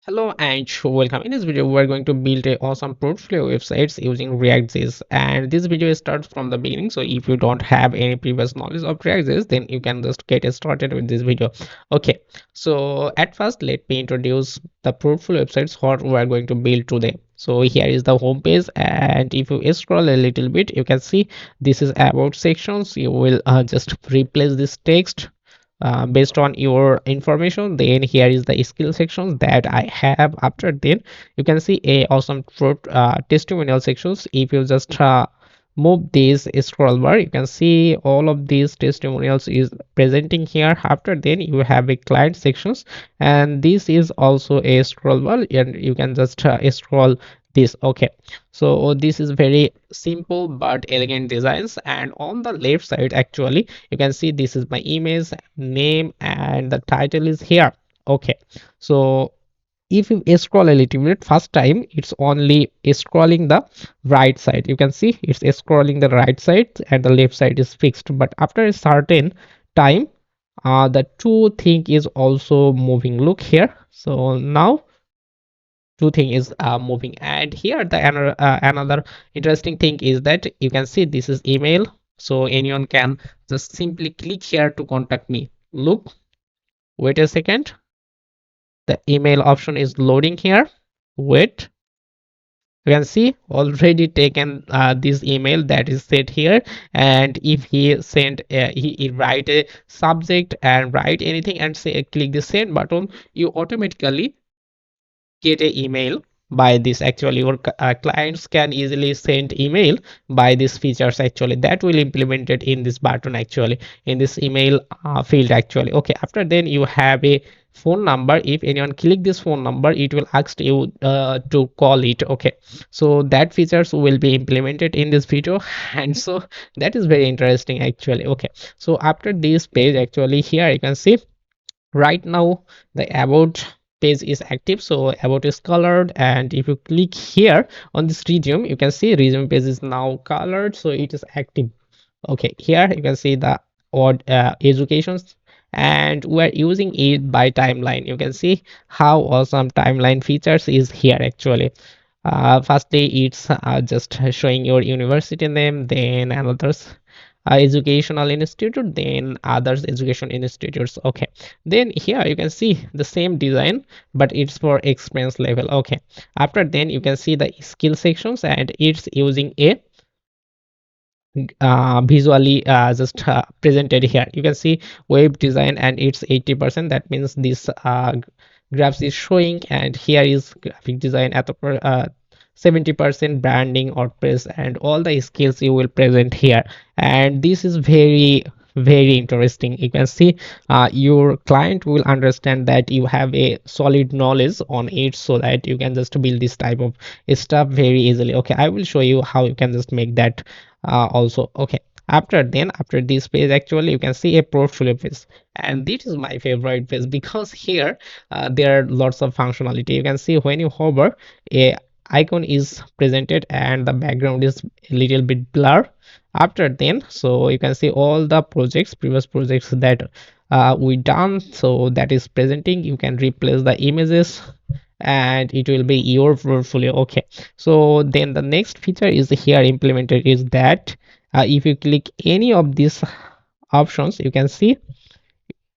Hello and welcome. In this video, we're going to build a awesome portfolio websites using React.js, and this video starts from the beginning. So if you don't have any previous knowledge of React.js, then you can just get started with this video. Okay, so at first, let me introduce the portfolio websites what we're going to build today. So here is the home page, and if you scroll a little bit, you can see this is about sections. You will just replace this text based on your information. Then here is the skill sections that I have. After then you can see a awesome testimonial sections. If you just move this scroll bar, you can see all of these testimonials is presenting here. After then you have a client sections, and this is also a scroll bar, and you can just scroll this. Okay, so this is very simple but elegant designs, and on the left side actually you can see this is my image name and the title is here. Okay, so if you scroll a little bit, first time it's only scrolling the right side. You can see it's scrolling the right side and the left side is fixed, but after a certain time the two thing is also moving. Look here, so now two thing is moving. And here the another interesting thing is that you can see this is email, so anyone can just simply click here to contact me. Look, wait a second, the email option is loading here. Wait, you can see already taken this email that is set here. And if he send he write a subject and write anything and say click the send button, you automatically get a email by this. Actually your clients can easily send email by these features actually that will implemented in this button, actually in this email field actually. Okay, after then you have a phone number. If anyone click this phone number, it will ask you to call it. Okay, so that features will be implemented in this video and so that is very interesting actually. Okay, so after this page actually here you can see right now the about page is active, so about is colored. And if you click here on this resume, you can see resume page is now colored, so it is active. Okay, here you can see the odd educations, and we're using it by timeline. You can see how awesome timeline features is here actually. Firstly it's just showing your university name, then another's educational institute, then others education institutes. Okay, then here you can see the same design but it's for experience level. Okay, after then you can see the skill sections, and it's using a visually just presented here. You can see web design and it's 80%. That means this graphs is showing, and here is graphic design at the 70% branding or press, and all the skills you will present here. And this is very interesting. You can see your client will understand that you have a solid knowledge on it, so that you can just build this type of stuff very easily. Okay, I will show you how you can just make that also. Okay, after then after this page actually you can see a portfolio page, and this is my favorite page because here there are lots of functionality. You can see when you hover, a icon is presented and the background is a little bit blur. After then, so you can see all the projects, previous projects that we done, so that is presenting. You can replace the images and it will be your portfolio. Okay, so then the next feature is here implemented is that if you click any of these options, you can see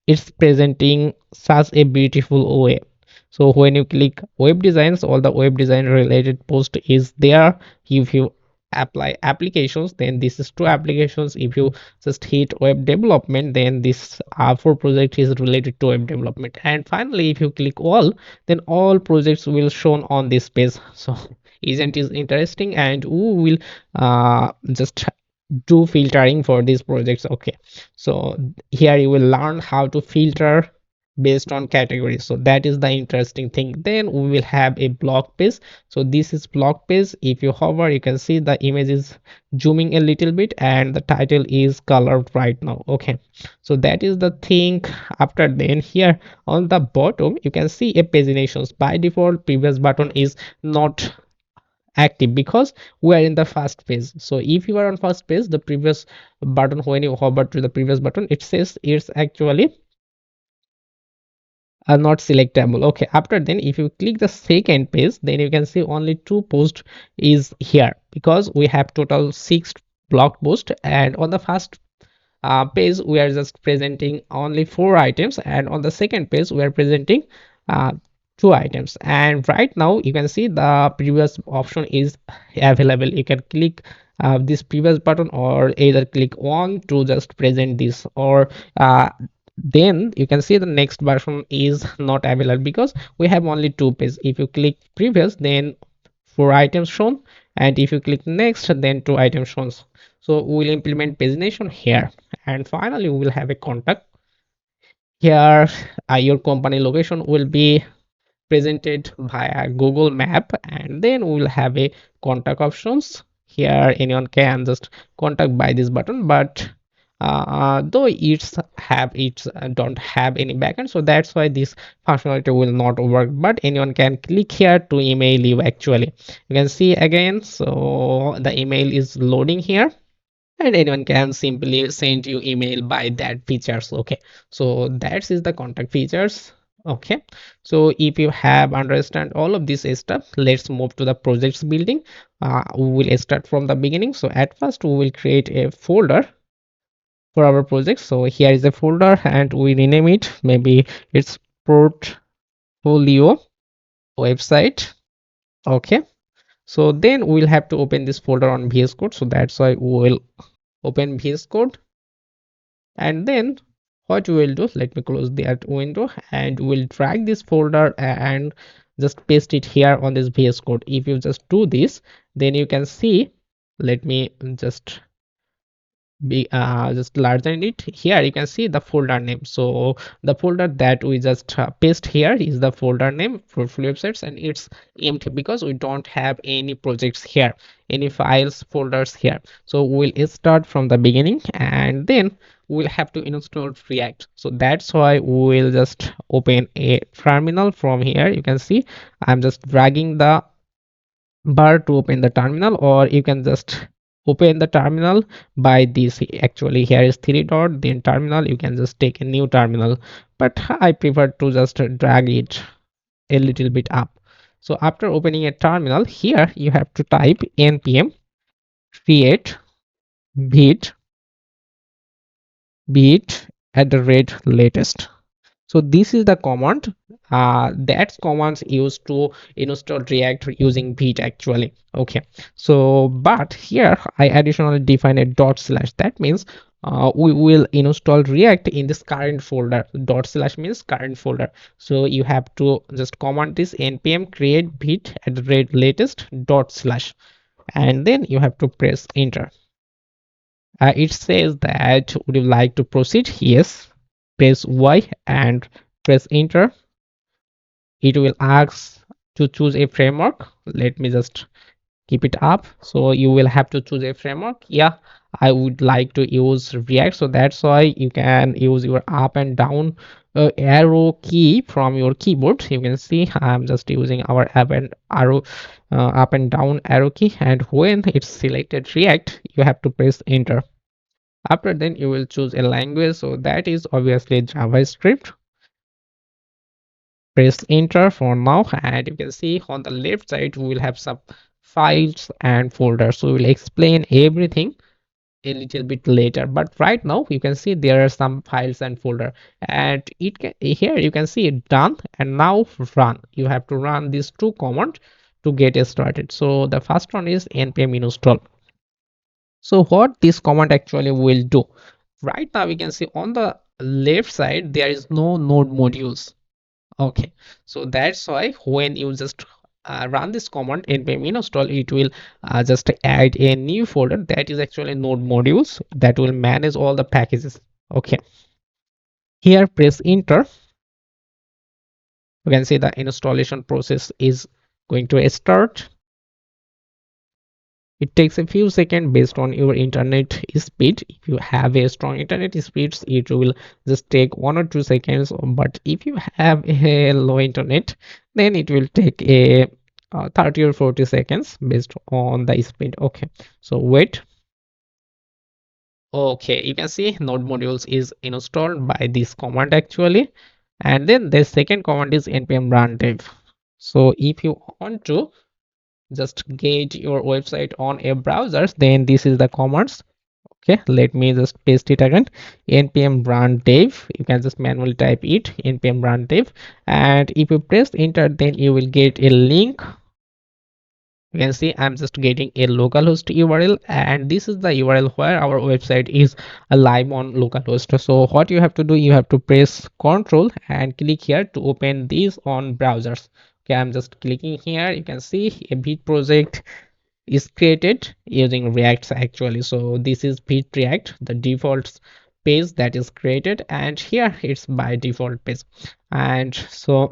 it's presenting such a beautiful way. So when you click web designs, all the web design related post is there. If you apply applications, then this is two applications. If you just hit web development, then this for project is related to web development. And finally if you click all, then all projects will shown on this page. So isn't it interesting? And we will just do filtering for these projects. Okay, so here you will learn how to filter based on categories, so that is the interesting thing. Then we will have a blog page. So this is blog page. If you hover, you can see the image is zooming a little bit and the title is colored right now. Okay, so that is the thing. After then here on the bottom you can see a paginations. By default previous button is not active because we are in the first page. So if you are on first page, the previous button, when you hover to the previous button, it says it's actually are not selectable. Okay, after then if you click the second page, then you can see only two posts is here, because we have total six blog posts, and on the first page we are just presenting only four items, and on the second page we are presenting uh, two items. And right now you can see the previous option is available. You can click this previous button, or either click on to just present this, or then you can see the next version is not available because we have only two pages. If you click previous, then four items shown, and if you click next, then two items shown. So we'll implement pagination here, and finally we will have a contact here. Your company location will be presented via Google Map, and then we will have a contact options. Here anyone can just contact by this button, but though it's don't have any backend, so that's why this functionality will not work, but anyone can click here to email you. Actually, you can see again, so the email is loading here, and anyone can simply send you email by that features. Okay, so that is the contact features. Okay, so if you have understand all of this stuff, let's move to the projects building. We will start from the beginning. So at first we will create a folder for our project. So here is a folder, and we rename it, maybe it's portfolio website. Okay, so then we'll have to open this folder on VS Code, so that's why we will open VS Code. And then what we will do, let me close that window, and we'll drag this folder and just paste it here on this VS Code. If you just do this, then you can see, let me just largen it. Here you can see the folder name. So the folder that we just paste here is the folder name for full websites, and it's empty because we don't have any projects here, any files folders here. So we'll start from the beginning, and then we'll have to install React. So that's why we'll just open a terminal. From here you can see I'm just dragging the bar to open the terminal, or you can just open the terminal by this. Actually here is three dot, then terminal. You can just take a new terminal, but I prefer to just drag it a little bit up. So after opening a terminal, here you have to type npm create bit at the rate latest. So this is the command. That's commands used to install React using Vite actually. Okay, so but here I additionally define a dot slash. That means we will install React in this current folder. Dot slash means current folder. So you have to just command this npm create Vite at the rate latest dot slash, and then you have to press enter. It says that would you like to proceed? Yes, press Y and press enter. It will ask to choose a framework. Let me just keep it up. So you will have to choose a framework. Yeah, I would like to use React, so that's why you can use your up and down arrow key from your keyboard. You can see I'm just using our up and down arrow key, and when it's selected React, you have to press enter. After then you will choose a language, so that is obviously JavaScript. Press enter for now, and you can see on the left side we will have some files and folders. So we will explain everything a little bit later, but right now you can see there are some files and folder, and it can, here you can see it done, and now run. You have to run these two commands to get it started. So the first one is npm install. So what this command actually will do, right now we can see on the left side there is no node modules. Okay, so that's why when you just run this command npm install, it will just add a new folder that is actually node modules that will manage all the packages. Okay, here press enter. You can see the installation process is going to start. It takes a few seconds based on your internet speed. If you have a strong internet speeds, it will just take 1 or 2 seconds, but if you have a low internet, then it will take a 30 or 40 seconds based on the speed. Okay, so wait. Okay, you can see node modules is installed by this command actually. And then the second command is npm run dev. So if you want to just get your website on a browser, then this is the commands. Okay, let me just paste it again. Npm run dev, you can just manually type it, npm run dev, and if you press enter, then you will get a link. You can see I'm just getting a localhost url, and this is the url where our website is live on localhost. So what you have to do, you have to press Ctrl and click here to open these on browsers. Okay, I'm just clicking here. You can see a bit project is created using react actually. So this is bit react, the default page that is created, and here it's by default page. And so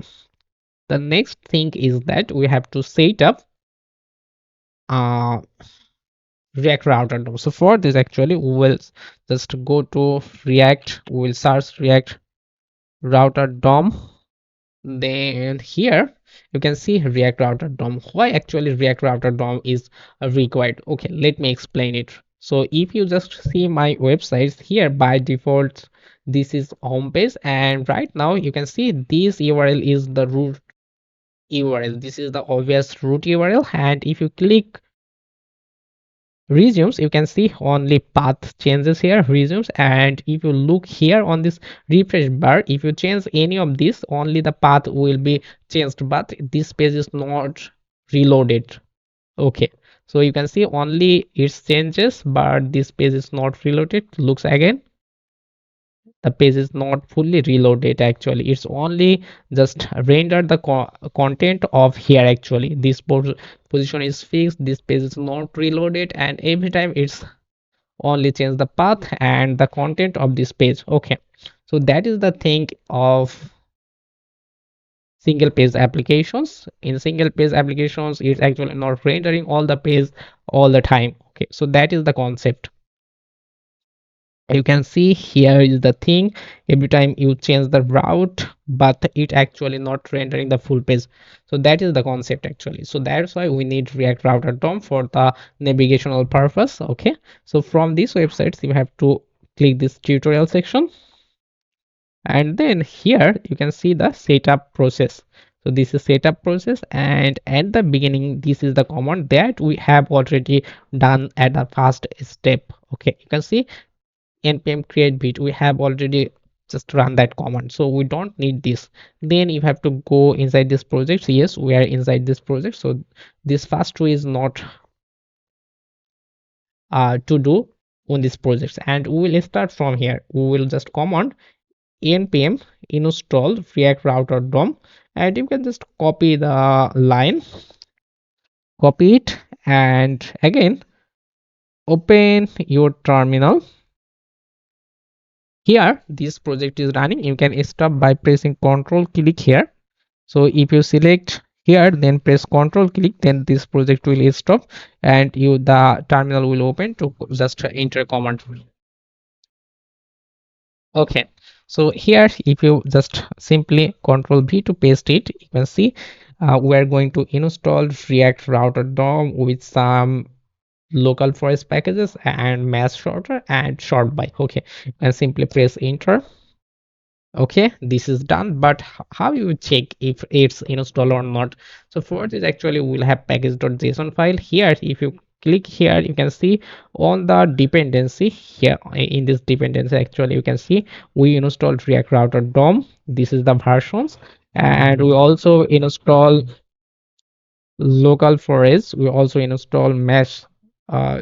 the next thing is that we have to set up uh react router DOM. So for this actually we will just go to react, we will search react router DOM. Then here you can see react router DOM. Why actually react router DOM is required? Okay, let me explain it. So if you just see my websites here, by default this is home page, and right now you can see this url is the root url. This is the obvious root url, and if you click resumes, you can see only path changes here, resumes. And if you look here on this refresh bar, if you change any of this, only the path will be changed, but this page is not reloaded. Okay, so you can see only its changes, but this page is not reloaded. Looks again, the page is not fully reloaded. Actually it's only just render the content of here. Actually this position is fixed, this page is not reloaded, and every time it's only change the path and the content of this page. Okay, so that is the thing of single page applications. In single page applications it's actually not rendering all the page all the time. Okay, so that is the concept. You can see here is the thing, every time you change the route, but it actually not rendering the full page. So that is the concept actually. So that's why we need react router DOM for the navigational purpose. Okay, so from these websites you have to click this tutorial section, and then here you can see the setup process. So this is setup process, and at the beginning this is the command that we have already done at the first step. Okay, you can see npm create bit, we have already just run that command, so we don't need this. Then you have to go inside this project. So yes, we are inside this project, so this first two is not to do on this project, and we will start from here. We will just command npm install react router dom, and you can just copy the line, copy it, and again open your terminal. Here this project is running, you can stop by pressing Ctrl click here. So if you select here, then press Ctrl click, then this project will stop, and you the terminal will open to just enter command. Okay, so here if you just simply Ctrl V to paste it, you can see we are going to install react router dom with some local forest packages and mass sorter and sort by. Okay, and simply press enter. Okay, this is done, but how you check if it's installed or not? So for this actually we'll have package.json file here. If you click here, you can see on the dependency here, in this dependency actually you can see we installed react router dom. This is the versions, and we also install local forest, we also install mesh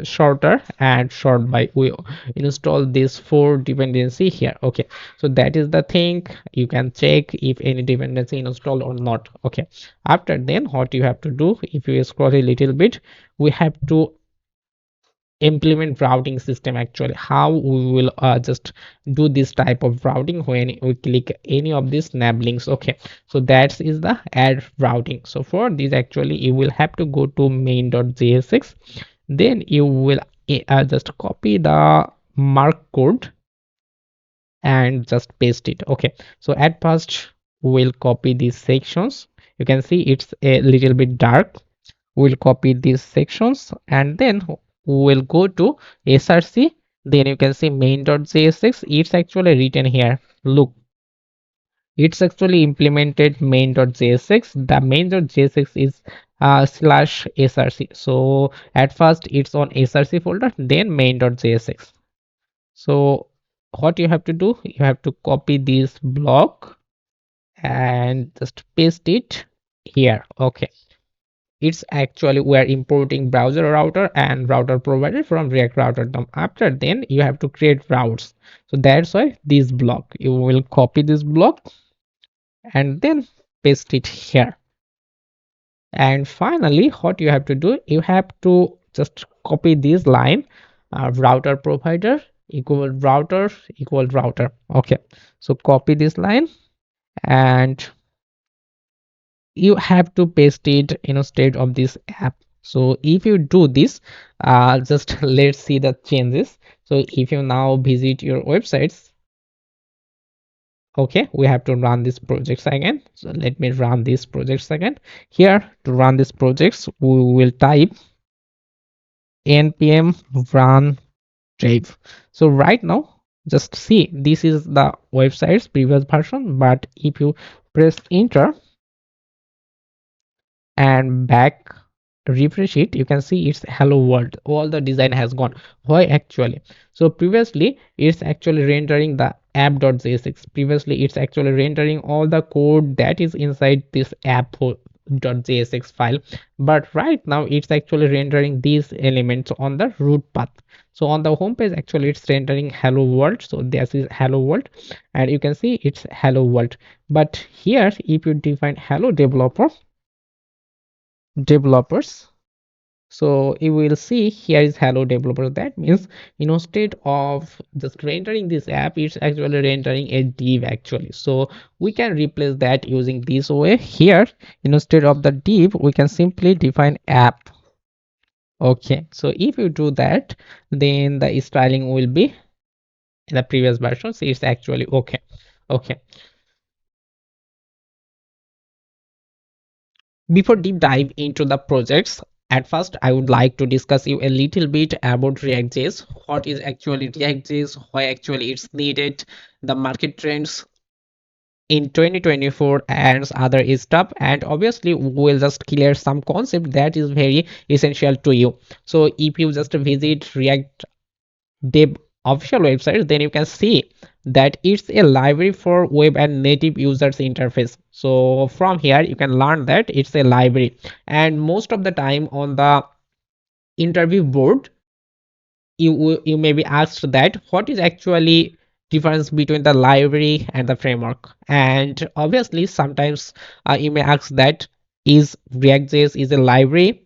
shorter and sort by. We install this four dependency here. Okay, so that is the thing, you can check if any dependency installed or not. Okay, after then what you have to do, if you scroll a little bit, we have to implement routing system. Actually how we will just do this type of routing when we click any of these nav links. Okay, so that is the add routing. So for this actually you will have to go to main.jsx, then you will just copy the mark code and just paste it. Okay, so at first we'll copy these sections. You can see it's a little bit dark. We'll copy these sections, and then we'll go to src. Then you can see main.jsx, it's actually written here. Look, It's actually implemented main.jsx. The main.jsx is slash src. So at first it's on src folder, then main.jsx. So what you have to do, you have to copy this block and just paste it here. Okay, it's actually we are importing browser router and router provider from React router DOM. After then you have to create routes. So that's why this block, you will copy this block and then paste it here. And finally what you have to do, you have to just copy this line, router provider equal router. Okay, so copy this line and you have to paste it instead of this app. So if you do this, just let's see the changes. So if you now visit your websites, okay, we have to run this projects again. So let me run these projects again. Here to run these projects we will type npm run drive. So right now just see, this is the website's previous version, but if you press enter and back refresh it, you can see it's hello world, all the design has gone. Why actually? So previously it's actually rendering the app.jsx. Previously it's actually rendering all the code that is inside this app.jsx file, but right now it's actually rendering these elements on the root path. So on the home page actually it's rendering hello world. So this is hello world and you can see it's hello world. But here if you define hello developers, so you will see here is hello developer. That means instead of just rendering this app, it's actually rendering a div actually. So we can replace that using this way. Here instead of the div we can simply define app. Okay, so if you do that, then the styling will be in the previous version. So it's actually okay. Okay, before deep dive into the projects, at first I would like to discuss you a little bit about React.js. What is actually React.js? Why actually it's needed? The market trends in 2024 and other stuff. And obviously we'll just clear some concept that is very essential to you. So if you just visit React dev official website, then you can see that it's a library for web and native users interface. So from here you can learn that it's a library, and most of the time on the interview board you may be asked that what is actually difference between the library and the framework. And obviously sometimes you may ask that is React.js is a library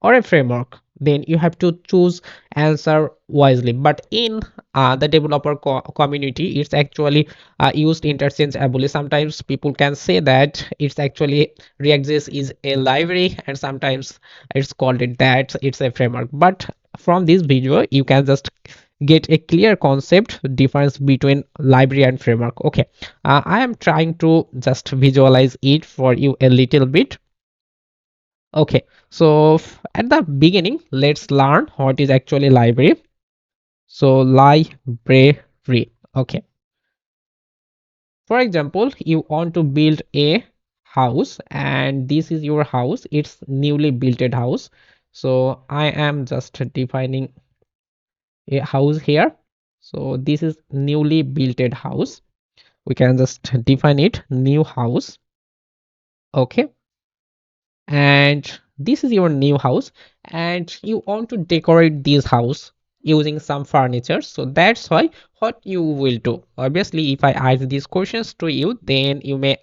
or a framework, then you have to choose answer wisely. But in the developer community it's actually used interchangeably. Sometimes people can say that it's actually React.js is a library and sometimes it's called it that it's a framework. But from this video you can just get a clear concept difference between library and framework. Okay, I am trying to just visualize it for you a little bit. Okay, so at the beginning, let's learn what is actually library. So library. Okay. For example, you want to build a house and this is your house. It's newly built house. So I am just defining a house here. So this is newly built house. We can just define it new house. Okay. And this is your new house and you want to decorate this house using some furniture. So that's why what you will do, obviously if I ask these questions to you, then you may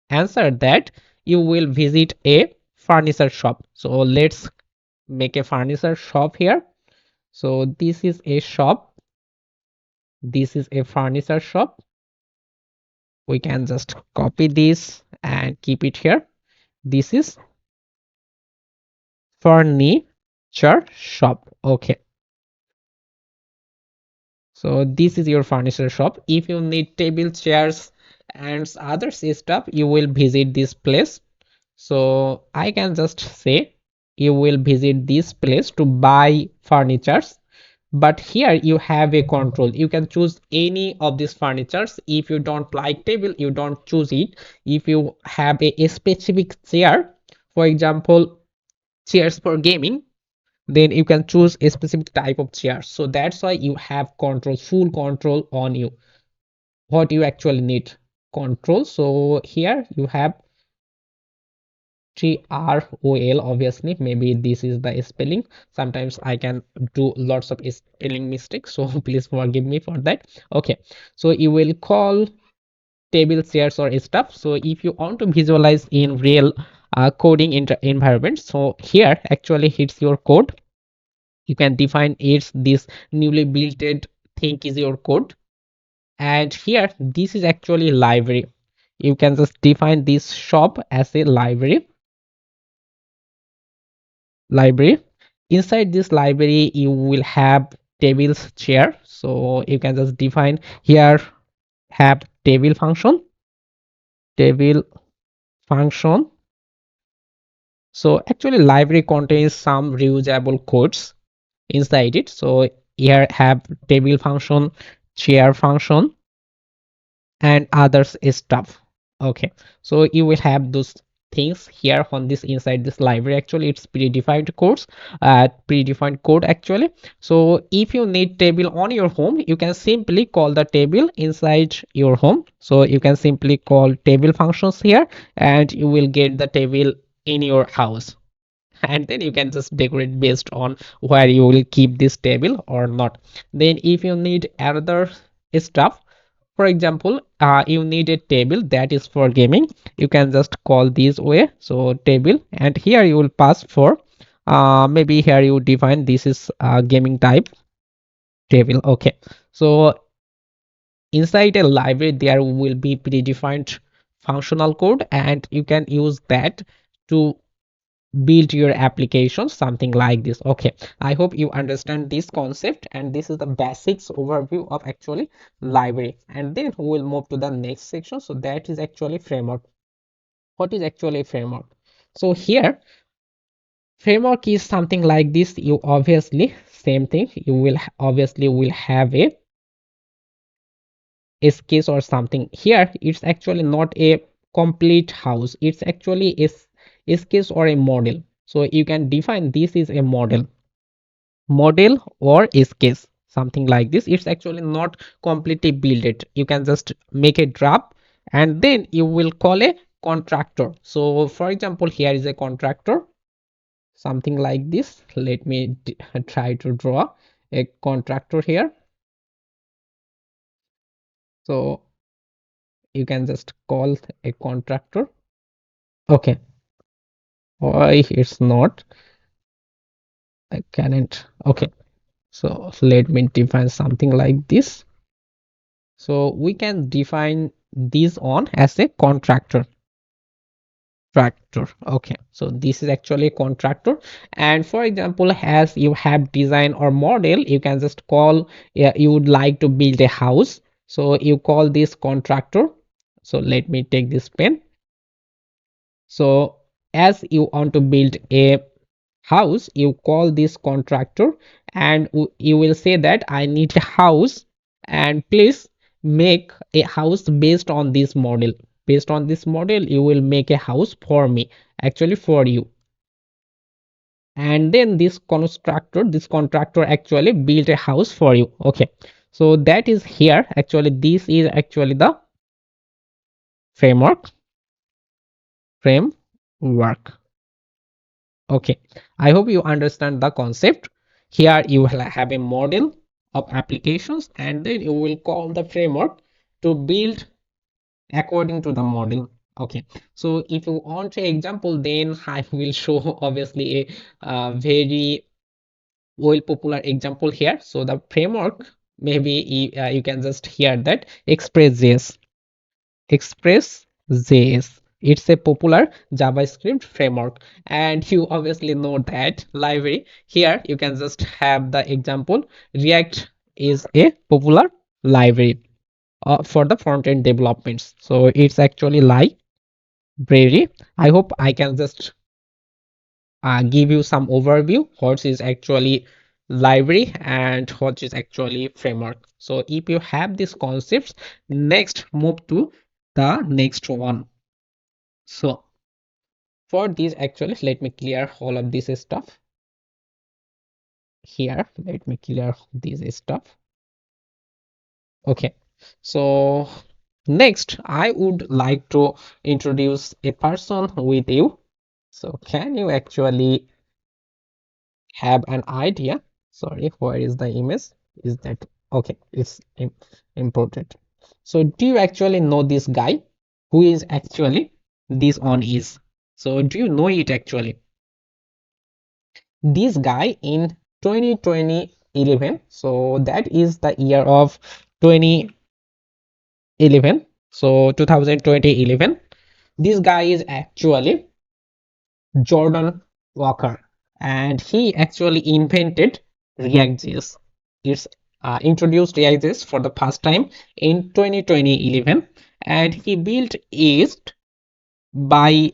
answer that you will visit a furniture shop. So let's make a furniture shop here. So this is a shop, this is a furniture shop. We can just copy this and keep it here. This is furniture shop. Okay, so this is your furniture shop. If you need table, chairs and other stuff, you will visit this place. So I can just say you will visit this place to buy furnitures. but here you have a control. You can choose any of these furnitures. If you don't like table, you don't choose it. If you have a specific chair, for example chairs for gaming, then you can choose a specific type of chair. So that's why you have control, full control on you, what you actually need control. So here you have TROL, obviously maybe this is the spelling. Sometimes I can do lots of spelling mistakes, so please forgive me for that. Okay, so you will call table, chairs or stuff. So if you want to visualize in real coding environment, so here actually hits your code. You can define it's this newly built thing is your code, and here this is actually library. You can just define this shop as a library. Inside this library you will have tables, chair, so you can just define here, have table function. So actually library contains some reusable codes inside it. So here have table function, chair function, and others stuff. Okay, so you will have those things here on this inside this library. Actually it's predefined code actually. So if you need table on your home, you can simply call the table inside your home. So you can simply call table functions here, and you will get the table in your house. And then you can just decorate based on where you will keep this table or not. Then if you need another stuff, for example you need a table that is for gaming, you can just call this way, so table, and here you will pass for maybe here you define this is gaming type table. Okay, so inside a library there will be predefined functional code, and you can use that to build your application something like this. Okay, I hope you understand this concept, and this is the basics overview of actually library. And then we'll move to the next section, so that is actually framework. What is actually framework? So here framework is something like this. You obviously same thing, you will obviously will have a sketch or something. Here it's actually not a complete house, it's actually a sketch or a model. So you can define this is a model or sketch, something like this. It's actually not completely built it. You can just make a draft, and then you will call a contractor. So for example here is a contractor, something like this. Let me try to draw a contractor here. So you can just call a contractor. Okay, why it's not, I can't. Okay, so let me define something like this. So we can define this on as a contractor. Okay, so this is actually a contractor. And for example, as you have design or model, you can just call, yeah, you would like to build a house, so you call this contractor. So let me take this pen. So as you want to build a house, you call this contractor, and you will say that I need a house, and please make a house based on this model. Based on this model you will make a house for me, actually for you. And then this contractor actually built a house for you. Okay, so that is here. Actually this is actually the framework. Okay, I hope you understand the concept. Here you will have a model of applications, and then you will call the framework to build according to the model. Okay, so if you want an example, then I will show obviously a very well popular example here. So the framework, maybe you can just hear that Express.js. It's a popular JavaScript framework, and you obviously know that library. Here you can just have the example. React is a popular library for the front-end developments. So it's actually library. I hope I can just give you some overview what is actually library and what is actually framework. So if you have these concepts, next move to the next one. So for this, actually, let me clear all of this stuff here. Let me clear this stuff. Okay. So next, I would like to introduce a person with you. So can you actually have an idea? Sorry, where is the image? Is that okay? It's important. So do you actually know this guy? Who is actually this on is? So do you know it actually? This guy in 2020 11, so that is the year of 2011, so 2020 11, this guy is actually Jordan Walker, and he actually invented reactjs. It's introduced reactjs for the first time in 2020 11, and he built it by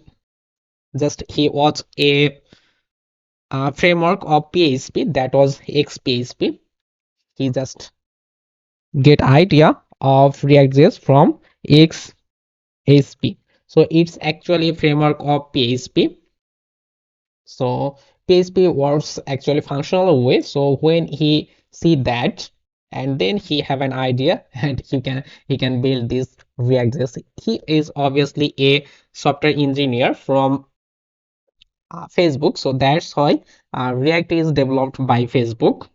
just he was a framework of PHP, that was XPHP. He just get idea of reactjs from XSP. So it's actually a framework of PHP. So PHP works actually functional way. So when he see that, and then he have an idea and he can build this reactjs. He is obviously a software engineer from Facebook. So that's why React is developed by Facebook.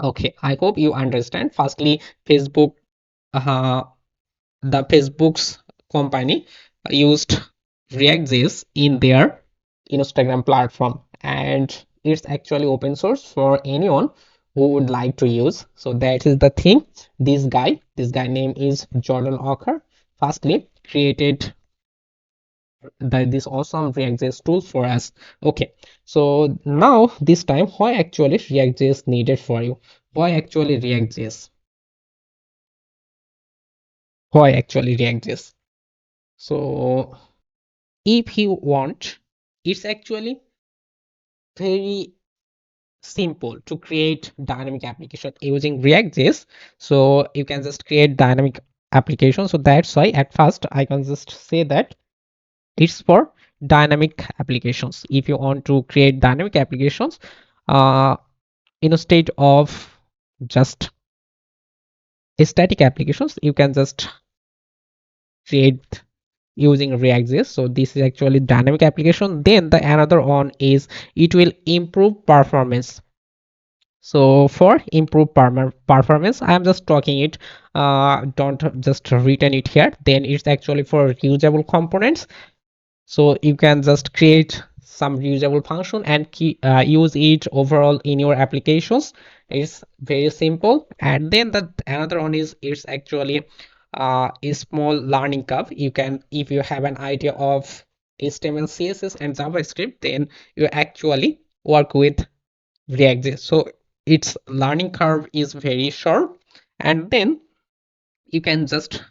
Okay, I hope you understand. Firstly, Facebook, uh, the Facebook's company used React.js in their Instagram platform, and it's actually open source for anyone who would like to use. So that is the thing. This guy name is Jordan Walker. Firstly, created this awesome React.js tool for us. Okay, so now this time, why actually React.js needed for you? Why actually React.js? Why actually React.js? So if you want, it's actually very simple to create dynamic application using React.js. So you can just create dynamic application. So that's why at first I can just say that it's for dynamic applications. If you want to create dynamic applications uh, instead of just static applications, you can just create using React.js. So this is actually dynamic application. Then the another one is it will improve performance. So for improve performance, I am just talking it. Don't just written it here. Then it's actually for reusable components. So you can just create some reusable function and use it overall in your applications. It's very simple. And then the another one is it's actually a small learning curve. You can, if you have an idea of HTML, CSS, and JavaScript, then you actually work with React.js. So its learning curve is very short, and then you can just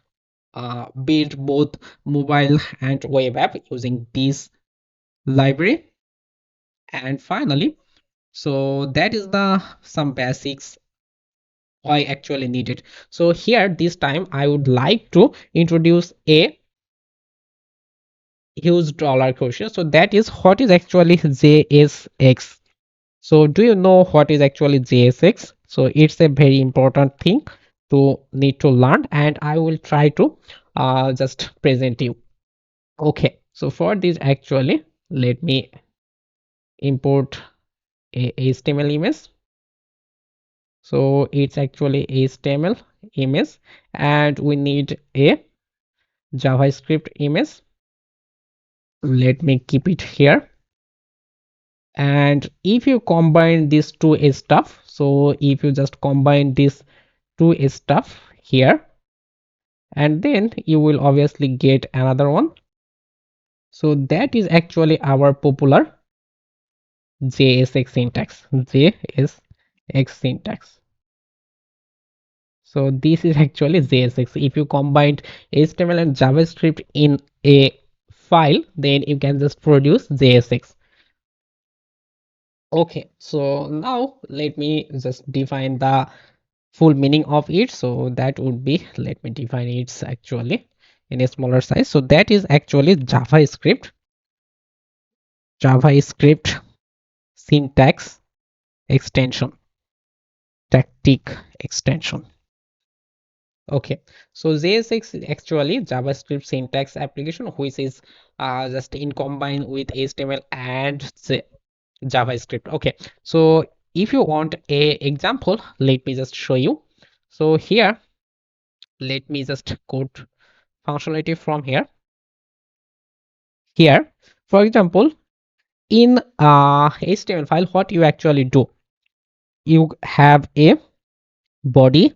build both mobile and web app using this library. And finally, so that is the some basics I actually needed. So here this time I would like to introduce a huge dollar question. So that is, what is actually JSX? So do you know what is actually JSX? So it's a very important thing to need to learn, and I will try to just present you. Okay, so for this actually, let me import a HTML image. So it's actually HTML image, and we need a JavaScript image. Let me keep it here. And if you combine these two stuff, so if you just combine this two stuff here, and then you will obviously get another one. So that is actually our popular JSX syntax. JSX syntax. So this is actually JSX. If you combine HTML and JavaScript in a file, then you can just produce JSX. Okay, so now let me just define the full meaning of it. So that would be, let me define it actually in a smaller size. So that is actually javascript syntax extension, tactic extension. Okay, so JSX is actually JavaScript syntax application, which is just in combine with HTML and JavaScript. Okay, so if you want a example, let me just show you. So here, let me just code functionality from here. Here, for example, in HTML file, what you actually do, you have a body,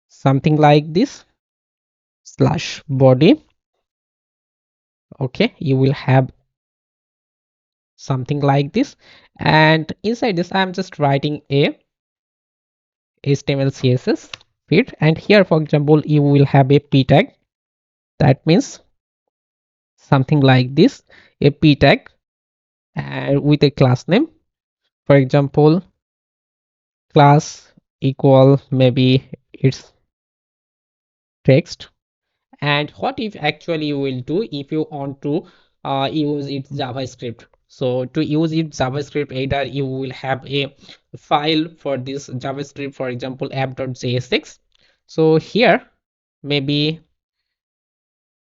something like this, slash body. Okay, you will have something like this, and inside this I'm just writing a HTML CSS feed, and here for example you will have a p tag. That means something like this, a p tag, and with a class name, for example class equal maybe it's text. And what if actually you will do if you want to use its JavaScript? So to use its JavaScript, either you will have a file for this JavaScript, for example app.jsx. So here maybe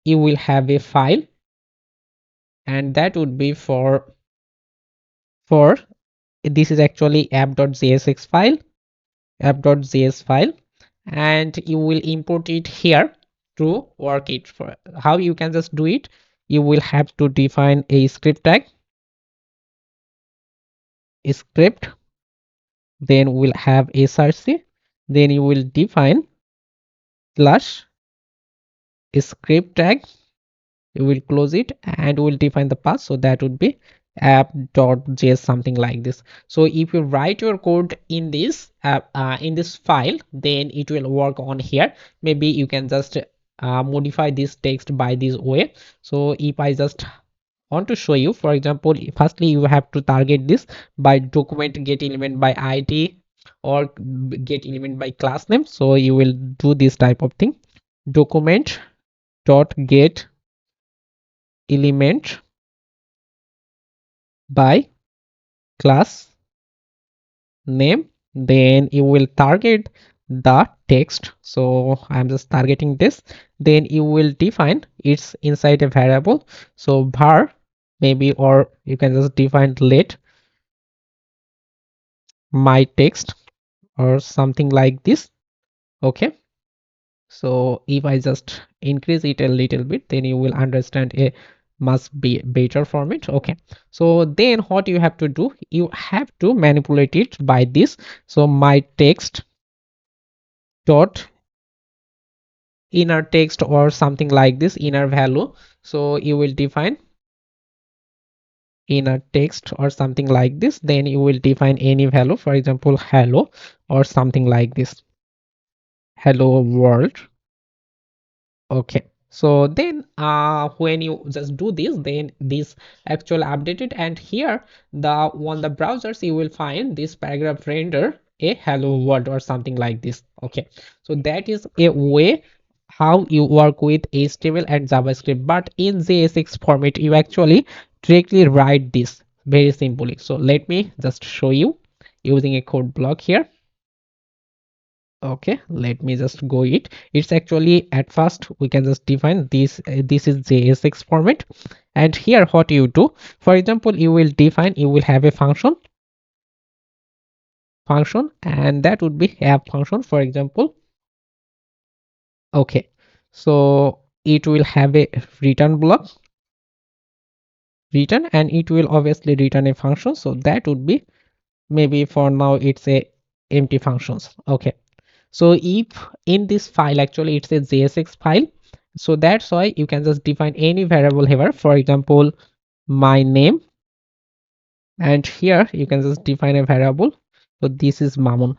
you will have a file, and that would be for this is actually app.jsx file, app.js file, and you will import it here to work it. For how you can just do it, you will have to define a script tag, a script, then we'll have src, then you will define slash script tag, you will close it, and we'll define the path. So that would be app.js, something like this. So if you write your code in this in this file, then it will work on here. Maybe you can just modify this text by this way. So if I just want to show you, for example, firstly you have to target this by document get element by id or get element by class name. So you will do this type of thing, document dot get element by class name, then you will target the text. So I'm just targeting this, then you will define it's inside a variable, so var maybe, or you can just define let my text or something like this. Okay, so if I just increase it a little bit, then you will understand a must be better format. Okay, so then what you have to do, you have to manipulate it by this. So my text dot inner text or something like this, inner value. So you will define inner text or something like this, then you will define any value, for example hello or something like this, hello world. Okay, so then when you just do this, then this actual updated, and here the on the browsers you will find this paragraph render a hello world or something like this. Okay, so that is a way how you work with HTML and JavaScript, but in JSX format you actually directly write this very simply. So let me just show you using a code block here. Okay, let me just go it. It's actually, at first we can just define this, this is JSX format, and here what you do, for example you will define, you will have a function, and that would be app function, for example. Okay, so it will have a return block, return, and it will obviously return a function. So that would be, maybe for now it's a empty functions. Okay, so if in this file actually it's a JSX file, so that's why you can just define any variable here, for example my name, and here you can just define a variable, so this is Mamun.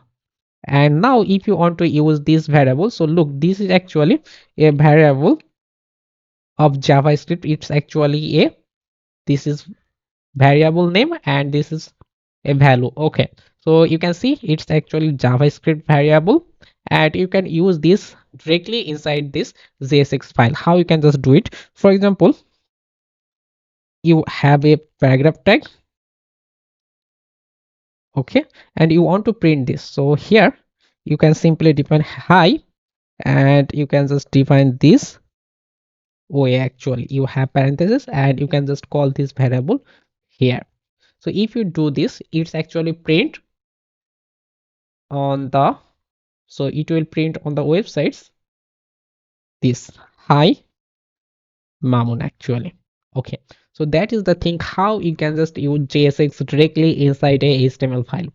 And now if you want to use this variable, so look, this is actually a variable of JavaScript. It's actually a, this is variable name and this is a value. Okay, so you can see it's actually javascript variable, and you can use this directly inside this JSX file. How you can just do it? For example, you have a paragraph tag, okay, and you want to print this. So here you can simply define hi, and you can just define this way. Actually, you have parentheses, and you can just call this variable here. So if you do this, it's actually print on the, so it will print on the websites this hi Mamun actually. Okay, so that is the thing, how you can just use JSX directly inside a HTML file.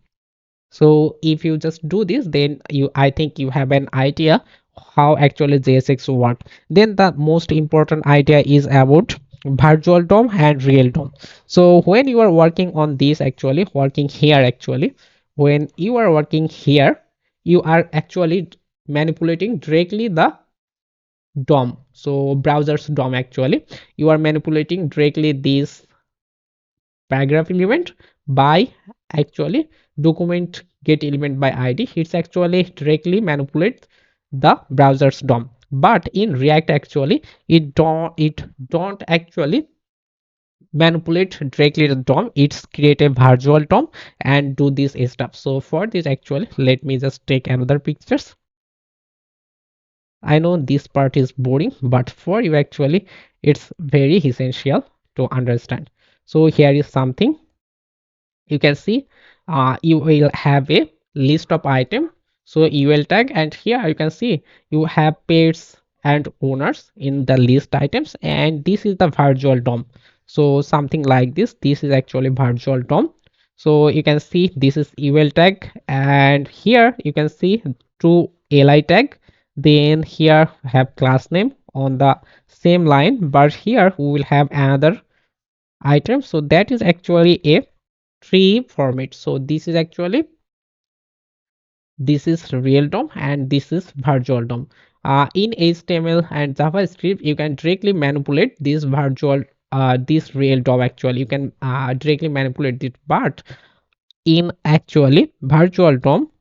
So if you just do this, then you, I think you have an idea how actually JSX work. Then the most important idea is about virtual DOM and real DOM. So when you are working on this, actually working here, actually when you are working here, you are actually manipulating directly the DOM. So browser's DOM, actually you are manipulating directly this paragraph element by actually document get element by id. It's actually directly manipulate the browser's DOM. But in React, actually it don't actually manipulate directly the DOM. It's create a virtual DOM and do this stuff. So for this, actually let me just take another pictures. I know this part is boring, but for you actually it's very essential to understand. So here is something you can see. You will have a list of item, so you will tag, and here you can see you have pairs and owners in the list items, and this is the virtual DOM. So something like this is actually virtual DOM. So you can see this is UL tag, and here you can see two li tag. Then here have class name on the same line, but here we will have another item. So that is actually a tree format. So this is actually, this is real DOM and this is virtual DOM. In HTML and JavaScript, you can directly manipulate this virtual, this real DOM. Actually you can directly manipulate it, but in actually virtual DOM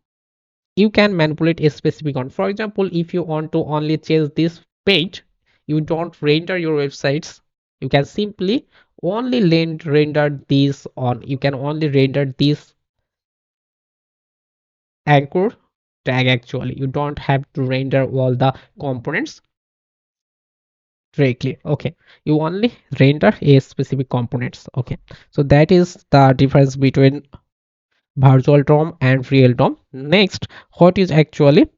you can manipulate a specific one. For example, if you want to only change this page, you don't render your websites, you can simply only render this on, you can only render this anchor tag. Actually you don't have to render all the components directly. Okay, you only render a specific components. Okay, so that is the difference between virtual DOM and real DOM. Next, what is actually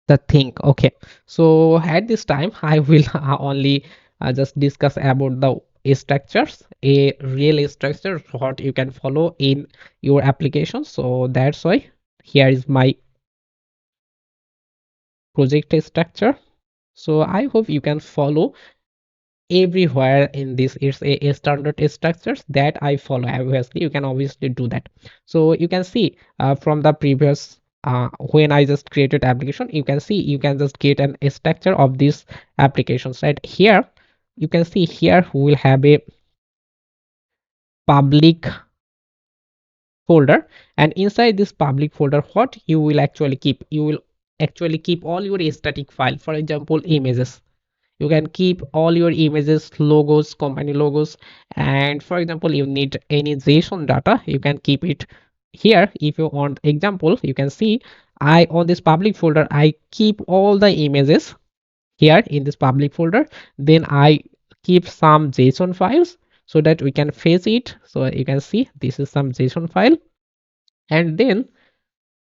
the thing? Okay, so at this time I will only just discuss about the structures, a real structure what you can follow in your application. So that's why here is my project structure. So I hope you can follow everywhere in this. It's a standard structures that I follow. Obviously you can obviously do that. So you can see from the previous, when I just created application, you can see you can just get an a structure of this applications. Right here you can see here we will have a public folder, and inside this public folder what you will actually keep, you will actually keep all your static file. For example, images, you can keep all your images, logos, company logos, and for example you need any JSON data, you can keep it here. If you want example, you can see I on this public folder I keep all the images here in this public folder. Then I keep some JSON files so that we can fetch it. So you can see this is some JSON file, and then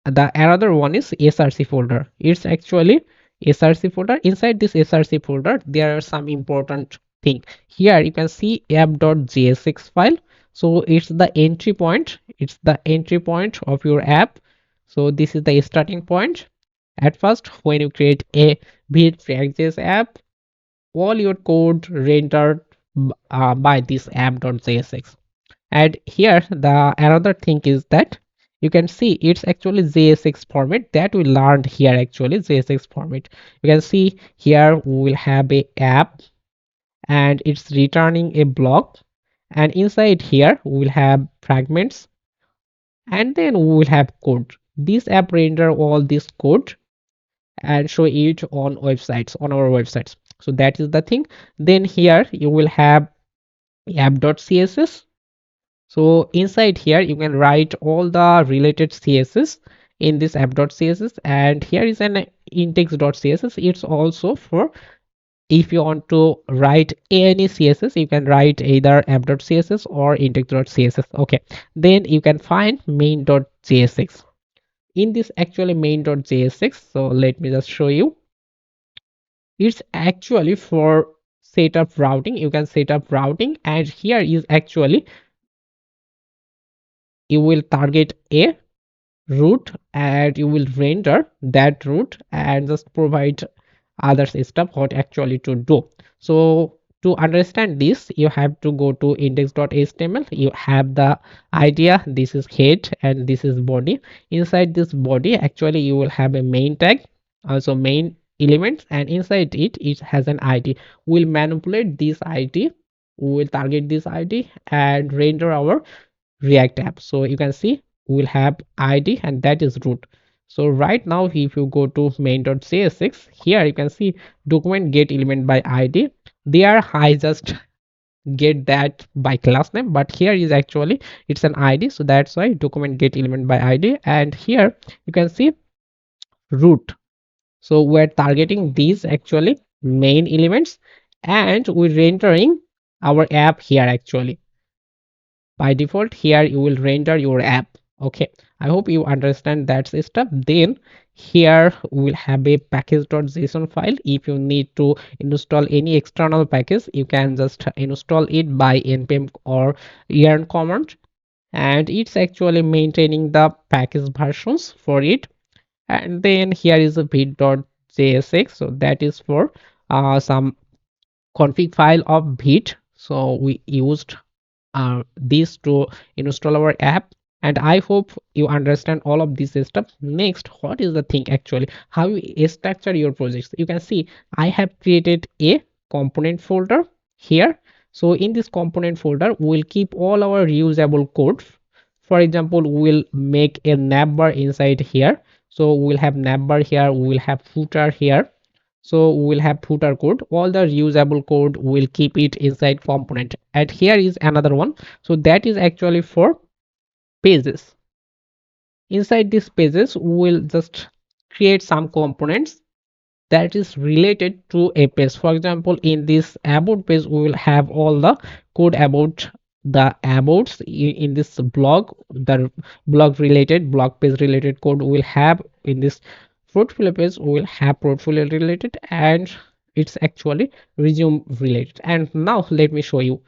the another one is src folder. It's actually src folder. Inside this src folder there are some important thing. Here you can see app.jsx file. So it's the entry point, it's the entry point of your app. So this is the starting point. At first when you create a React.js app, all your code rendered by this app.jsx. And here the another thing is that you can see it's actually JSX format that we learned here. Actually JSX format, you can see here we will have a app and it's returning a block, and inside here we will have fragments and then we will have code. This app render all this code and show it on websites, on our websites. So that is the thing. Then here you will have app.css. So inside here you can write all the related css in this app.css, and here is an index.css. It's also for if you want to write any css, you can write either app.css or index.css. Okay, then you can find main.jsx. In this actually main.jsx, so let me just show you. It's actually for setup routing. You can set up routing, and here is actually you will target a route and you will render that route and just provide other stuff what actually to do. So to understand this, you have to go to index.html. You have the idea, this is head and this is body. Inside this body actually you will have a main tag, also main elements, and inside it has an id. We'll manipulate this id, we will target this id and render our React app. So you can see we'll have id and that is root. So right now if you go to main.csx, here you can see document get element by id. There I just get that by class name, but here is actually it's an id, so that's why document get element by id. And here you can see root. So we're targeting these actually main elements and we're rendering our app here. Actually by default here you will render your app. Okay, I hope you understand that stuff. Then here we'll have a package.json file. If you need to install any external package, you can just install it by npm or yarn command, and it's actually maintaining the package versions for it. And then here is a bit.jsx, so that is for some config file of bit. So we used this to install our app, and I hope you understand all of this stuff. Next, what is the thing actually, how you structure your projects? You can see I have created a component folder here. So in this component folder we'll keep all our reusable code. For example, we'll make a navbar inside here. So we'll have navbar here, we'll have footer here. So we'll have footer code, all the reusable code will keep it inside component. And here is another one, so that is actually for pages. Inside these pages we'll just create some components that is related to a page. For example, in this about page we will have all the code about the abouts. In this blog, the blog related, blog page related code we will have. In this portfolio page we will have portfolio related, and it's actually resume related. And now let me show you.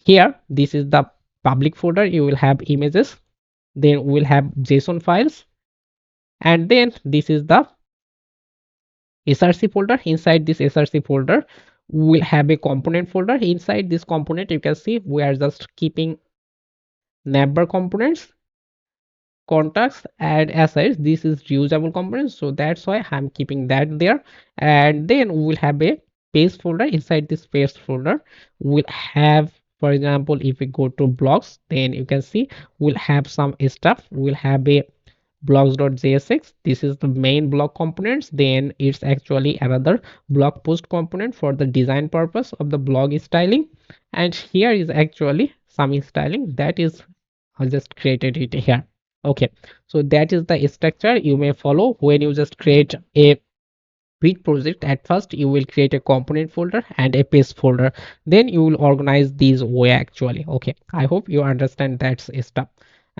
Here this is the public folder, you will have images, then we'll have json files, and then this is the src folder. Inside this src folder we'll have a component folder. Inside this component you can see we are just keeping navbar components, contacts and assets. This is reusable components, so that's why I'm keeping that there. And then we'll have a page folder. Inside this page folder we'll have, for example, if we go to blogs, then you can see we'll have some stuff. We'll have a blogs.jsx, this is the main blog components. Then it's actually another blog post component for the design purpose of the blog styling. And here is actually some styling that is I just created it here. Okay, so that is the structure you may follow when you just create a big project. At first you will create a component folder and a page folder, then you will organize these way actually. Okay, I hope you understand that stuff.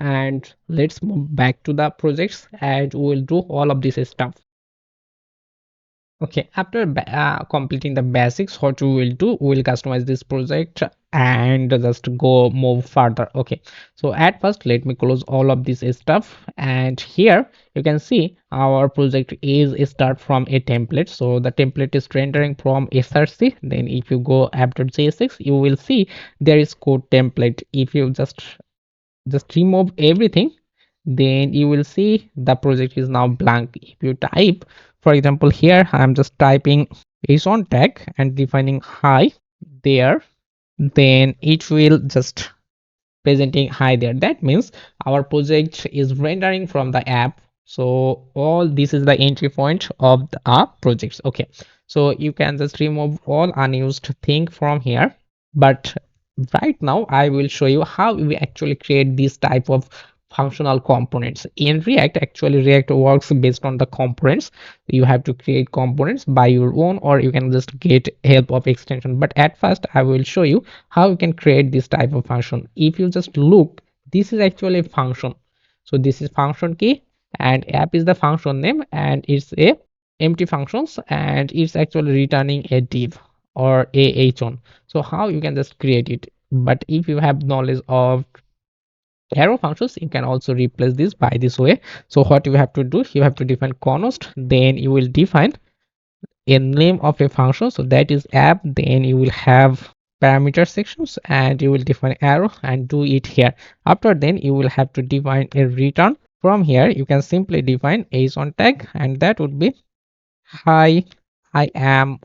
And let's move back to the projects and we will do all of this stuff. Okay, after completing the basics, what we will do, we will customize this project and just go move further. Okay, so at first let me close all of this stuff, and here you can see our project is start from a template. So the template is rendering from src. Then if you go app.jsx, you will see there is code template. If you just remove everything, then you will see the project is now blank. If you type, for example, here I'm just typing JSON tag and defining hi there, then it will just presenting hi there. That means our project is rendering from the app. So all this is the entry point of the app projects. Okay, so you can just remove all unused thing from here. But right now I will show you how we actually create this type of functional components in React. Actually React works based on the components. You have to create components by your own, or you can just get help of extension. But at first I will show you how you can create this type of function. If you just look, this is actually a function. So this is function key, and app is the function name, and it's a empty functions, and it's actually returning a div or a h1. So how you can just create it. But if you have knowledge of arrow functions, you can also replace this by this way. So what you have to do, you have to define const, then you will define a name of a function, so that is app. Then you will have parameter sections, and you will define arrow and do it here. After then you will have to define a return. From here you can simply define on tag, and that would be hi, I am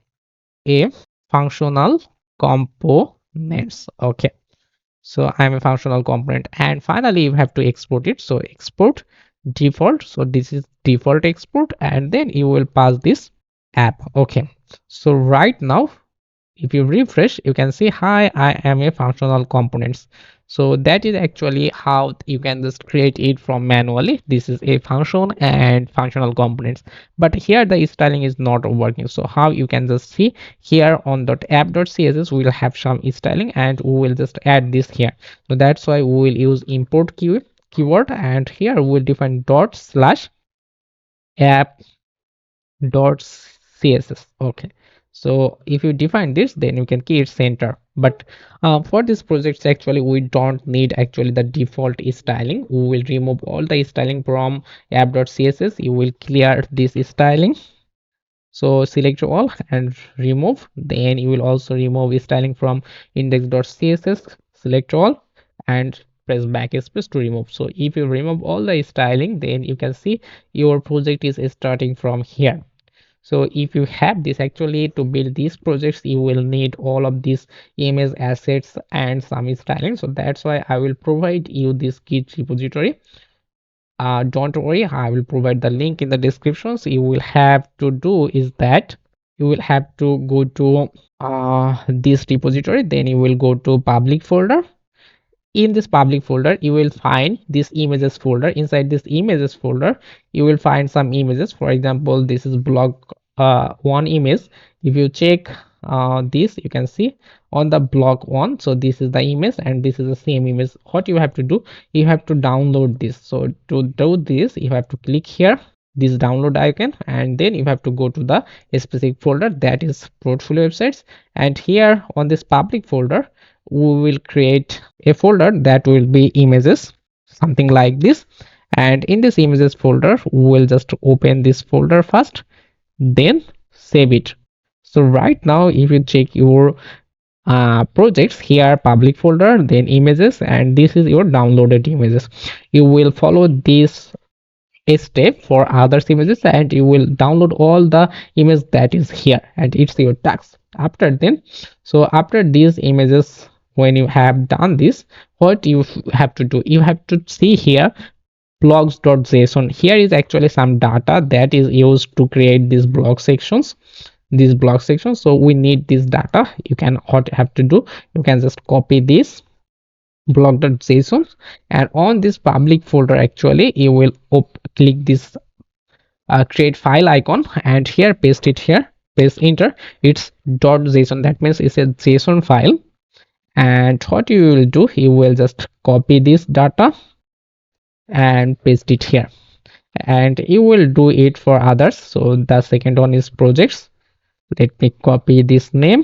a functional components. Okay, so I'm a functional component. And finally you have to export it. So export default, so this is default export, and then you will pass this app. Okay, so right now if you refresh, you can see hi, I am a functional components. So that is actually how you can just create it from manually. This is a function and functional components. But here the styling is not working. So how you can just see here on .app.css, we will have some styling, and we will just add this here. So that's why we will use import keyword, and here we will define dot slash app dot css. Okay, so if you define this, then you can key it center. But for this project actually we don't need actually the default styling. We will remove all the styling from app.css. You will clear this styling, so select all and remove. Then you will also remove styling from index.css, select all and press backspace to remove. So if you remove all the styling, then you can see your project is starting from here. So if you have this, actually to build these projects you will need all of these image assets and some styling. So that's why I will provide you this git repository. Don't worry, I will provide the link in the description. So you will have to do is that you will have to go to this repository, then you will go to public folder. In this public folder you will find this images folder. Inside this images folder you will find some images. For example, this is block one image. If you check this, you can see on the block one, so this is the image and this is the same image. What you have to do, you have to download this. So to do this you have to click here, this download icon, and then you have to go to the specific folder, that is portfolio websites. And here on this public folder we will create a folder that will be images, something like this. And in this images folder we will just open this folder first, then save it. So right now if you check your projects, here public folder, then images, and this is your downloaded images. You will follow this a step for other images, and you will download all the image that is here, and it's your task. After then, so after these images, when you have done this, what you have to do, you have to see here blogs.json. Here is actually some data that is used to create these blog sections, so we need this data. You can, what you have to do, you can just copy this blog.json, and on this public folder actually you will click this create file icon, and here paste it here, paste enter. It's .json, that means it's a json file. And what you will do, you will just copy this data and paste it here, and you will do it for others. So the second one is projects. Let me copy this name,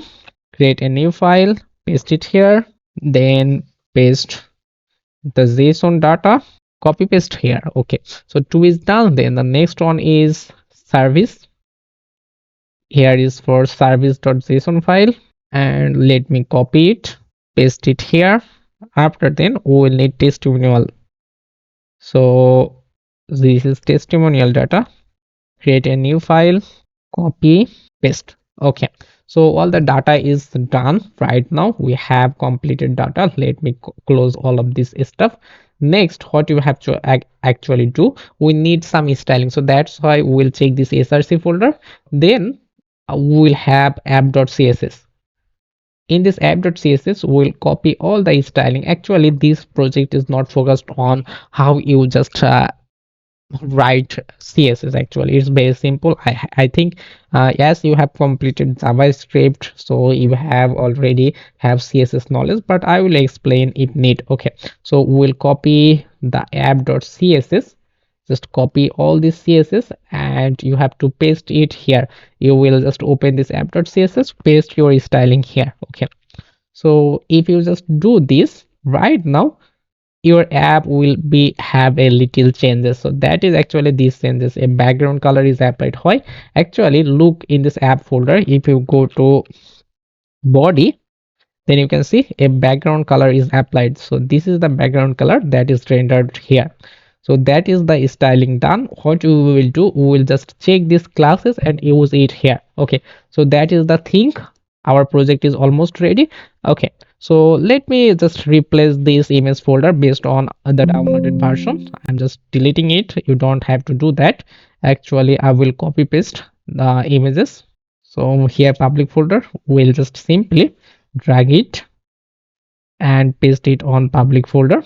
create a new file, paste it here, then paste the json data, copy paste here. Okay, so two is done. Then the next one is service. Here is for service.json file, and let me copy it, paste it here. After then we will need testimonial. So this is testimonial data, create a new file, copy, paste. Okay, So all the data is done. Right now we have completed data. Let me close all of this stuff. Next, what you have to actually do, we need some styling, so that's why we'll check this src folder. Then we'll have app.css. In this app.css we'll copy all the styling. Actually this project is not focused on how you just write css. Actually it's very simple. I think yes, you have completed javascript, so you have already have css knowledge, but I will explain if need. Okay, so we'll copy the app.css. Just copy all this css and you have to paste it here. You will just open this app.css, paste your styling here. Okay, so if you just do this right now, your app will be have a little changes. So that is actually these changes. A background color is applied. Why? Actually look in this app folder. If you go to body, then you can see a background color is applied. So this is the background color that is rendered here. So that is the styling done. What we will do, we will just check these classes and use it here. Okay, so that is the thing. Our project is almost ready. Okay, so let me just replace this image folder based on the downloaded version. I'm just deleting it. You don't have to do that. Actually I will copy paste the images. So here public folder, we'll just simply drag it and paste it on public folder.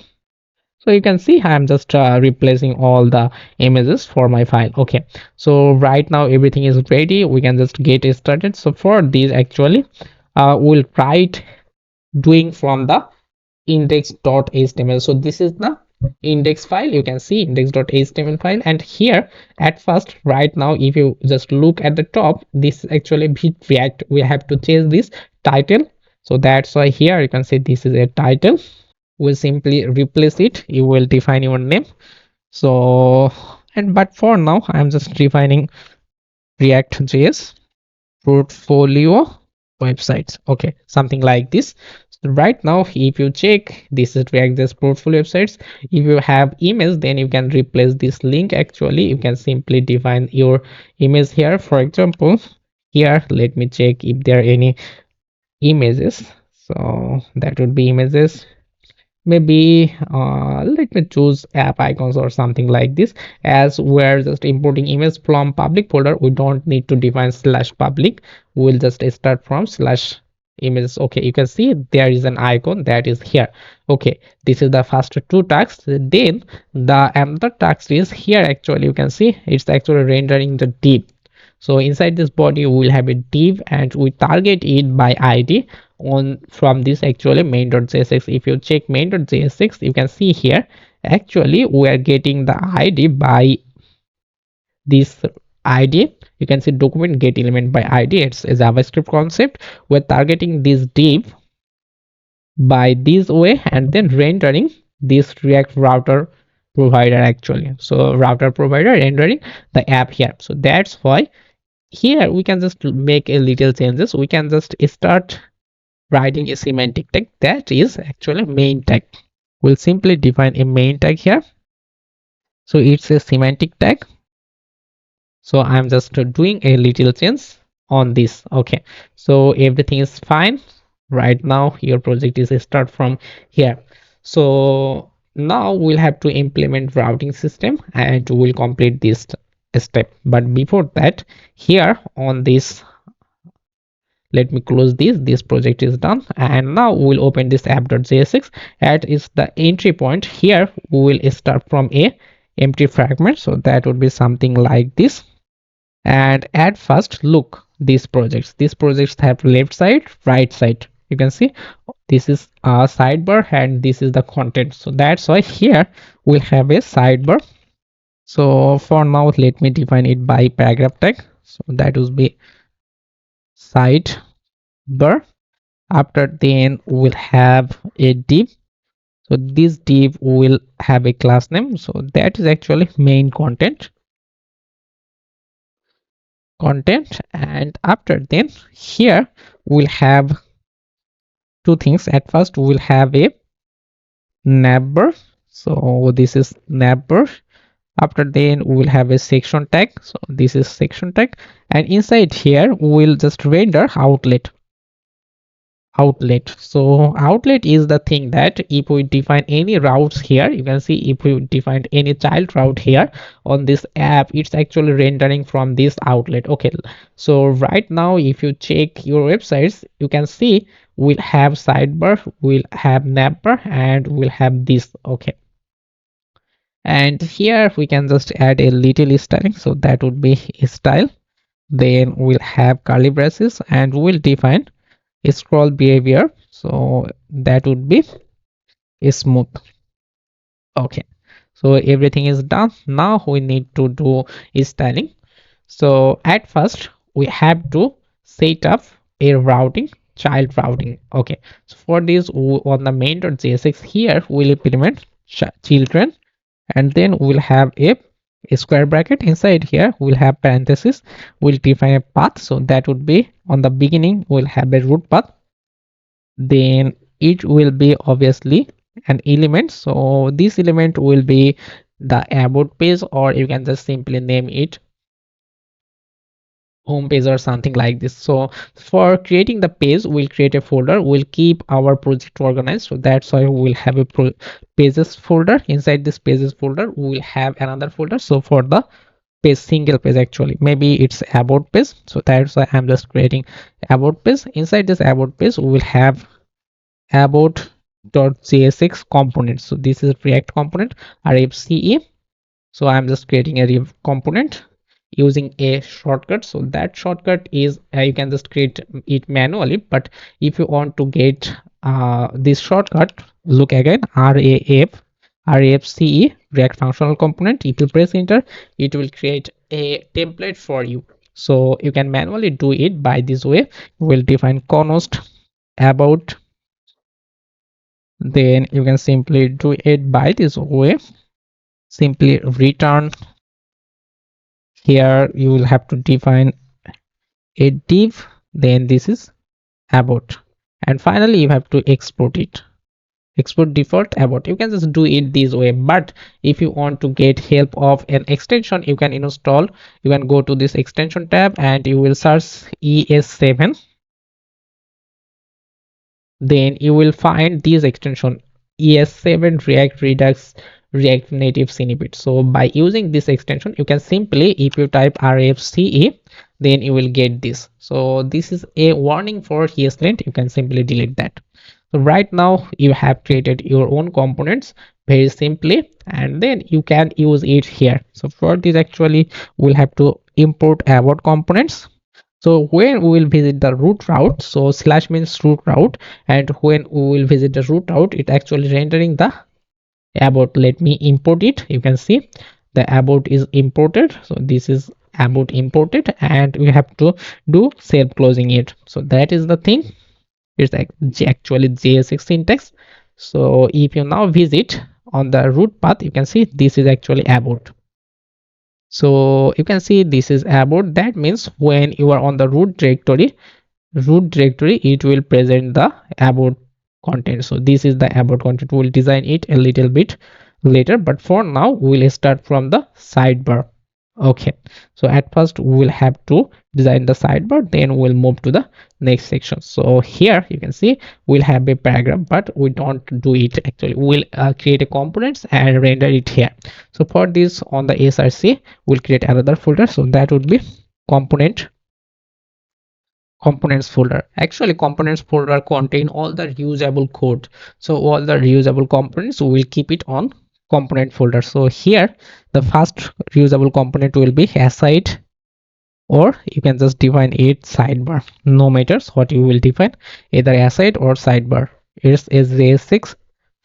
So you can see I'm just replacing all the images for my file. Okay, so right now everything is ready. We can just get started. So for this actually we'll try it doing from the index.html. so this is the index file. You can see index.html file, and here at first right now if you just look at the top, this is actually bit react. We have to change this title, so that's why here you can see this is a title. We'll simply replace it. You will define your name. So and but for now I'm just defining react.js portfolio websites. Okay, something like this. So right now if you check, this is react.js portfolio websites. If you have image, then you can replace this link. Actually you can simply define your image here. For example, here let me check if there are any images. So that would be images. Maybe let me choose app icons or something like this. As we're just importing image from public folder, we don't need to define slash public. We'll just start from slash images. Okay, you can see there is an icon that is here. Okay, this is the first two tasks. Then the another task is here. Actually you can see it's actually rendering the div. So inside this body we will have a div and we target it by id on from this actually main.jsx. If you check main.jsx, you can see here actually we are getting the id by this id. You can see document get element by id. It's a javascript concept. We're targeting this div by this way and then rendering this react router provider. Actually, so router provider rendering the app here. So that's why here we can just make a little changes. We can just start writing a semantic tag that is actually main tag. We'll simply define a main tag here. So it's a semantic tag. So I'm just doing a little change on this. Okay, so everything is fine. Right now your project is start from here. So now we'll have to implement routing system and we'll complete this step. But before that, here on this, let me close this project is done, and now we'll open this app.jsx. At is the entry point. Here we will start from a empty fragment, so that would be something like this. And at first look, these projects have left side, right side. You can see this is a sidebar and this is the content, so that's why here we'll have a sidebar. So for now let me define it by paragraph tag, so that will be sidebar. After then we'll have a div. So this div will have a class name, so that is actually main content. And after then here we'll have two things. At first we'll have a navbar. So this is navbar. After then we will have a section tag, so this is section tag, and inside here we'll just render outlet. So outlet is the thing that if we define any routes here, you can see if we define any child route here on this app, it's actually rendering from this outlet. Okay, so right now if you check your websites, you can see we'll have sidebar, we'll have navbar, and we'll have this. Okay, and here we can just add a little styling, so that would be style. Then we'll have curly braces and we'll define scroll behavior, so that would be smooth. Okay, so everything is done. Now we need to do styling. So at first we have to set up a routing, child routing. Okay, so for this on the main.jsx here we'll implement children, and then we'll have a square bracket. Inside here we'll have parenthesis, we'll define a path, so that would be on the beginning we'll have a root path, then it will be obviously an element, so this element will be the about page, or you can just simply name it home page or something like this. So for creating the page, we'll create a folder, we'll keep our project organized, so that's why we'll have a pages folder. Inside this pages folder we'll have another folder, so for the page, single page, actually maybe it's about page, so that's why I'm just creating about page. Inside this about page we will have about.jsx component, so this is react component rfce. So I'm just creating a component using a shortcut, so that shortcut is you can just create it manually, but if you want to get this shortcut, look again, rafce react functional component. If you press enter, it will create a template for you, so you can manually do it by this way. We'll define const about, then you can simply do it by this way, simply return. Here you will have to define a div, then this is about, and finally you have to export it, export default about. You can just do it this way, but if you want to get help of an extension, you can install, you can go to this extension tab and you will search es7, then you will find this extension es7 react redux react native snippet. So by using this extension, you can simply, if you type rfce, then you will get this. So this is a warning for ESLint, you can simply delete that. So right now you have created your own components very simply, and then you can use it here. So for this actually we'll have to import about components. So when we will visit the root route, so slash means root route, and when we will visit the root route, it actually rendering the about. Let me import it. You can see the about is imported, so this is about imported, and we have to do self closing it. So that is the thing, it's actually JSX syntax. So if you now visit on the root path, you can see this is actually about. So you can see this is about, that means when you are on the root directory it will present the about content. So this is the about content, we'll design it a little bit later, but for now we'll start from the sidebar. Okay, so at first we'll have to design the sidebar, then we'll move to the next section. So here you can see we'll have a paragraph, but we don't do it actually, we'll create a components and render it here. So for this on the src we'll create another folder, so that would be components folder. Actually components folder contain all the reusable code, so all the reusable components we will keep it on component folder. So here the first reusable component will be aside, or you can just define it sidebar, no matters what you will define, either aside or sidebar. It's a JSX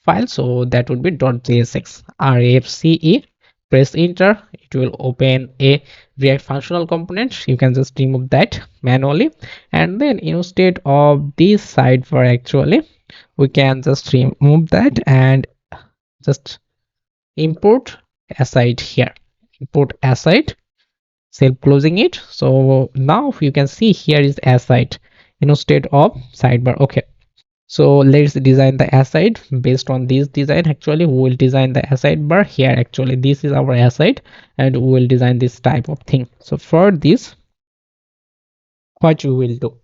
file, so that would be .jsx rfce. Press enter, it will open a react functional component. You can just remove that manually, and then instead of this sidebar actually we can just remove that and just import aside here, import aside, self closing it. So now you can see here is aside instead of sidebar. Okay, So let's design the aside. Based on this design, actually we will design the aside bar here. Actually this is our aside, and we will design this type of thing. So for this, what we will do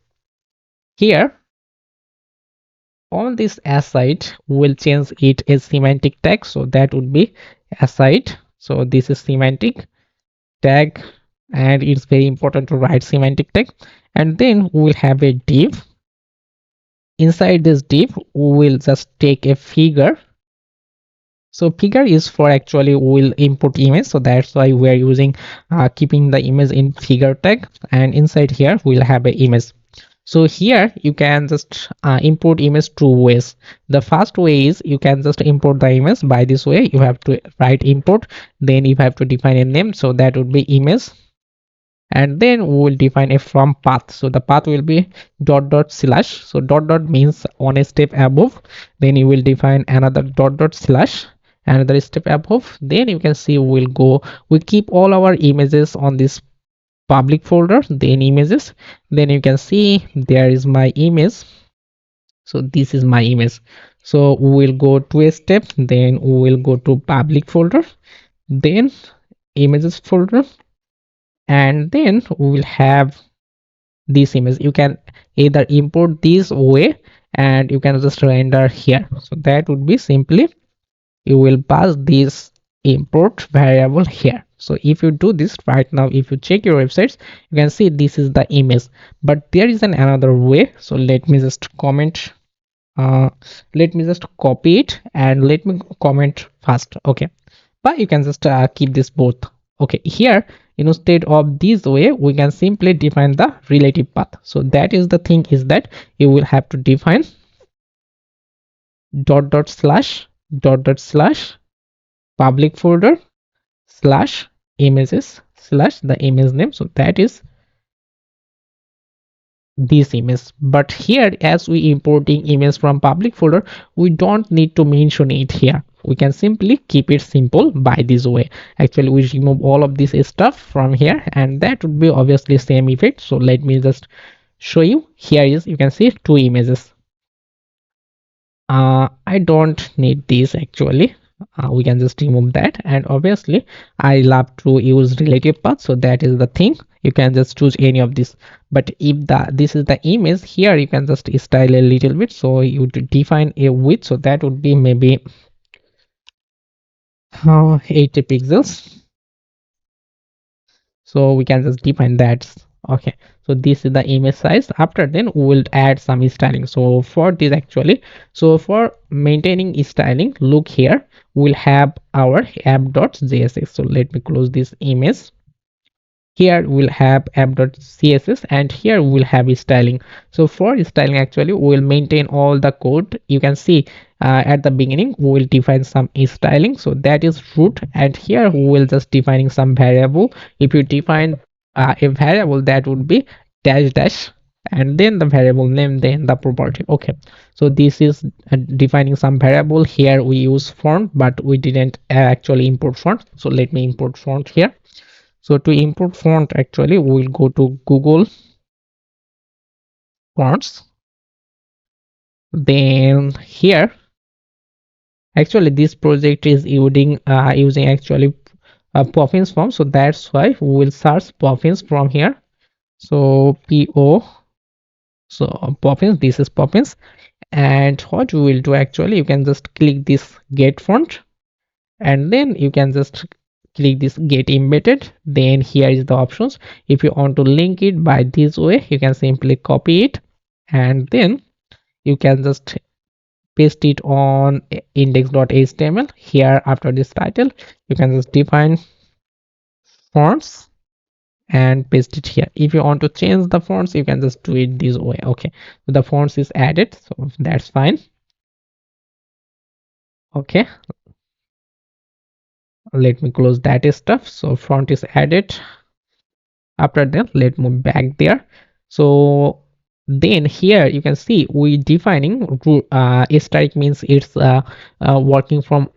here, on this aside we will change it as semantic tag. So that would be aside. So this is semantic tag, and it's very important to write semantic tag. And then we will have a div. Inside this div we will just take a figure. So figure is for actually will input image, so that's why we are using keeping the image in figure tag. And inside here we'll have a image. So here you can just import image two ways. The first way is you can just import the image by this way. You have to write import, then you have to define a name, so that would be image. And then we will define a from path. So the path will be dot dot slash. So dot dot means one step above. Then you will define another dot dot slash, another step above. Then you can see we keep all our images on this public folder, then images. Then you can see there is my image. So this is my image. So we will go to a step, then we will go to public folder, then images folder, and then we will have this image. You can either import this way, and you can just render here. So that would be simply you will pass this import variable here. So if you do this right now, if you check your websites, you can see this is the image. But there is another way. So let me just comment, let me just copy it and let me comment first. Okay, but you can just keep this both. Okay, here instead of this way we can simply define the relative path. So that is the thing, is that you will have to define dot dot slash dot dot slash public folder slash images slash the image name. So that is this image. But here, as we importing image from public folder, we don't need to mention it here. We can simply keep it simple by this way. Actually we remove all of this stuff from here, and that would be obviously same effect. So let me just show you. Here is, you can see two images. I don't need this actually. We can just remove that. And obviously I love to use relative path, so that is the thing. You can just choose any of this. But if this is the image, here you can just style a little bit. So you define a width, so that would be maybe 80 pixels. So we can just define that. Okay, so this is the image size. After then we will add some styling. So for this actually, so for maintaining styling, look here, we'll have our app.js. So let me close this image. Here we'll have app.css, and here we'll have styling. So for styling actually we will maintain all the code. You can see at the beginning we will define some styling, so that is root. And here we will just defining some variable. If you define a variable, that would be dash dash, and then the variable name, then the property. Okay, so this is defining some variable. Here we use font, but we didn't actually import font. So let me import font here. So to import font, actually we'll go to Google Fonts. Then here, actually this project is using actually Poppins form, so that's why we will search Poppins from here. So so Poppins, this is Poppins. And what we will do, actually you can just click this get font, and then you can just click this get embedded. Then here is the options. If you want to link it by this way, you can simply copy it, and then you can just paste it on index.html. Here after this title, you can just define fonts and paste it here. If you want to change the fonts, you can just do it this way. Okay, so the fonts is added, so that's fine. Okay, let me close that stuff. So font is added. After that, let's move back there. So then here you can see we defining static means it's working from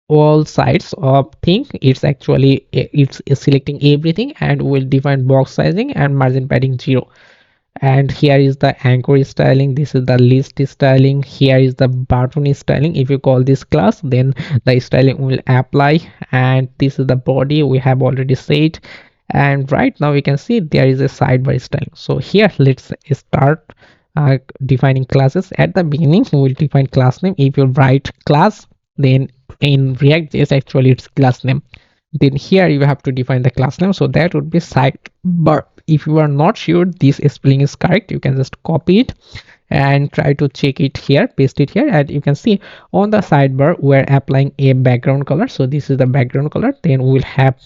all sides of thing. It's actually it's selecting everything, and we'll define box sizing and margin padding 0. And here is the anchor styling, this is the list styling, here is the button styling. If you call this class, then the styling will apply. And this is the body we have already said. And right now we can see there is a sidebar styling. So here let's start defining classes. At the beginning we will define class name. If you write class, then in React.js actually it's class name. Then here you have to define the class name, so that would be sidebar. If you are not sure this spelling is correct, you can just copy it and try to check it here, paste it here, and you can see on the sidebar we're applying a background color. So this is the background color. Then we'll have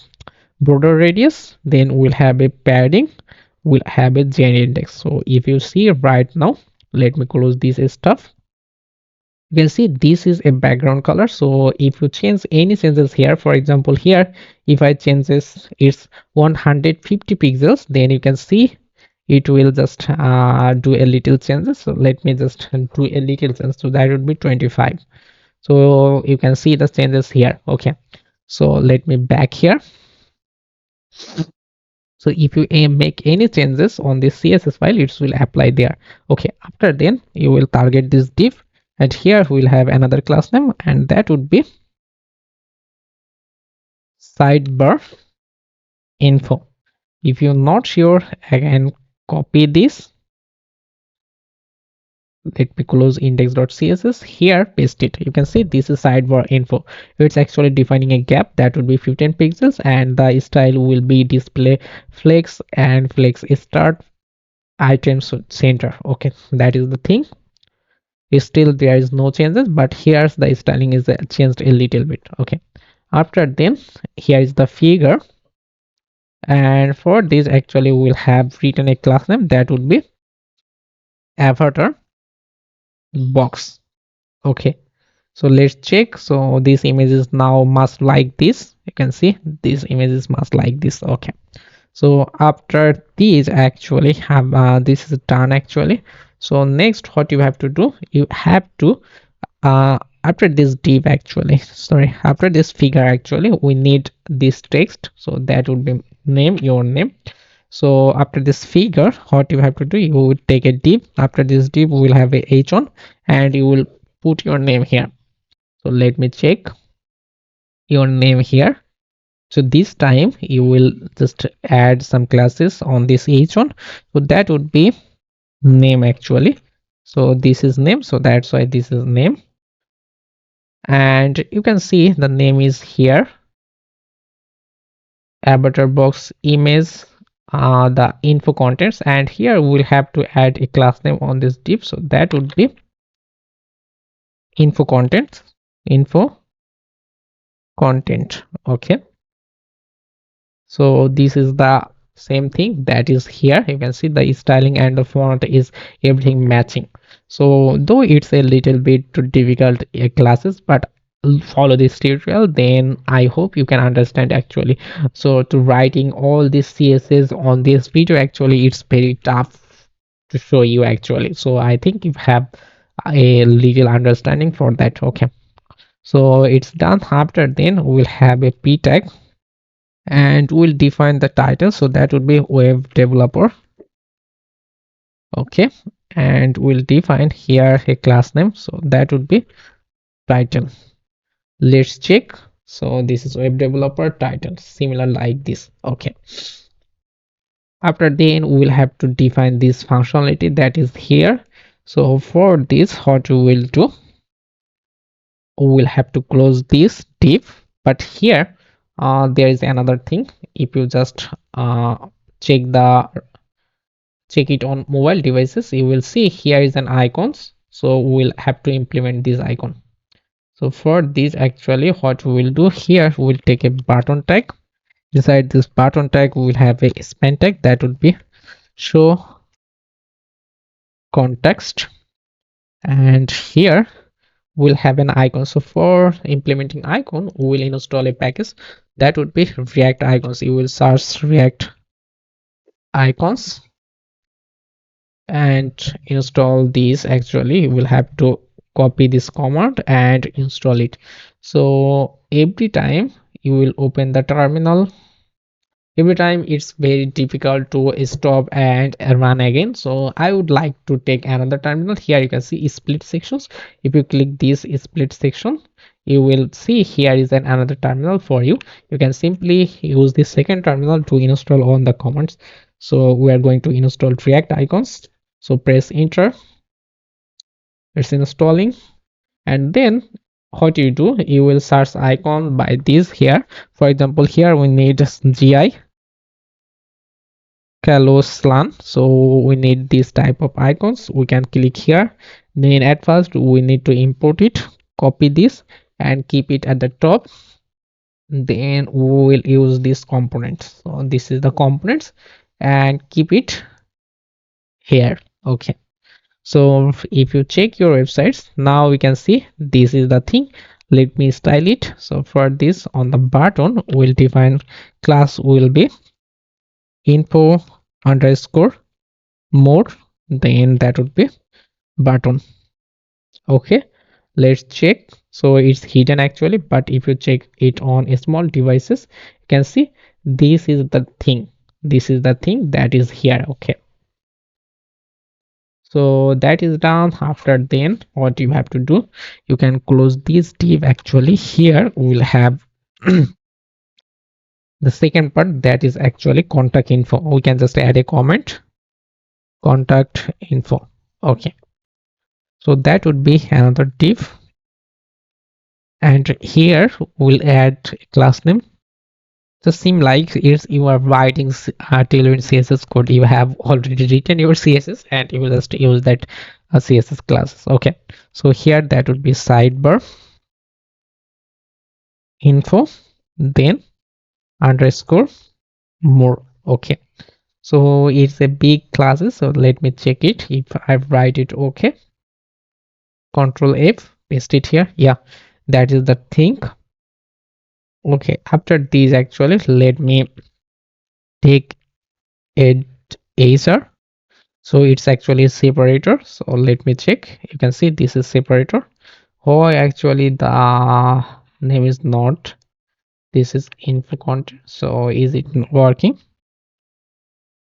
border radius, then we'll have a padding, we'll have a gen index. So if you see right now, let me close this stuff. You can see this is a background color. So if you change any changes here, for example here, if I change this, it's 150 pixels, then you can see it will just do a little changes. So let me just do a little change, so that would be 25. So you can see the changes here. Okay, so let me back here. So if you make any changes on this css file, it will apply there. Okay, after then you will target this div, and here we'll have another class name, and that would be sidebar info. If you're not sure, again copy this. Let me close index.css. Here paste it. You can see this is sidebar info. It's actually defining a gap that would be 15 pixels, and the style will be display flex and flex start items center. Okay, that is the thing. Still there is no changes, but here's the styling is changed a little bit. Okay, after then here is the figure, and for this actually we'll have written a class name that would be avatar box. Okay, so let's check. So this image is now must like this. You can see this image is must like this. Okay, so after these actually have this is done actually. So next what you have to do, you have to after this div actually, sorry, after this figure actually we need this text, so that would be name, your name. So after this figure, what you have to do, you would take a div. After this div we will have a h1, and you will put your name here. So let me check your name here. So this time you will just add some classes on this h1, so that would be name actually. So this is name, so that's why this is name. And you can see the name is here, avatar box image, the info contents, and here we'll have to add a class name on this div, so that would be info content, info content. Okay, so this is the same thing that is here. You can see the styling and the font is everything matching. So though it's a little bit too difficult classes, but follow this tutorial, then I hope you can understand actually. So to writing all this css on this video, actually it's very tough to show you actually. So I think you have a little understanding for that. Okay, so it's done. After then we'll have a p tag, and we'll define the title, so that would be web developer. Okay, and we'll define here a class name, so that would be title. Let's check. So this is web developer title, similar like this. Okay, after then we'll have to define this functionality that is here. So for this, what we will do, we'll have to close this div. But here there is another thing. If you just check it on mobile devices, you will see here is an icons, so we'll have to implement this icon. So for this actually what we will do here, we'll take a button tag. Inside this button tag we will have a span tag that would be show context, and here we'll have an icon. So for implementing icon, we will install a package that would be react icons. You will search react icons and install these. Actually you will have to copy this command and install it. So every time you will open the terminal, every time it's very difficult to stop and run again. So I would like to take another terminal. Here you can see split sections. If you click this split section, you will see here is another terminal for you. You can simply use the second terminal to install all the commands. So we are going to install react icons. So press enter, it's installing. And then what you do, you will search icon by this here. For example, here we need gi Kaloslan. So we need this type of icons. We can click here. Then at first we need to import it, copy this and keep it at the top. Then we will use this components. So this is the components and keep it here. Okay. So if you check your websites, now we can see this is the thing. Let me style it. So for this, on the button we'll define class will be info underscore more, then that would be button. Okay, let's check. So it's hidden actually, but if you check it on small devices, you can see this is the thing. This is the thing that is here. Okay, so that is done. After then what you have to do, you can close this div. Actually here we'll have the second part, that is actually contact info. We can just add a comment, contact info. Okay, so that would be another div. And here we'll add a class name. Just seem like it's you are writing tailored css code. You have already written your css and you will just use that css classes. Okay, so here that would be sidebar info, then underscore more. Okay, so it's a big classes, so let me check it. If I write it, okay, control F, paste it here. Yeah, that is the thing. Okay, after these actually let me take a Acer. So it's actually a separator. So let me check. You can see this is separator. Oh, actually the name is not. This is info content. So is it working?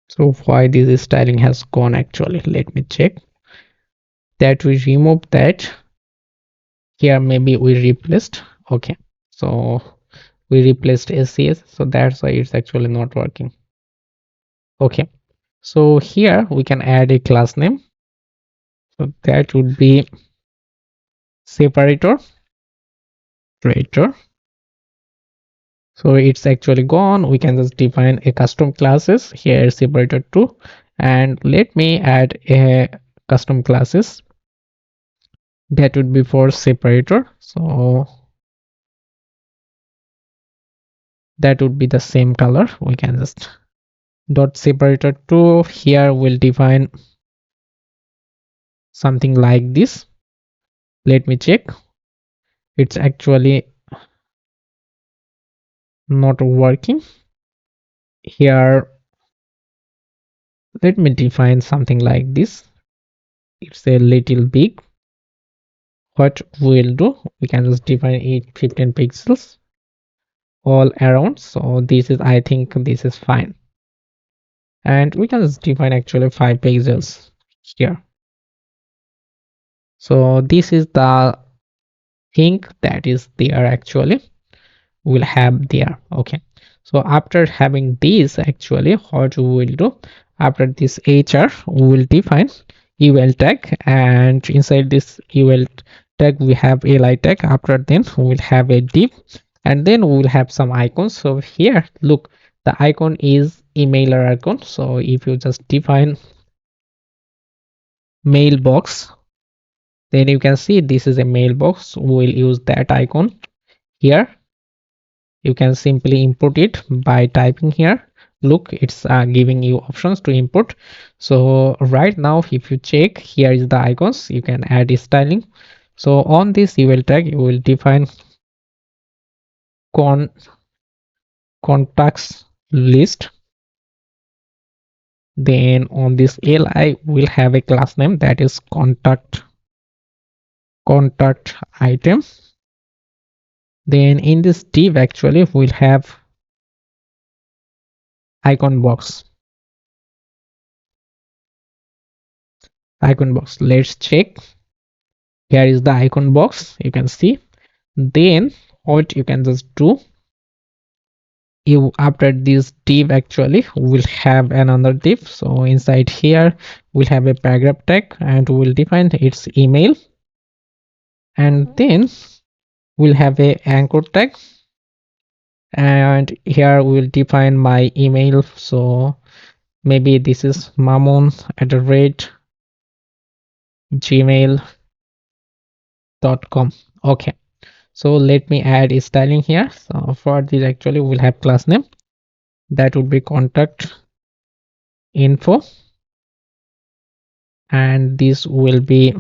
So why this styling has gone actually? Let me check. That we remove that. Here maybe we replaced. Okay. So we replaced SCS. So that's why it's actually not working. Okay. So here we can add a class name. So that would be separator. Separator. So it's actually gone. We can just define a custom classes here separator 2, and let me add a custom classes that would be for separator. So that would be the same color. We can just dot separator 2. Here we'll define something like this. Let me check. It's actually not working here. Let me define something like this. It's a little big. What we'll do, we can just define it 15 pixels all around. So this is, I think this is fine, and we can just define actually 5 pixels here. So this is the thing that is there actually will have there. Okay, so after having this actually what we will do, after this hr we will define ul tag, and inside this ul tag we have li tag. After then we will have a div, and then we will have some icons. So here look, the icon is emailer icon. So if you just define mailbox, then you can see this is a mailbox. We will use that icon here. You can simply import it by typing here. Look, it's giving you options to import. So right now if you check, here is the icons. You can add styling. So on this ul tag you will define con contacts list. Then on this li will have a class name that is contact item. Then in this div actually we'll have icon box. Let's check. Here is the icon box, you can see. Then what you can just do, you after this div actually will have another div. So inside here we'll have a paragraph tag and we'll define its email, and then we'll have a anchor tag, and here we'll define my email. So maybe this is mamun@gmail.com. Okay, so let me add a styling here. So for this actually we'll have class name, that would be contact info, and this will be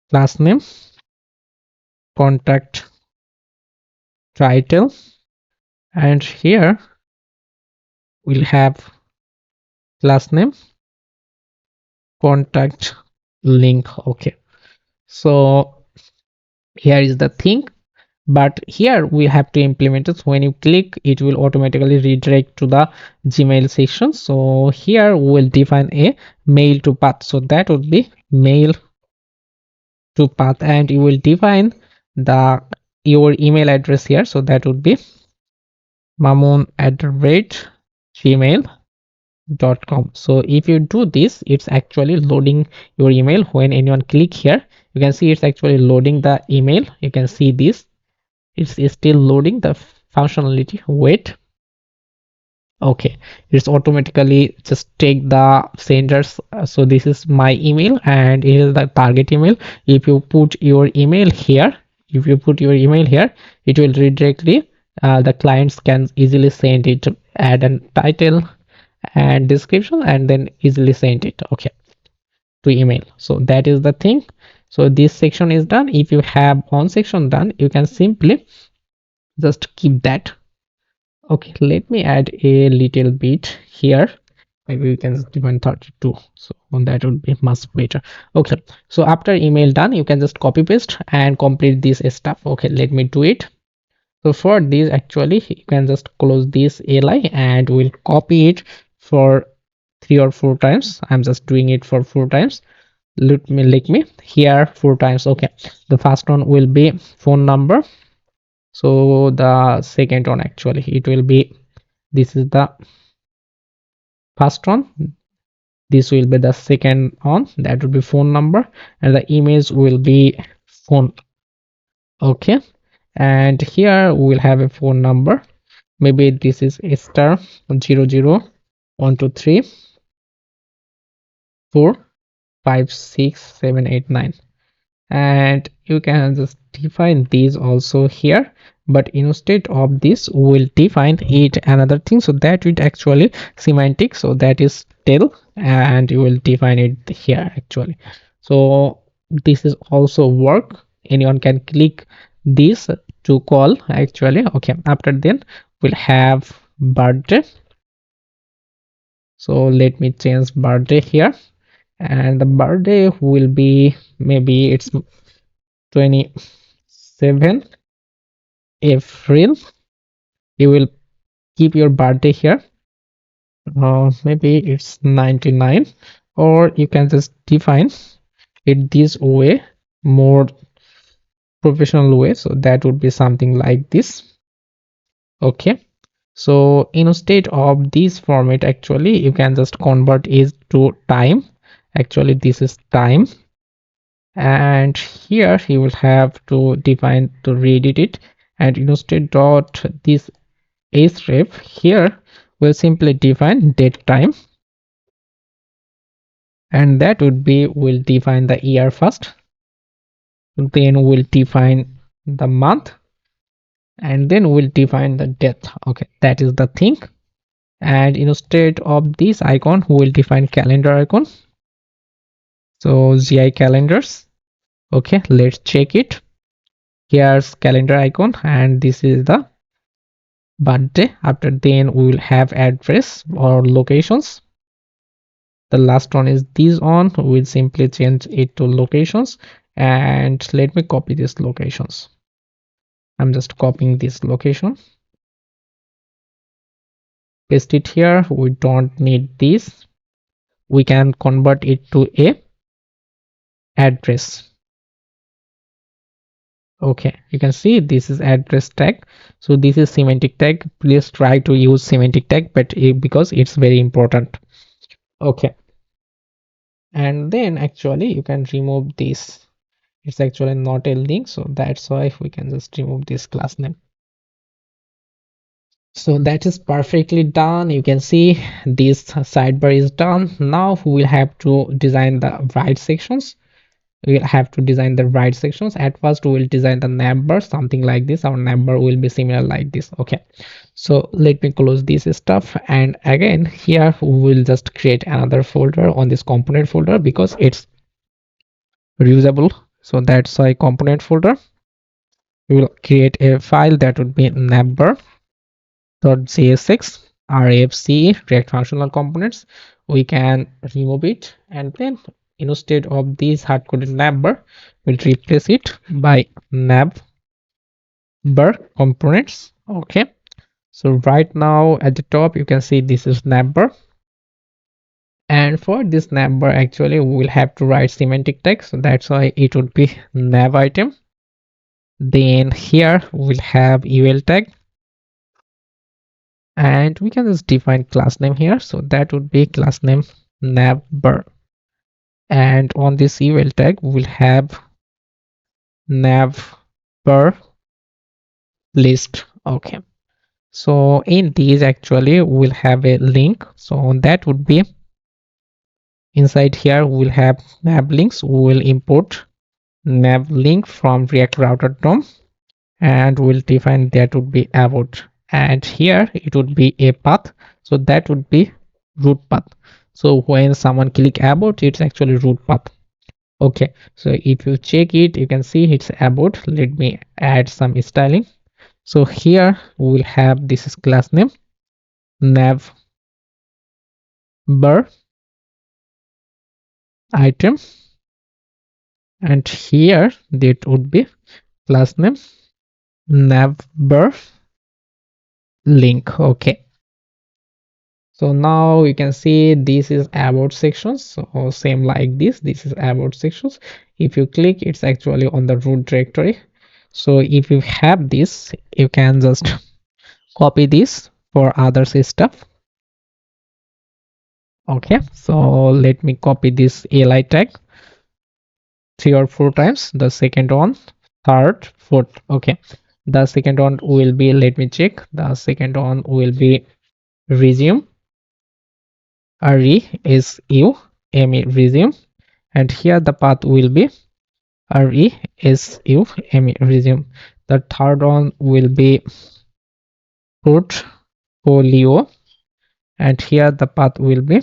class name, contact title, and here we'll have class name, contact link. Okay, so here is the thing, but here we have to implement it. When you click, it will automatically redirect to the Gmail section. So here we'll define a mail to path, so that would be mail to path, and you will define the your email address here. So that would be mamun@gmail.com. So if you do this, it's actually loading your email. When anyone click here, you can see it's actually loading the email. You can see this, it's still loading the functionality. Wait. Okay, it's automatically just take the senders. So this is my email and it is the target email. If you put your email here, it will redirectly, the clients can easily send it, add a title and description, and then easily send it, okay, to email. So that is the thing. So this section is done. If you have one section done, you can simply just keep that. Okay, let me add a little bit here. Maybe we can define 32, so that would be much better. Okay, so after email done, you can just copy paste and complete this stuff. Okay, let me do it. So for this actually you can just close this li and we'll copy it for 3 or 4 times. I'm just doing it for 4 times. Let me here 4 times. Okay, the first one will be phone number. So the second one actually it will be, this is the first one, this will be the second one, that will be phone number, and the image will be phone. Okay, and here we will have a phone number. Maybe this is a star 0012345678 9, and you can just define these also here, but instead of this we'll define it another thing, so that it actually semantic, so that is tell, and you will define it here actually. So this is also work, anyone can click this to call actually. Okay, after then we'll have birthday. So let me change birthday here, and the birthday will be, maybe it's 27 April. You will keep your birthday here. Maybe it's 99, or you can just define it this way, more professional way. So that would be something like this. Okay. So instead of this format, actually you can just convert it to time. Actually this is time, and here you will have to define to reedit it, and instead dot this href here will simply define date time, and that would be, we'll define the year first, then we'll define the month, and then we'll define the date. Okay, that is the thing. And instead of this icon we'll define calendar icon, so gi calendars. Okay, let's check it. Here's calendar icon, and this is the birthday. After then we will have address or locations. The last one is this one, we'll simply change it to locations, and let me copy these locations. I'm just copying this location. paste it here. We don't need this. We can convert it to a address. Okay, you can see this is address tag. So this is semantic tag. Please try to use semantic tag, but because it's very important. Okay, and then actually you can remove this. It's actually not a link, so that's why we can just remove this class name. So that is perfectly done. You can see this sidebar is done. Now we'll have to design the right sections. We'll have to design the right sections. At first we'll design the navbar, something like this. Our navbar will be similar like this. Okay, so let me close this stuff, and again here we will just create another folder on this component folder because it's reusable. So that's why component folder. We will create a file that would be navbar.csx rfce react functional components. We can remove it, and then instead of this hard-coded navbar, we'll replace it by navbar components. Okay, so right now at the top you can see this is navbar, and for this navbar actually we will have to write semantic text, so that's why it would be nav item. Then here we'll have ul tag, and we can just define class name here, so that would be class name navbar. And on this ul tag we'll have navbar list. Okay, so in these actually we'll have a link, so that would be inside here. We'll have nav links. We will import nav link from react router DOM, and we'll define that would be about, and here it would be a path, so that would be root path. So when someone click about, it's actually root path. Okay, so if you check it, you can see it's about. Let me add some styling. So here we'll have this is class name nav bar item, and here that would be class name navbar link. Okay, so now you can see this is about sections, so same like this is about sections. If you click, it's actually on the root directory. So if you have this, you can just copy this for other stuff. Okay, so let me copy this li tag 3 or 4 times, the second one, third, fourth. Okay, the second one will be, let me check, the second one will be resume, resume, resume, and here the path will be resume, resume. The third one will be portfolio, and here the path will be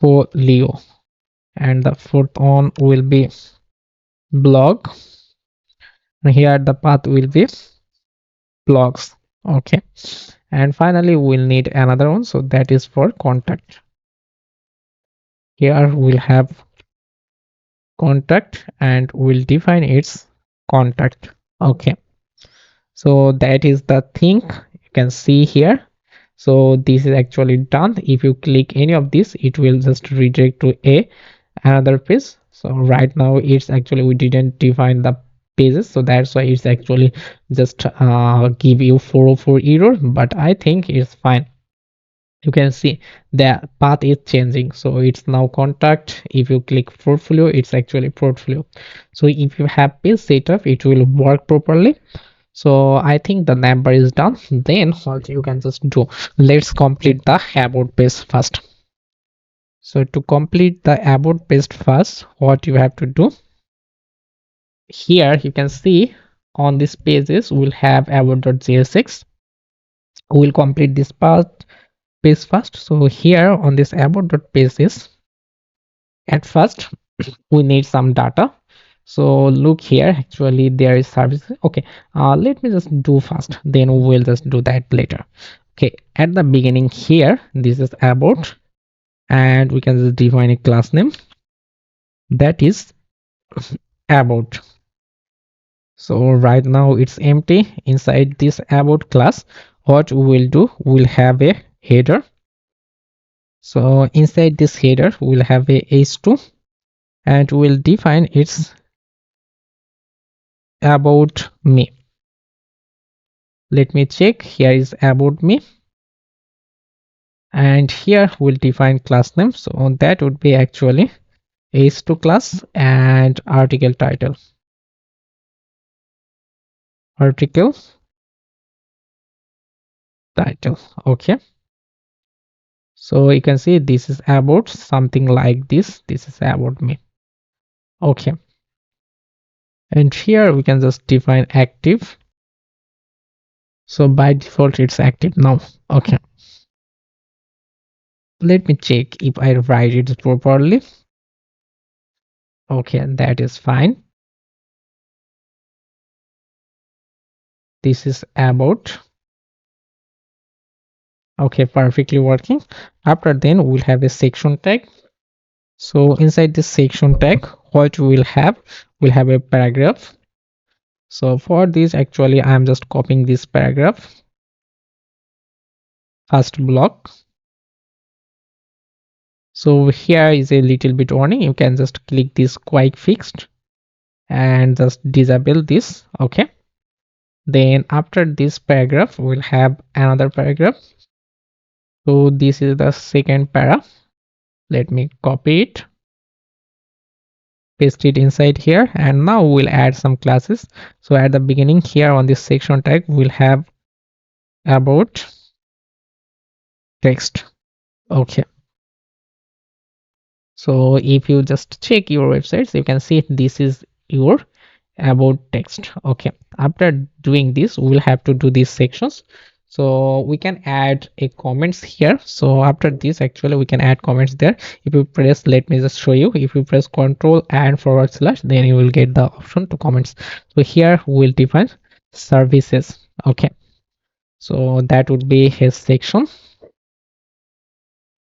portfolio, and the fourth one will be blog, and here the path will be blogs. Okay, and finally we'll need another one, so that is for contact. Here we'll have contact, and we'll define its contact. Okay, so that is the thing you can see here. So this is actually done. If you click any of this, it will just redirect to another page. So right now it's actually, we didn't define the pages, so that's why it's actually just give you 404 error, but I think it's fine. You can see the path is changing, so it's now contact. If you click portfolio, it's actually portfolio. So if you have page setup, it will work properly. So I think the number is done. Then what you can just do, let's complete the about page first. So to complete the about page first, what you have to do, here you can see on these pages we'll have about.jsx. We'll complete this part page first. So here on this about.pages, at first we need some data. So look here, actually there is services. Okay, let me just do first, then we will just do that later. Okay, at the beginning here, this is about, and we can just define a class name that is about. So right now it's empty. Inside this about class, what we will do, we'll have a header. So inside this header we'll have a h2, and we'll define its about me. Let me check. Here is about me, and here we'll define class name. So that would be actually h2 class, and article title, article title. Okay, so you can see this is about something like this. This is about me. Okay, and here we can just define active. So by default it's active now. Okay, let me check if I write it properly. Okay, that is fine. This is about. Okay, perfectly working. After then we'll have a section tag. So inside this section tag, what we'll have a paragraph. So for this actually I'm just copying this paragraph, first block. So here is a little bit warning. You can just click this quick fixed and just disable this. Okay, then after this paragraph we'll have another paragraph. So this is the second para. Let me copy it, paste it inside here, and now we'll add some classes. So at the beginning here on this section tag we'll have about text. Okay, so if you just check your websites, you can see this is your about text. Okay, after doing this we'll have to do these sections. So we can add a comments here. So after this actually we can add comments there. If you press, let me just show you, if you press control and forward slash, then you will get the option to comments. So here we'll define services. Okay, so that would be his section.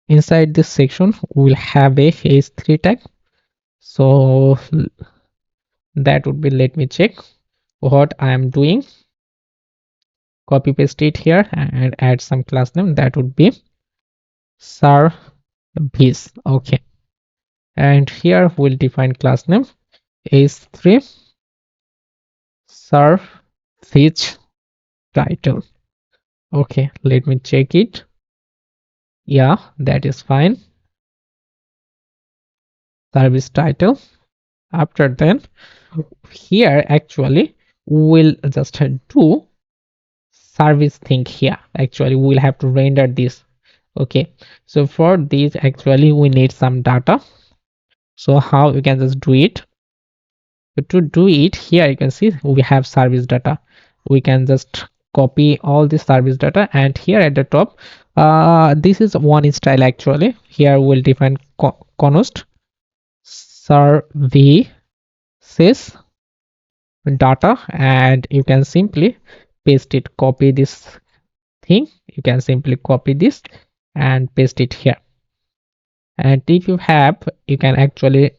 Inside this section we'll have a h3 tag. So that would be, let me check what I am doing, copy paste it here and add some class name. That would be service. Okay, and here we'll define class name h3 service title. Okay, let me check it. Yeah, that is fine. Service title. After then here actually we'll just do service thing here. Actually we'll have to render this. Okay, so for this actually we need some data. So how you can just do it? So to do it, here you can see we have service data. We can just copy all the service data, and here at the top this is one style. Actually here we'll define const services data, and you can simply paste it, copy this thing. You can simply copy this and paste it here. And if you have, you can actually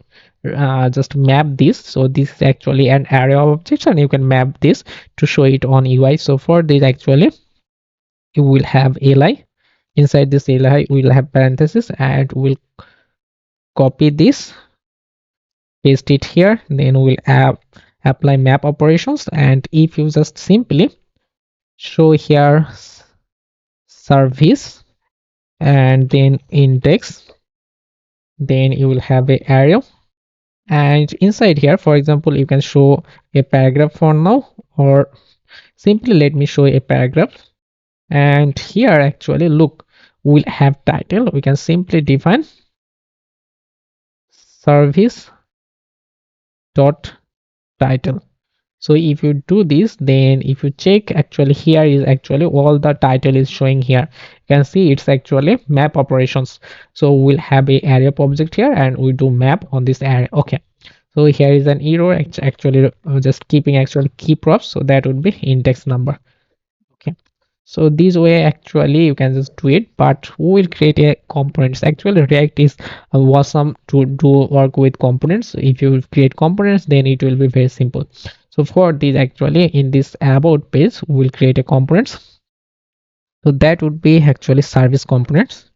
just map this. So this is actually an array of objects, and you can map this to show it on UI. So for this actually you will have li. Inside this li we will have parentheses, and we'll copy this, paste it here, then we'll apply map operations. And if you just simply show here service and then index, then you will have a arrow. And inside here, for example, you can show a paragraph for now, or simply let me show a paragraph. And here actually look, we'll have title. We can simply define service dot title. So if you do this, then if you check, actually here is actually all the title is showing here. You can see it's actually map operations. So we'll have a array of object here, and we do map on this array. Okay, so here is an error. Actually just keeping actually key props, so that would be index number. Okay, so this way actually you can just do it, but we will create a components. Actually React is awesome to do work with components. If you create components, then it will be very simple. So for this, actually in this about page we'll create a components. So that would be actually service components,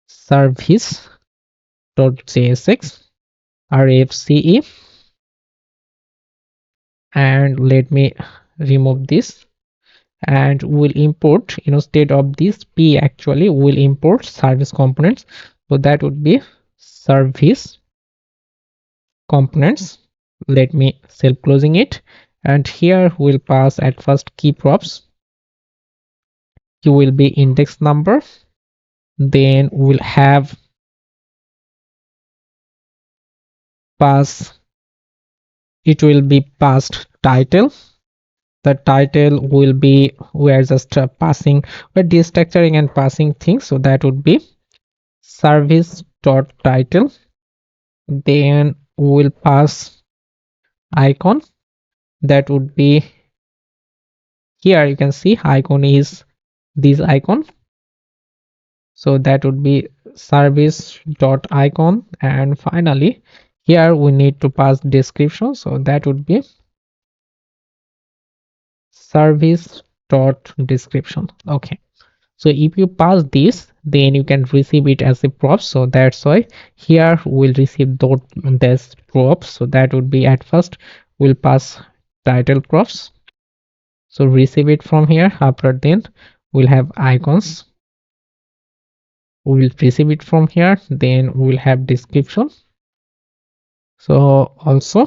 service dot jsx rfce, and let me remove this, and we'll import, instead of this p, actually we'll import service components. So that would be service components. Let me self closing it, and here we'll pass at first key props. Key will be index number, then we'll have pass, it will be passed title. The title will be, we are just passing, we're destructuring and passing things, so that would be service dot title. Then we'll pass icon, that would be, here you can see icon is this icon, so that would be service dot icon. And finally here we need to pass description, so that would be service dot description. Okay, so if you pass this, then you can receive it as a prop. So that's why here we'll receive this props. So that would be, at first we'll pass title props, so receive it from here. After then we'll have icons, we'll receive it from here. Then we'll have description, so also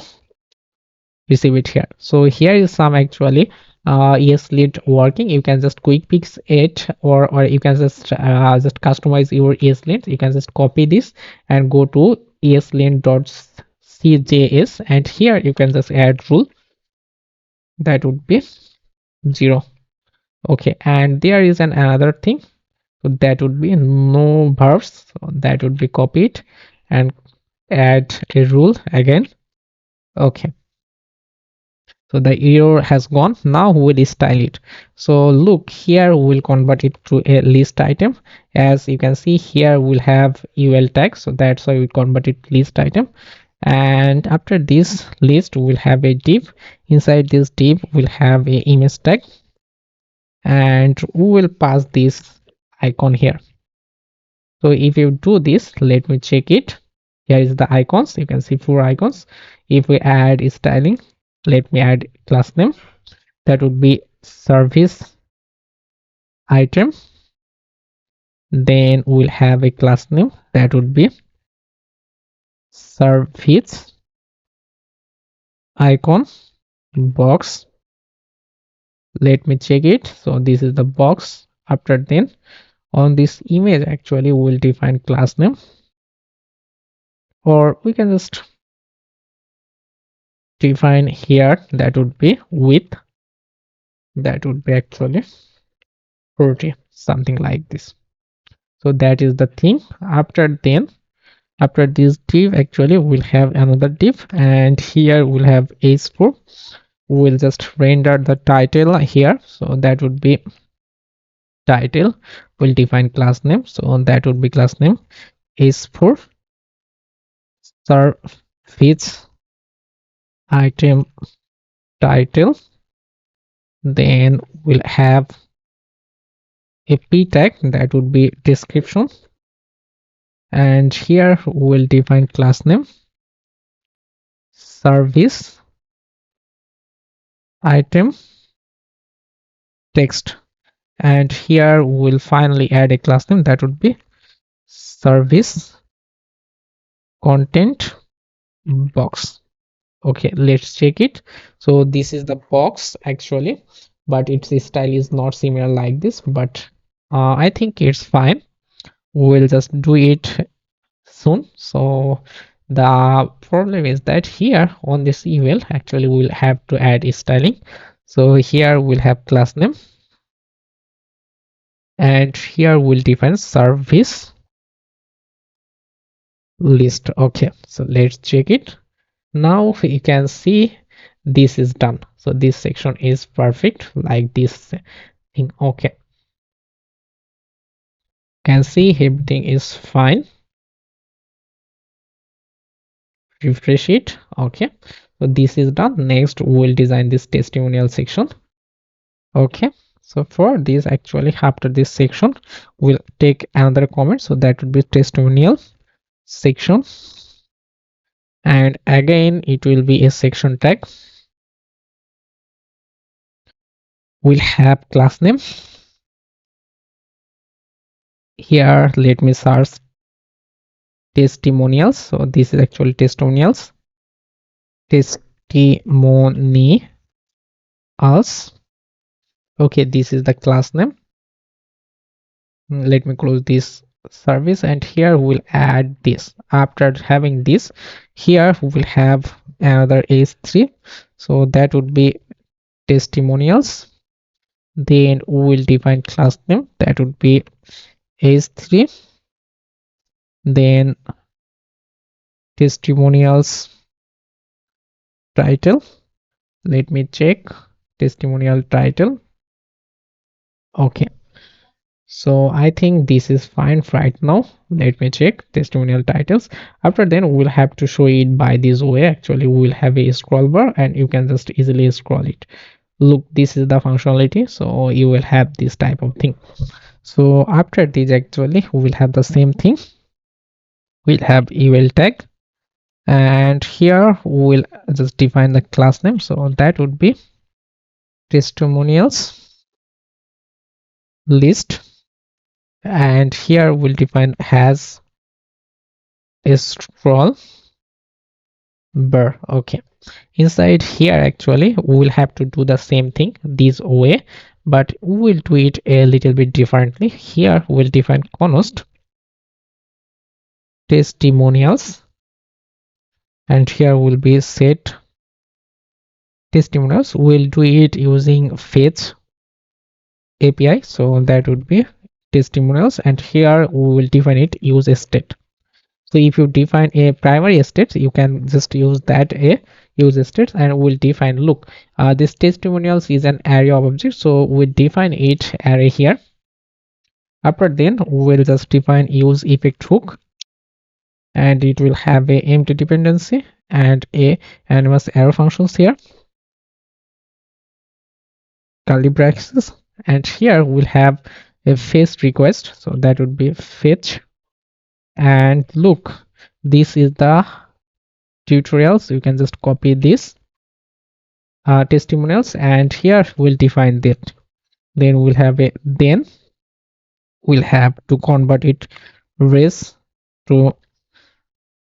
receive it here. So here is some actually ESLint working. You can just quick fix it, or you can just customize your ESLint. You can just copy this and go to eslint.cjs, and here you can just add rule, that would be 0. Okay, and there is another thing, so that would be no verbs, so that would be copied and add a rule again. Okay, so the error has gone. Now we'll style it. So look, here we'll convert it to a list item. As you can see here, we'll have ul tag, so that's why we convert it to list item. And after this list, we'll have a div. Inside this div, we'll have a image tag, and we will pass this icon here. So if you do this, let me check it. Here is the icons. You can see 4 icons. If we add styling, let me add class name, that would be service item. Then we'll have a class name, that would be service icon box. Let me check it. So this is the box. After then, on this image, actually we'll define class name, or we can just define here, that would be width, that would be actually 40, something like this. So that is the thing. After then, after this div, actually we'll have another div, and here we'll have h4. We'll just render the title here, so that would be title. We'll define class name, so that would be class name h4 service item title. Then we'll have a p tag, that would be description, and here we'll define class name service item text, and here we'll finally add a class name, that would be service content box. Okay, let's check it. So this is the box actually, but its style is not similar like this, but I think it's fine. We'll just do it soon. So the problem is that here on this email, actually we'll have to add styling. So here we'll have class name, and here we'll define service list. Okay, so let's check it. Now you can see this is done. So this section is perfect like this thing. Okay, can see everything is fine. Refresh it. Okay, So this is done. Next we'll design this testimonial section. Okay, so for this, actually after this section we'll take another comment, so that would be testimonial section, and again it will be a section tag. We'll have class name. Here let me search testimonials, so this is actually testimonials, testimonials. Okay, this is the class name. Let me close this service, and here we'll add this. After having this, here we will have another h3, so that would be testimonials. Then we will define class name, that would be h3, then testimonials title. Let me check testimonial title. Okay, so I think this is fine right now. Let me check testimonial titles. After then we'll have to show it by this way. Actually we'll have a scroll bar and you can just easily scroll it. Look, this is the functionality, so you will have this type of thing. So after this, actually we will have the same thing. We'll have eval tag, and here we'll just define the class name, so that would be testimonials list, and here we'll define has a scroll bar. Okay, inside here actually we will have to do the same thing this way, but we'll do it a little bit differently. Here we'll define const testimonials, and here will be set testimonials. We'll do it using fetch API, so that would be testimonials, and here we will define it use state. So if you define a primary state, you can just use that a use state, and we'll define, look, this testimonials is an array of objects, so we define it array here. After then we'll just define use effect hook, and it will have a empty dependency and a anonymous arrow functions here, curly brackets, and here we'll have a fetch request, so that would be fetch. And look, this is the tutorial, so you can just copy this testimonials, and here we'll define that. Then we'll have a, then we'll have to convert it res to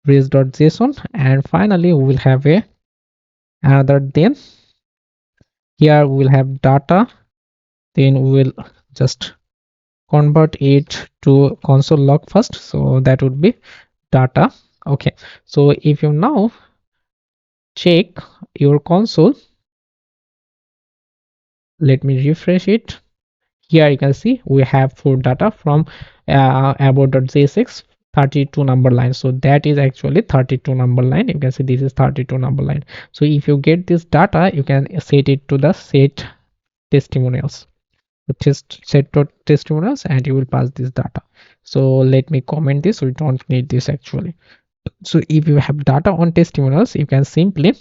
res.json, and finally we'll have a another then. Here we'll have data, then we'll just convert it to console log first, so that would be data. Okay, so if you now check your console, let me refresh it. Here you can see we have 4 data from about.jsx 32 number line, so that is actually 32 number line. You can see this is 32 number line. So if you get this data, you can set it to the set testimonials, set testimonials, and you will pass this data. So let me comment this, we don't need this actually. So if you have data on testimonials, you can simply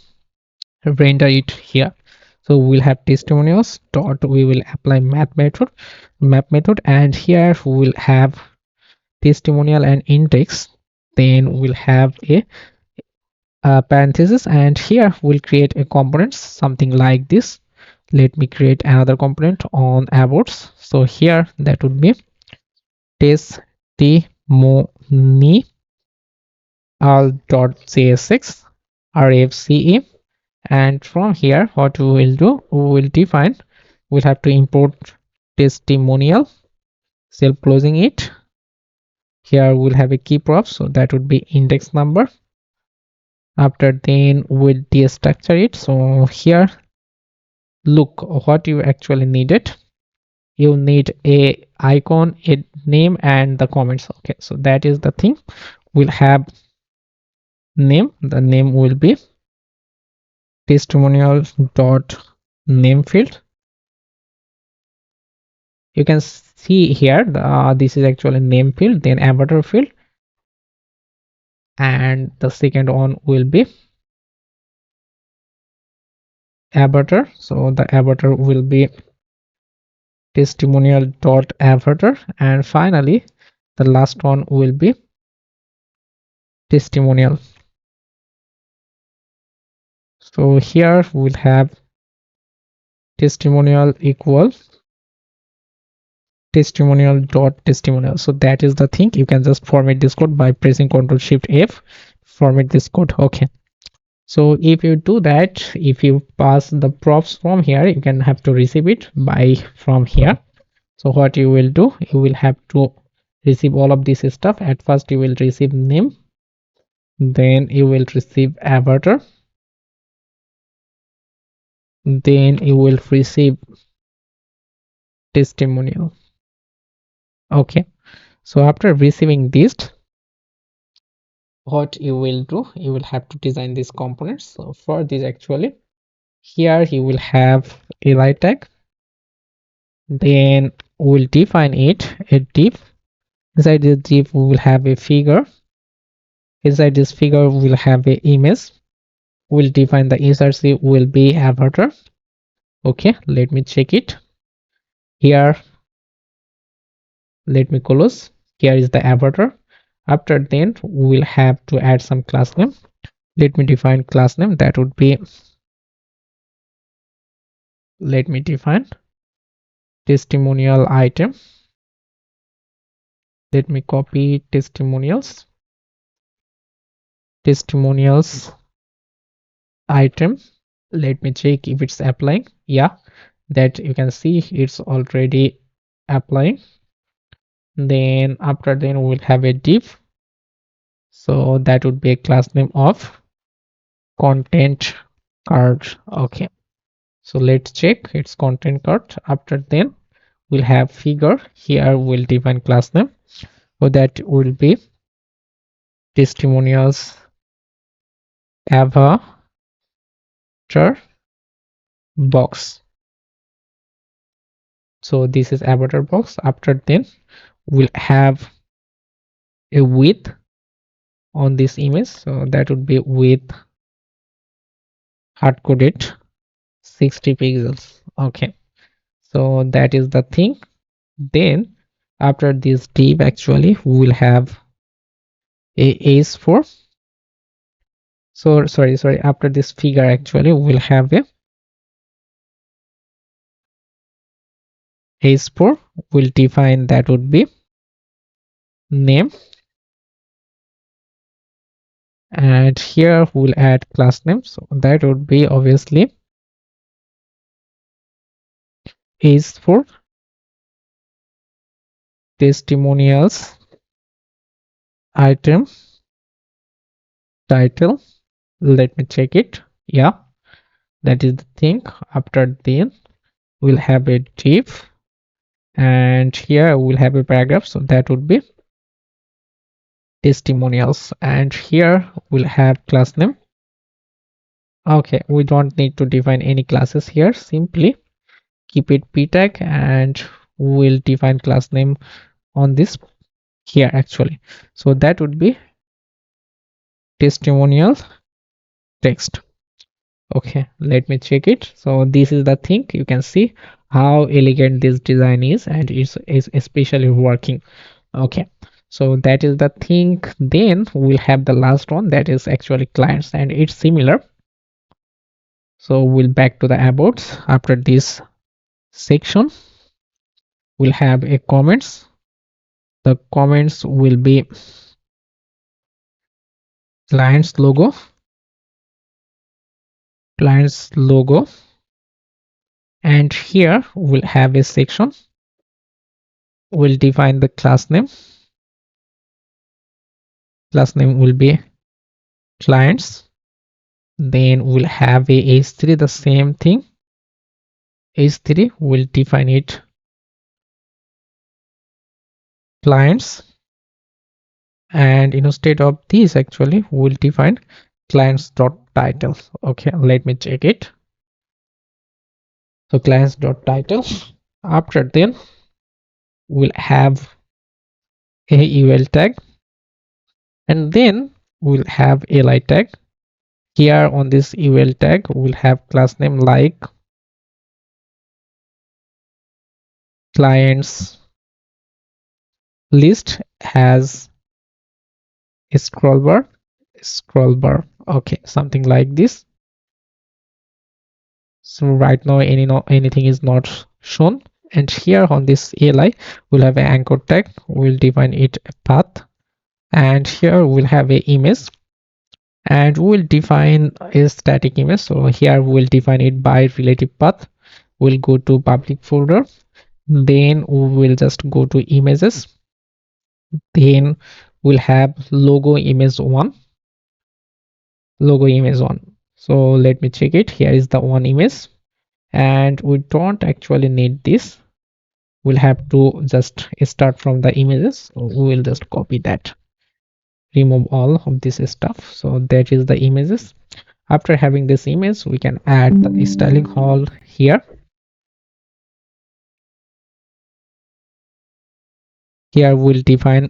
render it here. So we'll have testimonials dot, we will apply map method, and here we will have testimonial and index. Then we'll have a parenthesis, and here we'll create a component something like this. Let me create another component on aborts. So here that would be testimony all.csx rfce, and from here what we will do, we will define, we'll have to import testimonial, self closing it. Here we'll have a key prop, so that would be index number. After then we'll destructure it. So here, look what you actually needed. You need a icon, a name, and the comments. Okay, so that is the thing. We'll have name, the name will be testimonial dot name field. You can see here this is actually name field, then avatar field, and the second one will be avatar. So the avatar will be testimonial dot avatar, and finally the last one will be testimonial. So here we'll have testimonial equal testimonial dot testimonial. So that is the thing. You can just format this code by pressing Ctrl Shift F, format this code. Okay, so if you do that, if you pass the props from here, you can have to receive it by from here. So what you will do, you will have to receive all of this stuff. At first you will receive name, then you will receive avatar, then you will receive testimonial. Okay, so after receiving this, what you will do, you will have to design these components. So for this, actually here you will have a li tag, then we'll define it a div. Inside this div we will have a figure. Inside this figure we will have a image. We'll define the instance will be avatar. Okay, let me check it here. Let me close. Here is the avatar. After then we'll have to add some class name. Let me define class name. That would be, let me define testimonial item. Let me copy testimonials item. Let me check if it's applying. Yeah, that you can see it's already applying. Then after then we'll have a div. So that would be a class name of content card. Okay, so let's check its content card. After then we'll have figure. Here we'll define class name. So that will be testimonials avatar box. So this is avatar box. After then we'll have a width on this image. So that would be width hard coded 60 pixels. Okay, so that is the thing. Then after this div, actually we will have a h4. So sorry, after this figure, actually we'll have a h4. We'll define that would be name, and here we'll add class name. So that would be obviously h4 testimonials item title. Let me check it. Yeah, that is the thing. After then we'll have a div, and here we'll have a paragraph. So that would be testimonials, and here we'll have class name. Okay, we don't need to define any classes here. Simply keep it p tag, and we'll define class name on this here actually. So that would be testimonial text. Okay, let me check it. So this is the thing. You can see how elegant this design is, and it's especially working. Okay, so that is the thing. Then we'll have the last one, that is actually clients, and it's similar. So we'll back to the abouts. After this section we'll have a comments. The comments will be clients logo, and here we'll have a section. We'll define the class name. Class name will be clients. Then we'll have a h3, the same thing. h3 will define it clients, and instead of this, actually we'll define clients dot title. Okay, let me check it. So clients dot title. After then we'll have a ul tag, and then we'll have a li tag. Here on this UL tag we'll have class name like clients list has scroll bar, okay, something like this. So right now anything is not shown, and here on this ALI we'll have an anchor tag, we'll define it a path, and here we'll have a image, and we'll define a static image. So here we'll define it by relative path. We'll go to public folder, then we will just go to images, then we'll have logo image one. So let me check it. Here is the one image, and we don't actually need this. We'll have to just start from the images. So we will just copy that, remove all of this stuff. So that is the images. After having this image, we can add the styling hall here. Here we'll define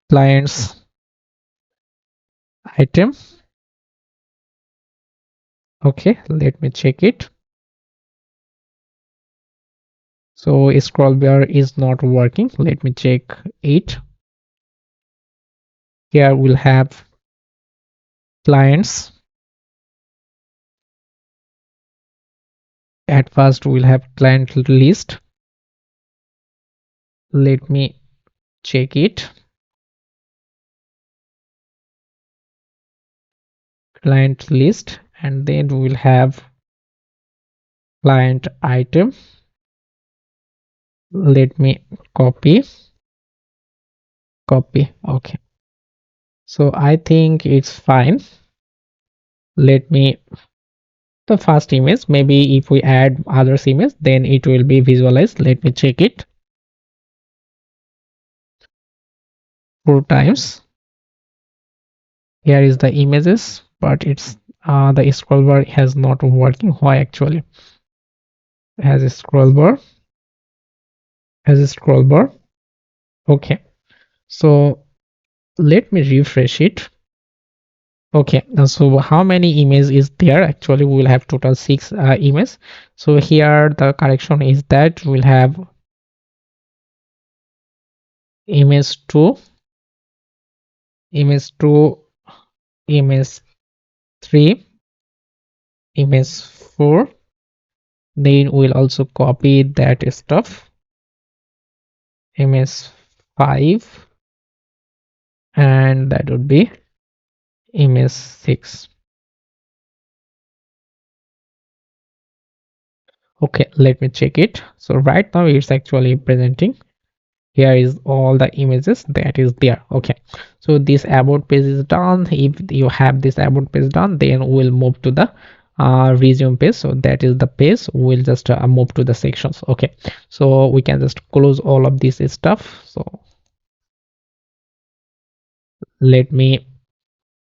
clients item. Okay, let me check it. So scroll bar is not working. Let me check it. Here we'll have clients. At first we'll have client list. Let me check it. Client list, and then we'll have client item. Let me copy. Okay, so I think it's fine. Let me the first image, maybe if we add others image then it will be visualized. Let me check it 4 times. Here is the images, but it's the scroll bar has not working. Why actually? Has a scroll bar. Okay, so let me refresh it. Okay, so how many images is there? Actually we will have total 6 images. So here the correction is that we'll have image 2, image 2, image 3, image 4. Then we'll also copy that stuff, image 5, and that would be image 6. Okay, let me check it. So right now it's actually presenting. Here is all the images that is there. Okay, so this about page is done. If you have this about page done, then we'll move to the resume page. So that is the page. We'll just move to the sections. Okay, so we can just close all of this stuff. So let me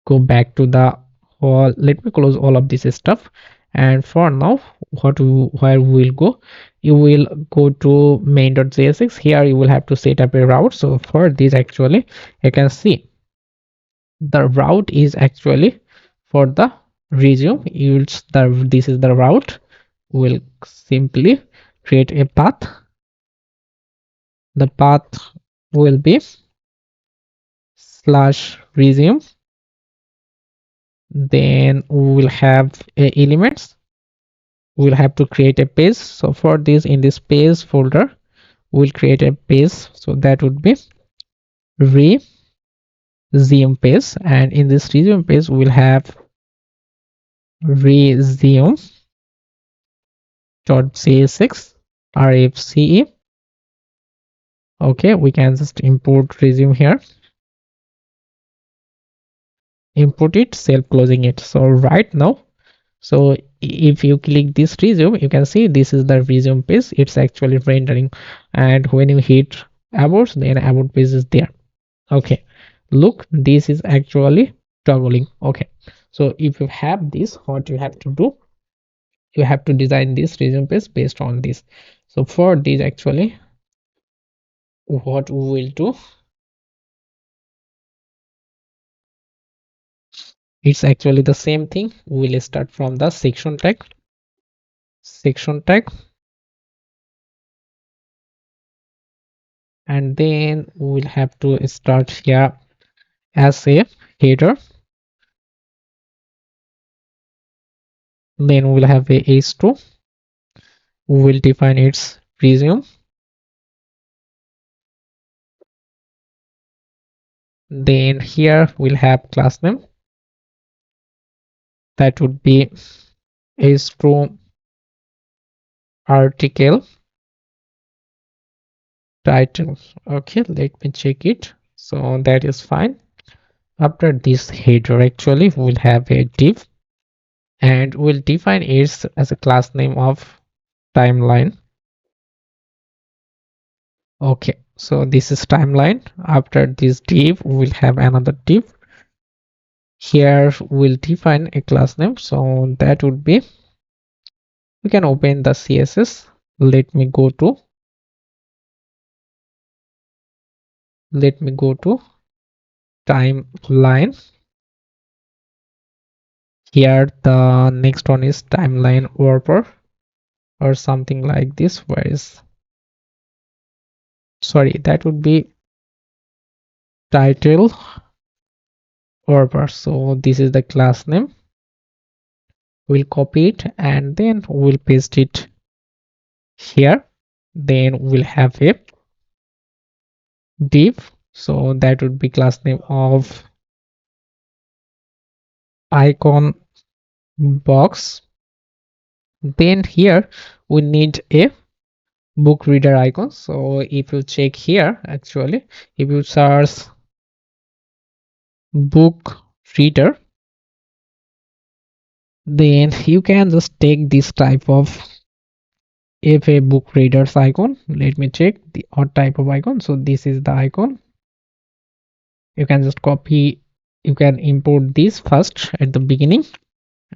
go back to the wall. Let me close all of this stuff, and for now where we will go, you will go to main.jsx. Here you will have to set up a route. So for this actually you can see the route is actually for the resume. This is the route. We'll simply create a path. The path will be /resume. Then we will have elements. We'll have to create a page. So for this, in this page folder we'll create a page. So that would be resume page, and in this resume page we'll have resume.jsx rfce. Okay, we can just import resume here, import it, self closing it. So right now, so if you click this resume, you can see this is the resume page. It's actually rendering, and when you hit about, then about page is there. Okay, look, this is actually toggling. Okay, so if you have this, what you have to do, you have to design this resume page based on this. So for this actually what we will do, It's actually the same thing. We'll start from the section tag, and then we'll have to start here as a header. Then we'll have a h2. We'll define its resume. Then here we'll have class name, that would be h2 article title. Okay, let me check it. So that is fine. After this header, actually we'll have a div, and we'll define it as a class name of timeline. Okay, so this is timeline. After this div, we'll have another div. Here we'll define a class name, so that would be, we can open the css. Let me go to timeline. Here the next one is timeline wrapper or something like this. Where is, sorry, that would be title wrapper. So this is the class name. We'll copy it and then we'll paste it here. Then we'll have a div, so that would be class name of icon box. Then here we need a book reader icon. So if you check here, actually if you search book reader, then you can just take this type of if a book readers icon. Let me check the odd type of icon. So this is the icon. You can just copy, you can import this first at the beginning,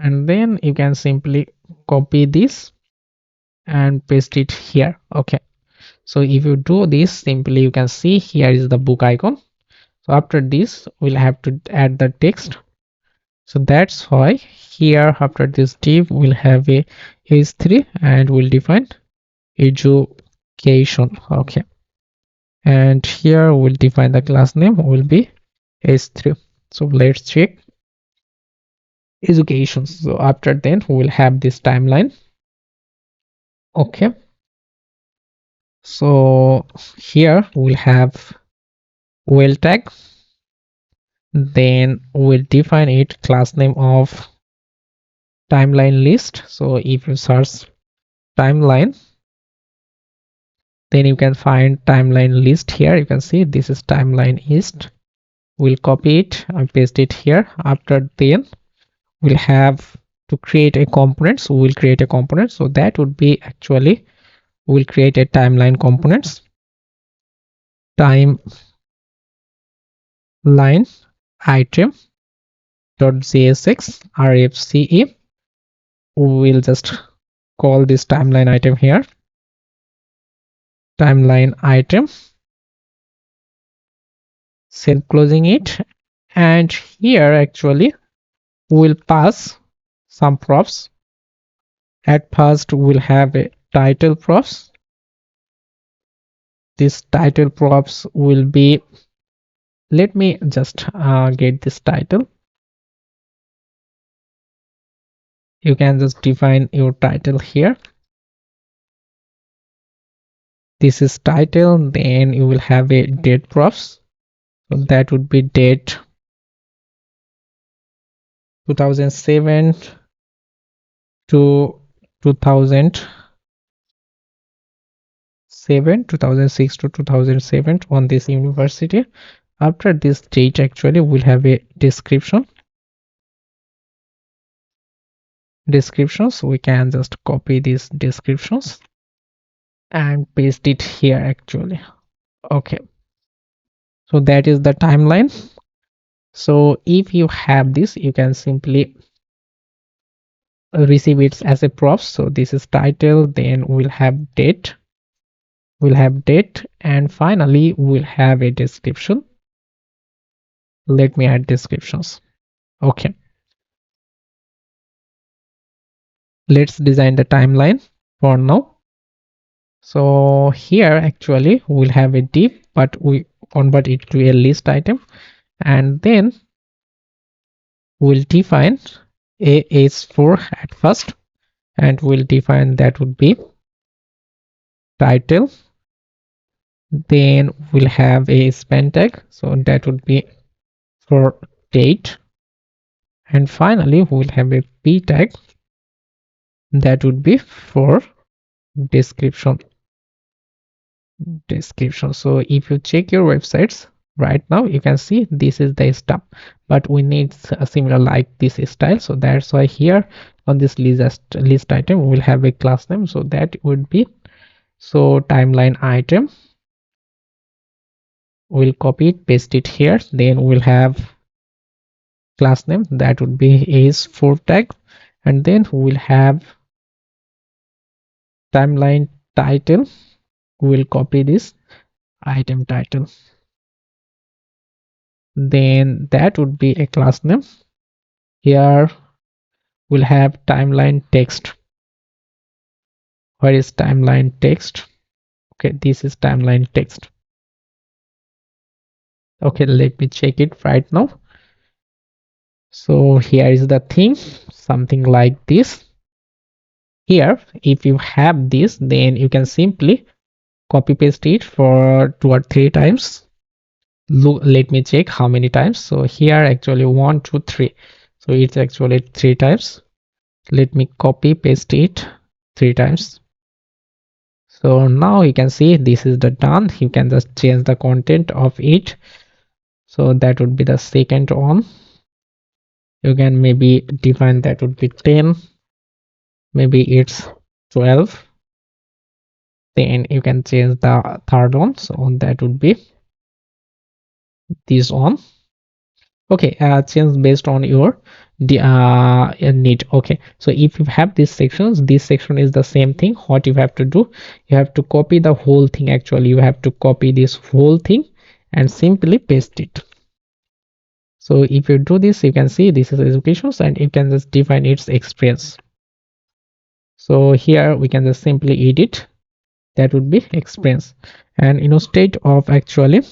and then you can simply copy this and paste it here. Okay, so if you do this, simply you can see here is the book icon. So after this we'll have to add the text. So that's why here after this div we'll have a h3 and we'll define education. Okay, and here we'll define the class name will be h3. So let's check education. So after then we'll have this timeline. Okay, so here we'll have well tag, then we'll define it class name of timeline list. So if you search timeline, then you can find timeline list. Here you can see this is timeline list. We'll copy it and paste it here. After then we'll have to create a component. So we'll create a component, so that would be, actually we'll create a timeline components, timeline item .jsx rfce. We'll just call this timeline item here, timeline item, self closing it, and here actually we'll pass some props. At first we'll have a title props. This title props will be, let me just get this title. You can just define your title here. This is title. Then you will have a date props, so that would be date 2007 to 2006 to 2007 on this university. After this date, actually we'll have a description. Descriptions, we can just copy these descriptions and paste it here actually. Okay, so that is the timeline. So if you have this, you can simply receive it as a props. So this is title, then we'll have date, and finally we'll have a description. Let me add descriptions. Okay, Let's design the timeline for now. So here actually we'll have a div, but we convert it to a list item, and then we'll define a h4 at first, and we'll define that would be title. Then we'll have a span tag, so that would be for date, and finally we'll have a p tag, that would be for description. So if you check your websites right now, you can see this is the stuff, but we need a similar like this style. So that's why here on this list item we'll have a class name, so that would be, so timeline item, we'll copy it, paste it here, then we'll have class name, that would be is4 tag, and then we'll have timeline title, we'll copy this item title, then that would be a class name. Here we'll have timeline text. Where is timeline text? Okay, this is timeline text. Okay, let me check it right now. So here is the thing, something like this. Here if you have this, then you can simply copy paste it for 2 or 3 times. Look, let me check how many times. So here actually 1 2 3, so it's actually 3 times. Let me copy paste it 3 times. So now you can see this is the done. You can just change the content of it, so that would be the second one. You can maybe define that would be 10, maybe it's 12. Then you can change the third one, so that would be this one. Okay, change based on your need. Okay, so if you have these sections, this section is the same thing. What you have to do, you have to copy the whole thing. Actually you have to copy this whole thing and simply paste it. So if you do this, you can see this is educations, and you can just define its experience. So here we can just simply edit, that would be experience, and instead of actually,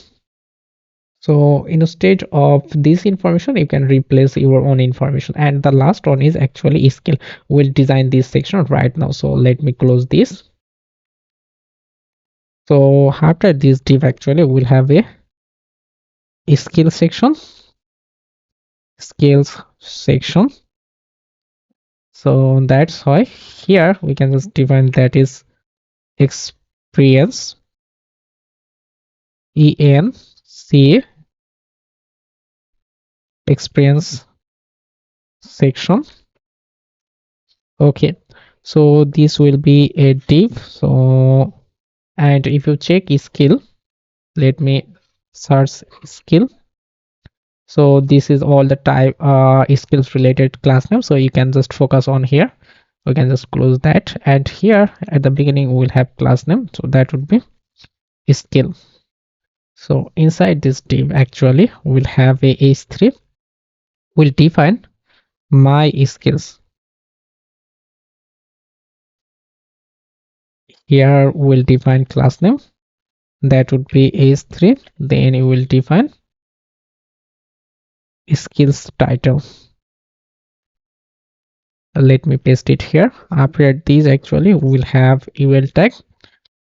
so instead of this information you can replace your own information. And the last one is actually skill. We'll design this section right now, so let me close this. So after this div actually we'll have a skill section, skills section. So that's why here we can just define that is experience, ENC, experience section. Okay, so this will be a div. So, and if you check skill, let me search skill. So this is all the type skills related class name, so you can just focus on here. We can just close that, and here at the beginning we'll have class name, so that would be skill. So inside this div actually we'll have a h3, we'll define my skills. Here we'll define class name, that would be h3, then you will define skills title. Let me paste it here. After these actually we'll have ul tag,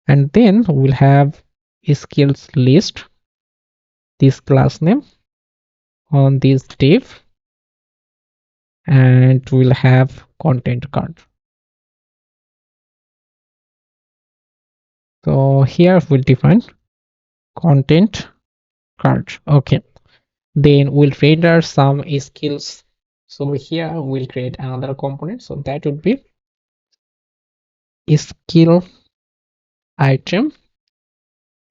and then we'll have skills list, this class name on this div, and we'll have content card. So here we'll define content card. Okay, then we'll render some skills. So here we'll create another component, so that would be skill item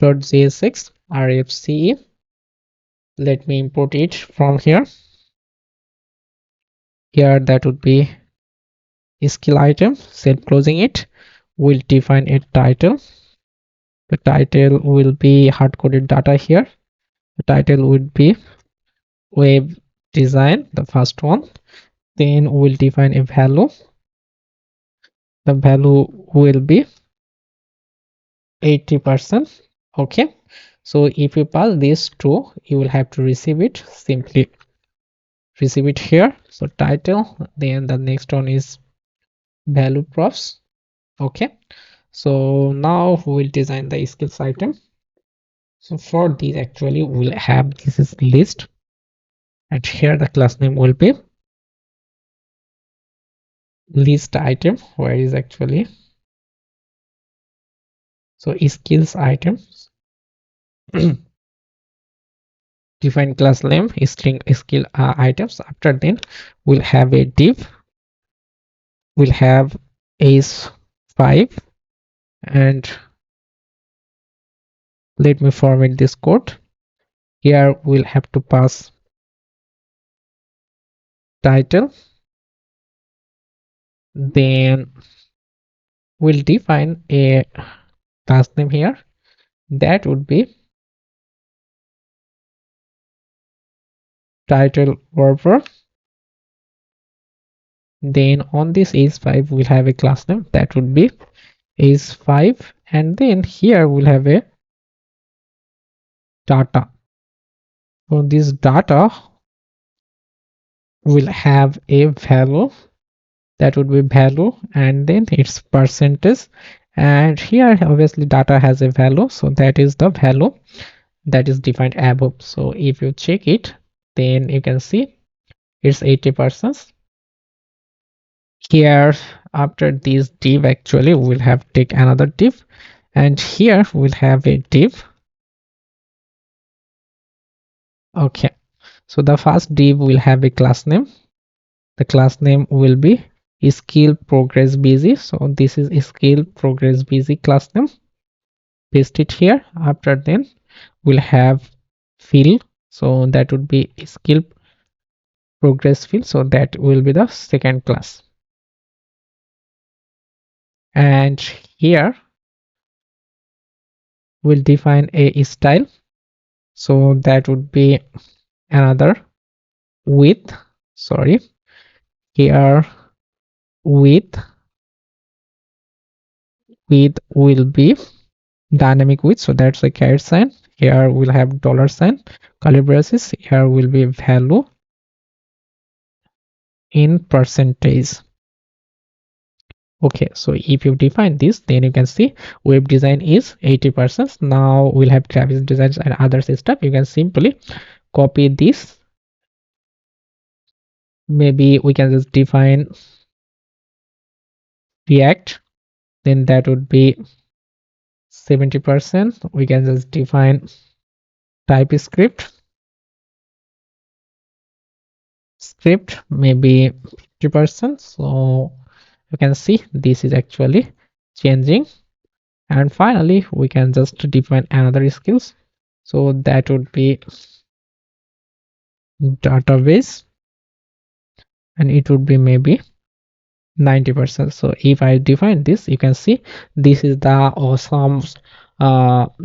.jsx rfce. Let me import it from here. Here that would be skill item, self closing it. We'll define a title. The title will be hard coded data here. The title would be web design, the first one. Then we'll define a value. the value will be 80%. Okay, so if you pass this true, you will have to receive it. Simply receive it here. So title, then the next one is value props. Okay, so now we will design the skills item. So for this actually we'll have this is list, and here the class name will be list item. Where is actually, so skills item. Define class name string skill items. After then we'll have a div, we'll have ace5, and let me format this code. Here we'll have to pass title, then we'll define a class name here that would be title wrapper. Then on this ace5 we'll have a class name that would be ace5, and then here we'll have a data. So this data will have a value that would be value, and then its percentage, and here obviously data has a value, so that is the value that is defined above. So if you check it, then you can see it's 80%. Here after this div actually we'll have take another div, and here we'll have a div. Okay, so the first div will have a class name. The class name will be skill progress busy. So this is skill progress busy class name. Paste it here. After then we'll have fill, so that would be skill progress fill, so that will be the second class. And here we'll define a style, so that would be another width. Sorry, here width will be dynamic width, so that's a caret sign. Here we'll have dollar sign, curly braces. Here will be value in percentage. Okay, so if you define this, then you can see web design is 80%. Now we'll have graphics designs and other stuff. You can simply copy this. Maybe we can just define react, then that would be 70%. We can just define typescript script, maybe 50%. So you can see this is actually changing. And finally we can just define another skills, so that would be database, and it would be maybe 90%. So if I define this, you can see this is the awesome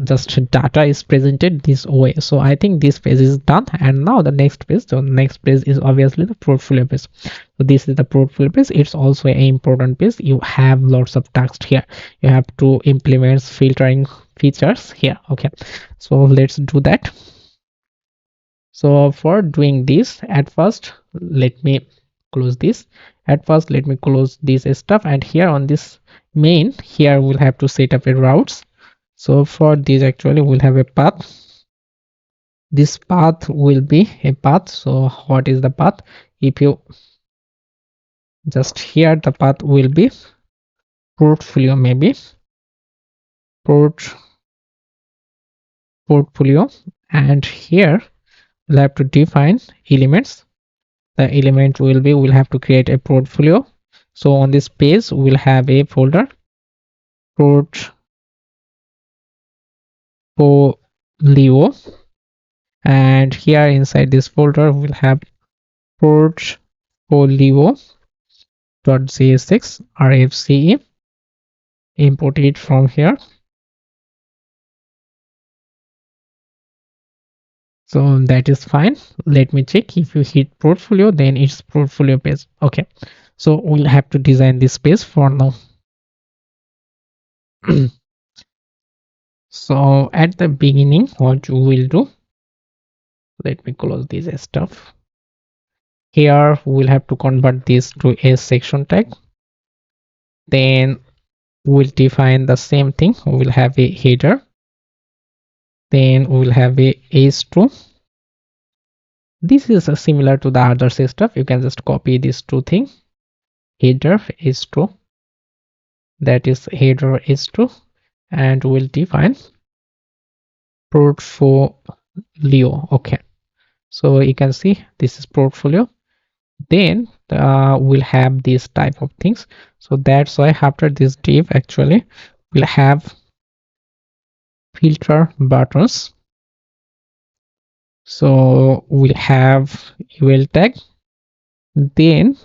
just data is presented this way. So I think this page is done, and now the next page. So next page is obviously the portfolio page. So this is the portfolio page. It's also an important page. You have lots of text here. You have to implement filtering features here. Okay, so let's do that. So for doing this, at first let me close this. At first let me close this stuff, and here on this main, here we'll have to set up a routes. So for this actually we'll have a path. This path will be a path. So what is the path? If you just here, the path will be portfolio, maybe portfolio, and here we'll have to define elements. The element will be, we'll have to create a portfolio. So on this page we'll have a folder portfolio, and here inside this folder we'll have portfolio.jsx rfce. Import it from here. So that is fine. Let me check. If you hit portfolio, then it's portfolio page. Okay, so we'll have to design this page for now. So at the beginning, what you will do, let me close this stuff. Here we'll have to convert this to a section tag. Then we'll define the same thing. We'll have a header. Then we'll have a h2. This is similar to the other stuff. You can just copy these two things. Header h2. That is header h2. And we'll define portfolio. Okay. So you can see this is portfolio. Then we'll have this type of things. So that's why after this div actually we'll have filter buttons. So we'll have eval tag. Then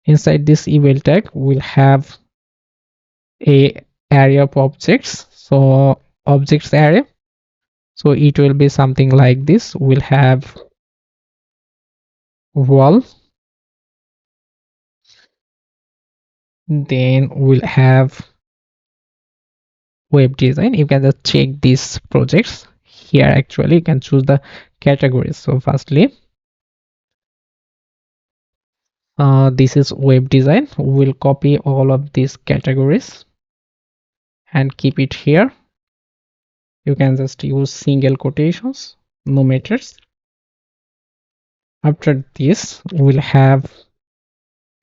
inside this eval tag we'll have a array of objects. So objects array. So it will be something like this. We'll have wall. Then we'll have web design. You can just check these projects here. Actually you can choose the categories. So firstly this is web design. We'll copy all of these categories and keep it here. You can just use single quotations, no meters. After this we'll have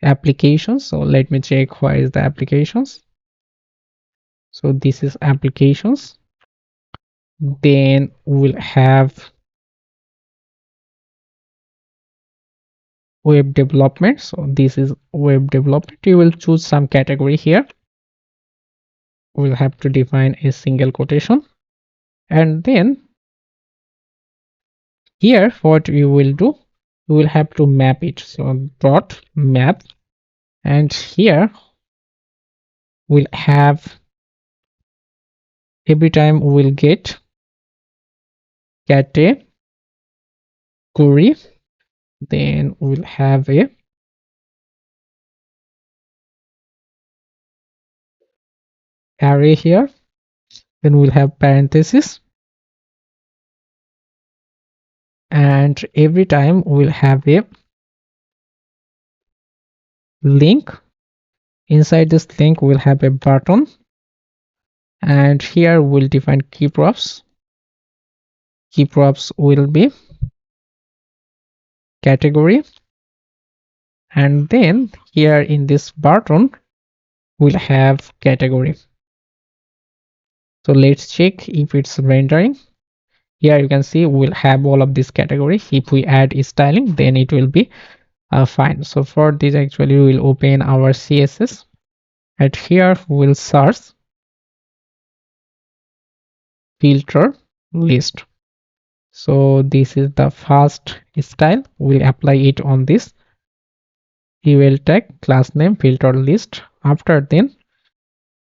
applications. So let me check where is the applications. So this is applications. Then we'll have web development. So this is web development. You will choose some category here. We'll have to define a single quotation. And then here what you will do, you will have to map it. So dot map, and here we'll have every time we'll get category. Then we'll have a array here. Then we'll have parentheses, and every time we'll have a link. Inside this link we'll have a button, and here we'll define key props. Key props will be category, and then here in this button we'll have category. So let's check if it's rendering. Here you can see we'll have all of this category. If we add styling, then it will be fine. So for this actually we'll open our CSS, and here we'll search filter list. So this is the first style. We'll apply it on this eval tag class name filter list. After then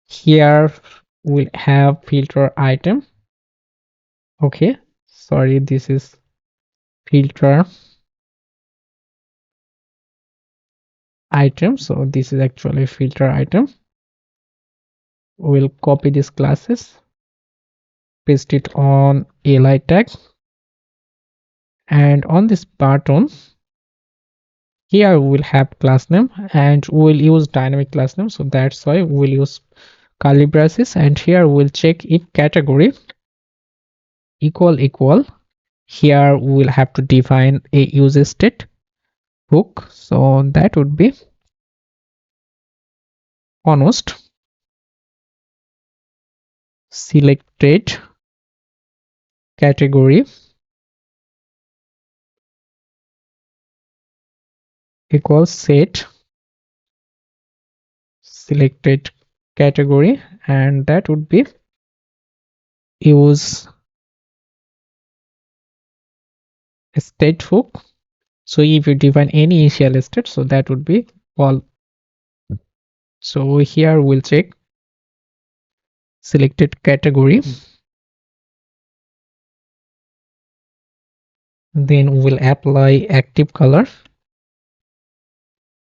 here we'll have filter item. Okay, sorry, this is filter item. So this is actually filter item. We'll copy these classes, paste it on li tag, and on this button here we'll have class name, and we'll use dynamic class name. So that's why we'll use curly braces, and here we'll check if category equal. Here we'll have to define a use state hook. So that would be honest selected category equals set selected category, and that would be use state hook. So if you define any initial state, so that would be all. So here we'll check selected category, then we'll apply active color.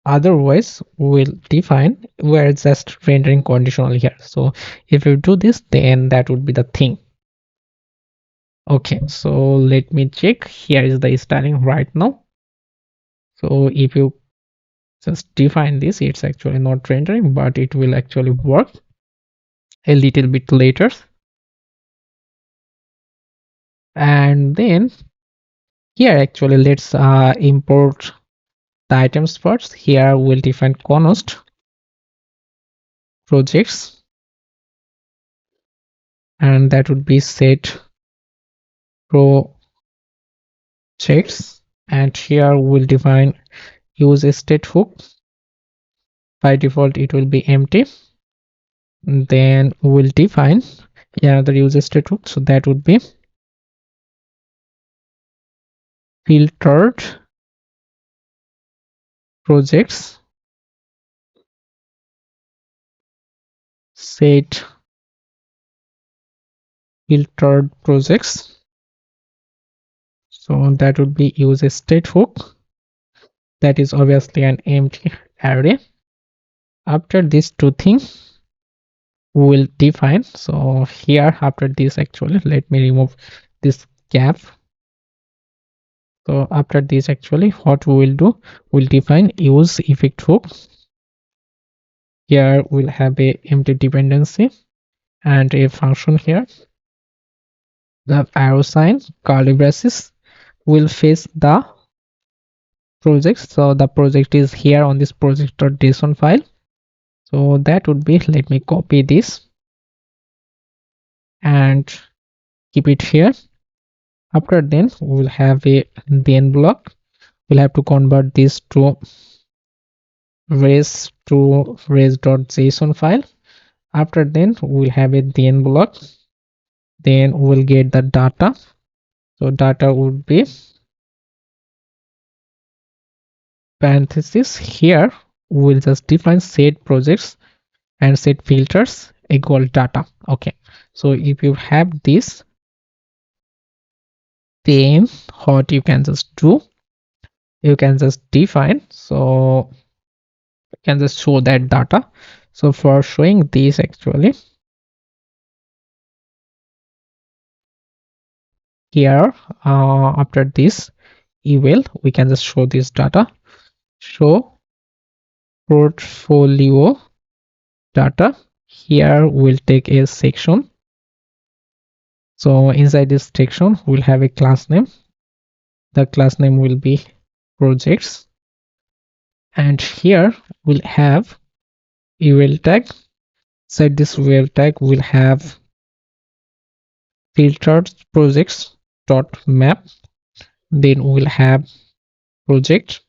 Otherwise we'll define we're just rendering conditional here. So if you do this, then that would be the thing. Okay, so let me check. Here is the styling right now. So if you just define this, it's actually not rendering, but it will actually work a little bit later. And then here actually let's import the items first. Here we'll define const projects, and that would be set projects, and here we'll define use state hook. By default it will be empty. Then we'll define another use state hook, so that would be filtered projects set filtered projects. So that would be use a state hook, that is obviously an empty array. After these two things we'll define, so here after this, actually let me remove this gap. So after this, actually what we will do, we'll define use effect hook. Here we'll have a empty dependency and a function here. The arrow sign curly braces will face the project. So the project is here on this project.json file. So that would be, let me copy this and keep it here. After then we'll have a then block. We'll have to convert this to res.json file. After then we'll have a then block. Then we'll get the data. So data would be parenthesis. Here we'll just define set projects and set filters equal data. Okay, so if you have this, then what you can just do, you can just define, so you can just show that data. So for showing this, actually here after this eval, we can just show this data, show portfolio data. Here we'll take a section. So inside this section we'll have a class name. The class name will be projects, and here we'll have eval tag. Inside this eval tag we'll have filtered projects dot map. Then we'll have project.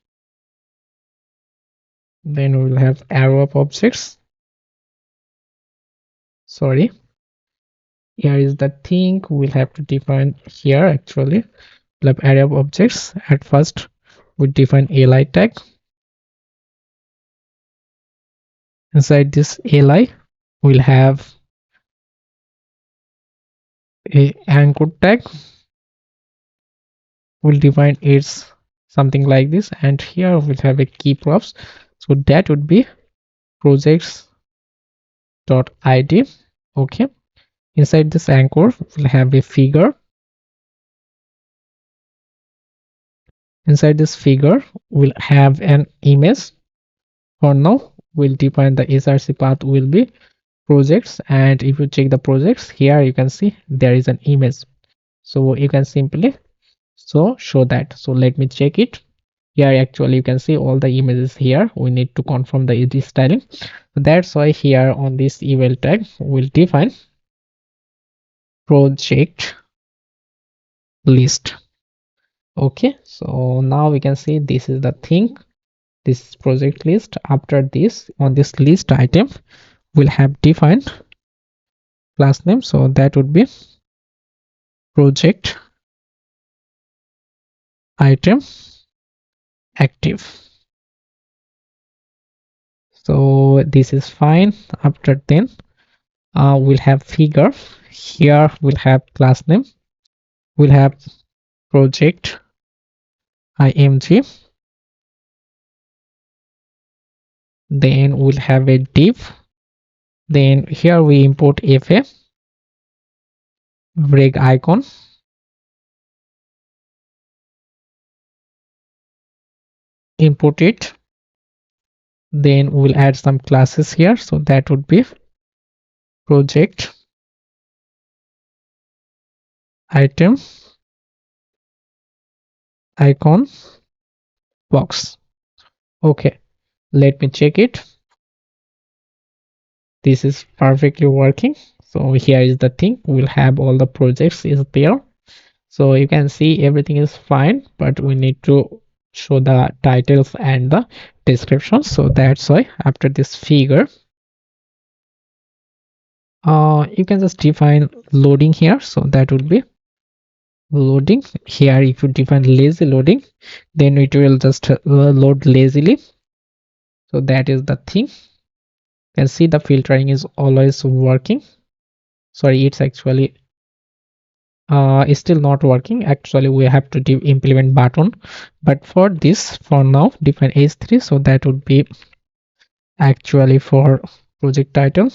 Then we'll have arrow of objects. Sorry, here is the thing we'll have to define here. Actually we'll have array of objects. At first we define li tag. Inside this li we'll have a anchor tag. We'll define it's something like this, and here we'll have a key props. So that would be projects dot id. Okay, inside this anchor we'll have a figure. Inside this figure we'll have an image. For now we'll define the src path will be projects, and if you check the projects, here you can see there is an image. So you can simply show that. So let me check it. Here actually you can see all the images here. We need to confirm the edit styling. That's why here on this eval tag we'll define project list. Okay, so now we can see this is the thing, this project list. After this, on this list item we'll have defined class name, so that would be project item active. So this is fine. After then we'll have figure. Here we'll have class name, we'll have project img. then we'll have a div, then here we import fa break icon, import it, then we'll add some classes here, so that would be project item icon box. Okay, let me check it. This is perfectly working. So here is the thing, we'll have all the projects is there, so you can see everything is fine, but we need to show the titles and the description. So that's why after this figure, you can just define loading here, so that would be loading. Here if you define lazy loading, then it will just load lazily. So that is the thing. You can see the filtering is always working. Sorry, it's actually is still not working. Actually we have to implement button, but for this, for now, define h3, so that would be actually for project title,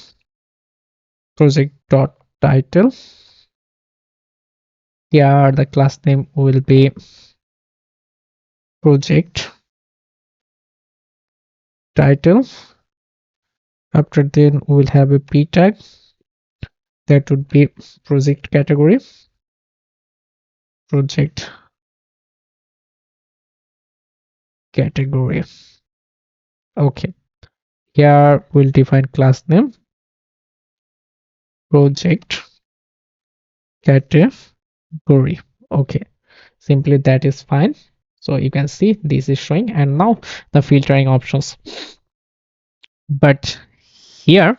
project dot title. Here the class name will be project title. After then we'll have a p tag, that would be project category, project category. Okay, here we'll define class name, project category. Okay, simply that is fine. So you can see this is showing, and now the filtering options. But here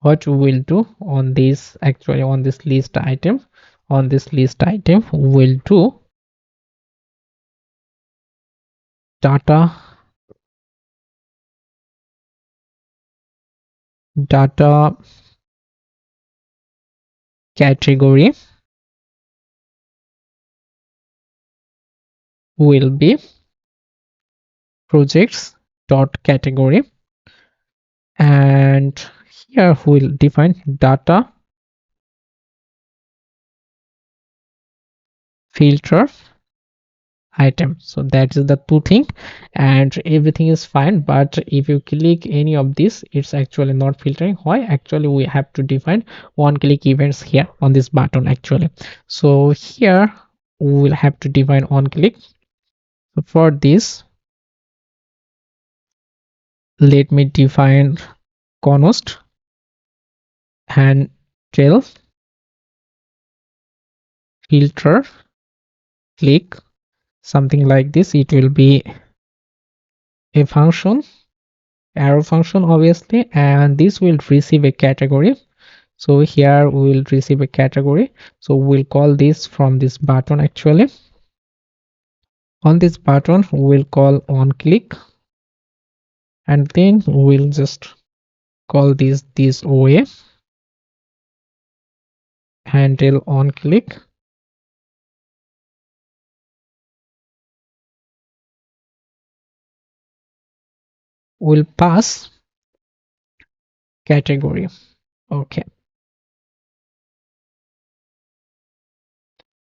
what we will do on this, actually on this list item, we'll do data category will be projects dot category, and here we'll define data filter item. So that is the two thing, and everything is fine. But if you click any of this, it's actually not filtering. Why? Actually we have to define one click events here on this button actually. So here we will have to define on click. So for this, let me define const and tail filter click, something like this. It will be a function, arrow function obviously, and this will receive a category. So here we will receive a category, so we'll call this from this button. Actually on this button we'll call on click, and then we'll just call this way, handle on click, will pass category. Okay,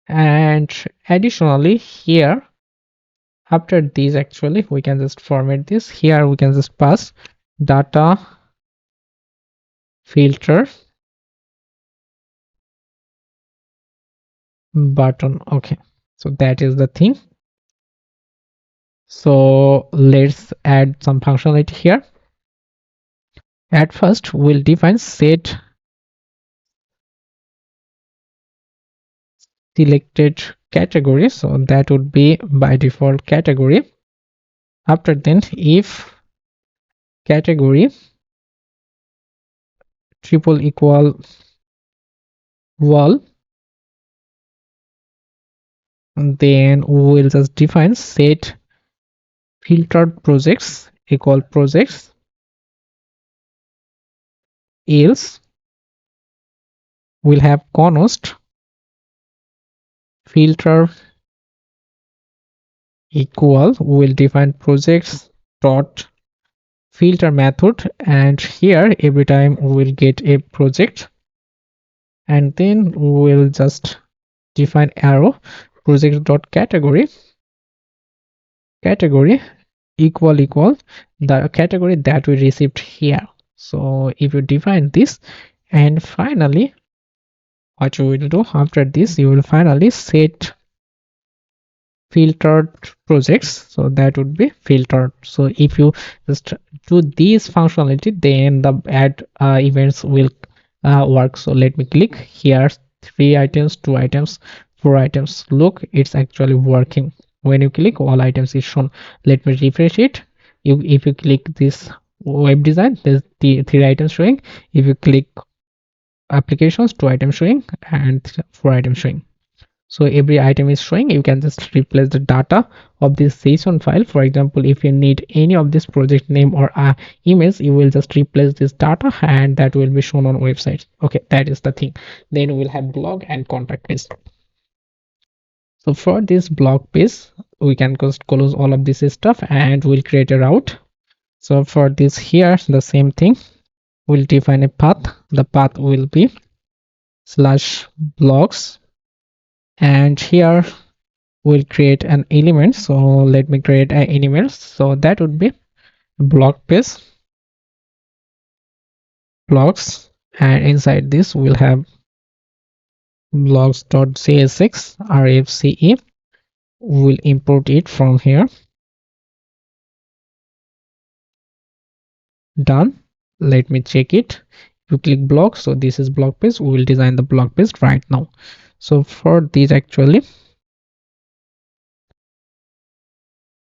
and additionally here after this, actually we can just format this. Here we can just pass data filter button. Okay, so that is the thing. So let's add some functionality here. At first we'll define set selected category, so that would be by default category. After then, if category triple equal wall, then we'll just define set filtered projects equal projects, else we'll have const filter equal, we'll define projects dot filter method, and here every time we will get a project, and then we will just define arrow project dot category equal the category that we received here. So if you define this, and finally what you will do after this, you will finally set filtered projects, so that would be filtered. So if you just do this functionality, then the add events will work. So let me click here, 3 items, 2 items, 4 items. Look, it's actually working. When you click, all items is shown. Let me refresh it. If you click this web design, there's the 3 items showing. If you click applications, 2 items showing and 4 items showing. So every item is showing. You can just replace the data of this JSON file. For example, if you need any of this project name or image, you will just replace this data and that will be shown on website. Okay, that is the thing. Then we'll have blog and contact page. So for this blog page, we can just close all of this stuff and we'll create a route. So for this here, the same thing, we'll define a path. The path will be slash blogs, and here we'll create an element. So let me create an element. So that would be blog page blogs, and inside this we'll have blogs.csx rfce. We'll import it from here. Done. Let me check it. If you click blog, so this is blog page. We will design the blog page right now. So for this, actually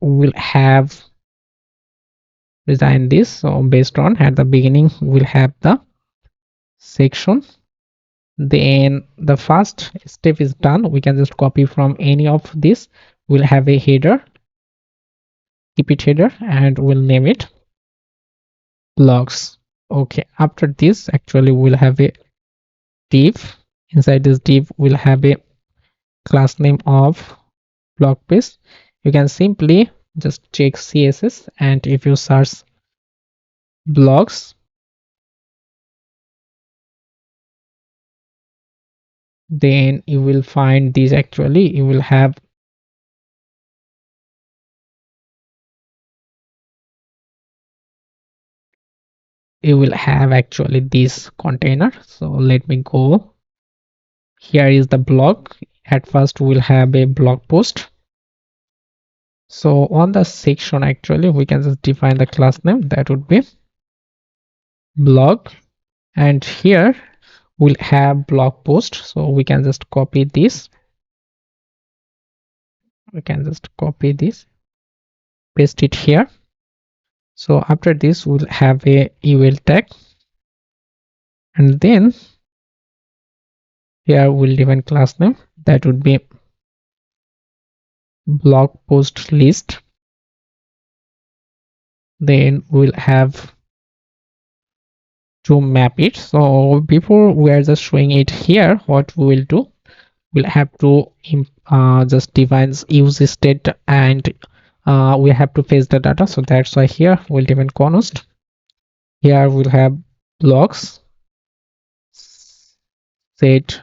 we'll have design this. So based on, at the beginning we'll have the section, then the first step is done. We can just copy from any of this. We'll have a header, keep it header, and we'll name it blogs. Okay, after this, actually we'll have a div. Inside this div we'll have a class name of blog page. You can simply just check css, and if you search blogs, then you will find these. Actually you will have actually this container. So let me go. Here is the blog. At first we'll have a blog post. So on the section, actually we can just define the class name, that would be blog, and here we'll have blog post. So we can just copy this, paste it here. So after this we'll have a UL tag, and then here we'll define class name, that would be blog post list. Then we'll have to map it. So before we are just showing it here, what we will do, we'll have to just define use state, and we have to fetch the data. So that's why here we'll define const. Here we'll have blocks, set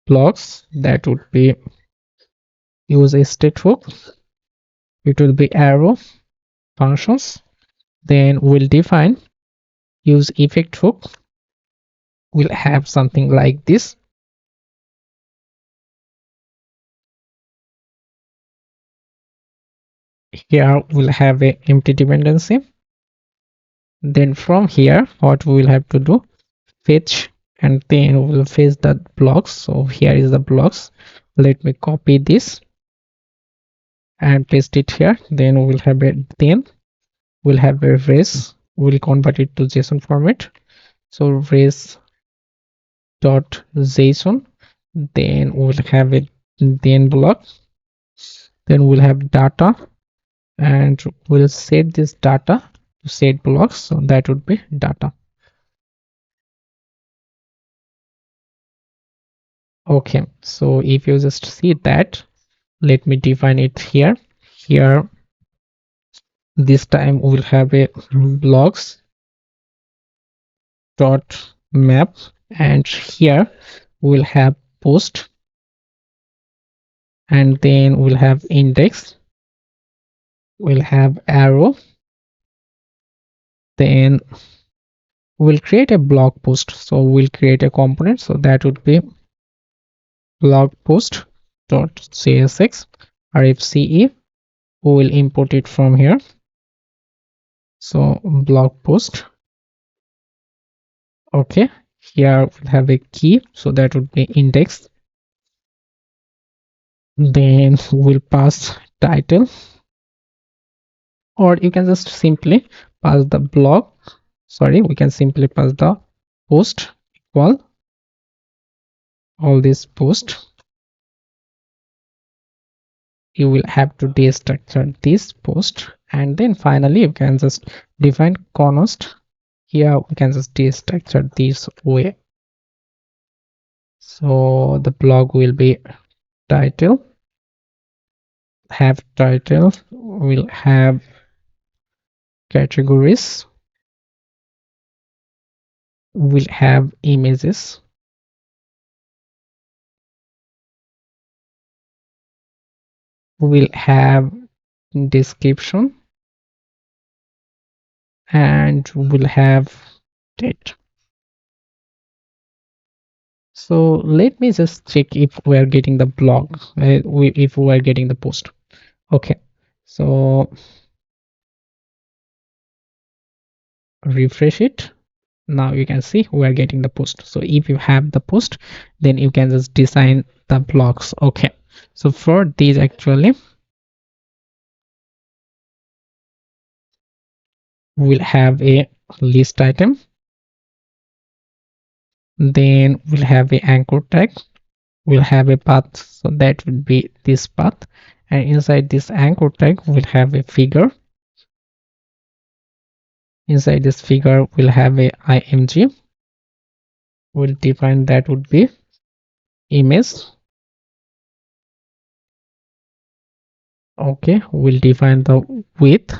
blocks, that would be use a state hook. It will be arrow functions. Then we'll define use effect hook. We'll have something like this. Here we'll have a empty dependency. Then from here, what we will have to do, fetch, and then we'll fetch the blocks. So here is the blocks. Let me copy this and paste it here. Then we'll have a res. We'll convert it to JSON format. So res dot JSON. Then we'll have it then block. Then we'll have data, and we'll set this data to set blocks. So that would be data. Okay, so if you just see that, let me define it here. This time we'll have a blocks dot map, and here we'll have post, and then we'll have index, we'll have arrow, then we'll create a blog post. So we'll create a component, so that would be blog post dot csx rfce. We will import it from here. So blog post, okay, here we'll have a key, so that would be index, then we'll pass title, or you can just simply pass the blog, sorry, we can simply pass the post equal all this post. You will have to destructure this post, and then finally you can just define const. Here we can just destructure this way. So the blog will be title, have title, will have categories, will have images, will have description, and will have date. So let me just check if we are getting the blog, if we are getting the post. Okay, so refresh it. Now you can see we are getting the post. So if you have the post, then you can just design the blocks. Okay, so for these actually we'll have a list item, then we'll have a anchor tag, we'll have a path, so that would be this path, and inside this anchor tag we'll have a figure. Inside this figure we'll have a img, we'll define that would be image. Okay, we'll define the width.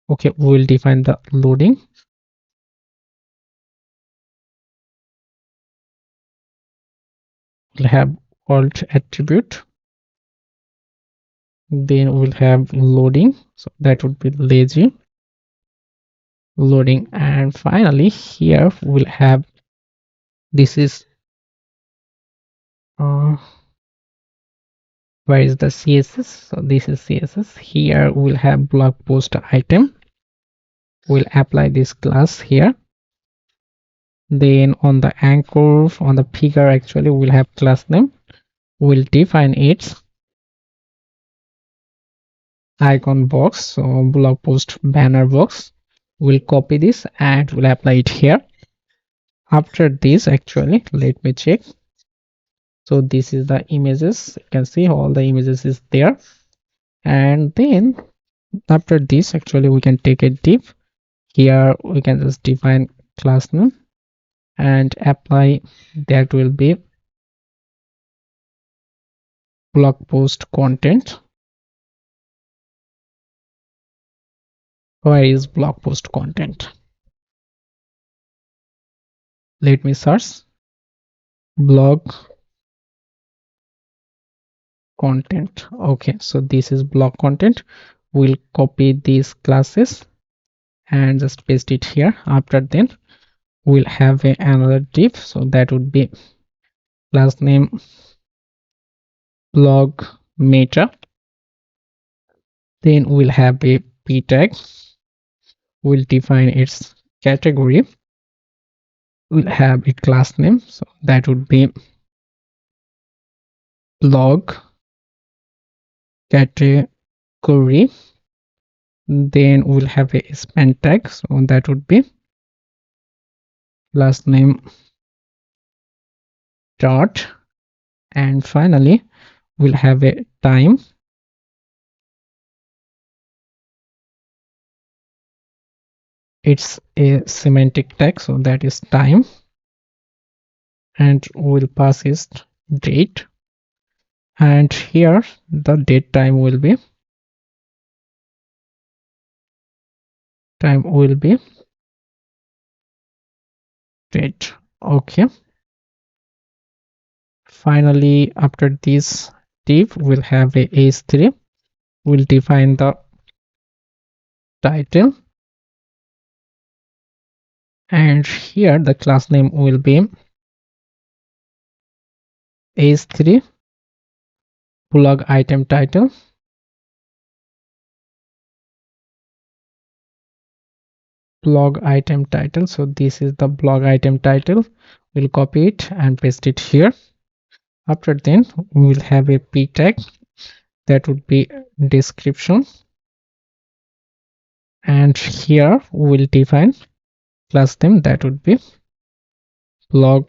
Okay, we'll define the loading. We'll have alt attribute, then we'll have loading, so that would be lazy loading, and finally here we'll have, this is where is the css, so this is css. Here we'll have blog post item, we'll apply this class here, then on the anchor, on the figure actually we'll have class name, we'll define its icon box, so blog post banner box. We'll copy this and we'll apply it here. After this actually, let me check. So this is the images, you can see all the images is there, and then after this actually we can take a div. Here we can just define class name and apply, that will be blog post content. Where is blog post content? Let me search blog content. Okay, so this is blog content. We'll copy these classes and just paste it here. After then we'll have another div, so that would be class name blog meta, then we'll have a p tag, we'll define its category, we'll have a class name, so that would be blog category, then we'll have a span tag, so that would be class name dot, and finally we'll have a time, it's a semantic tag, so that is time, and we'll pass is date, and here the date time will be time will be date. Okay, finally after this div we'll have a h3. We'll define the title, and here the class name will be h3 blog item title. Blog item title, so this is the blog item title. We'll copy it and paste it here. After then we will have a p tag, that would be description, and here we will define class name, that would be blog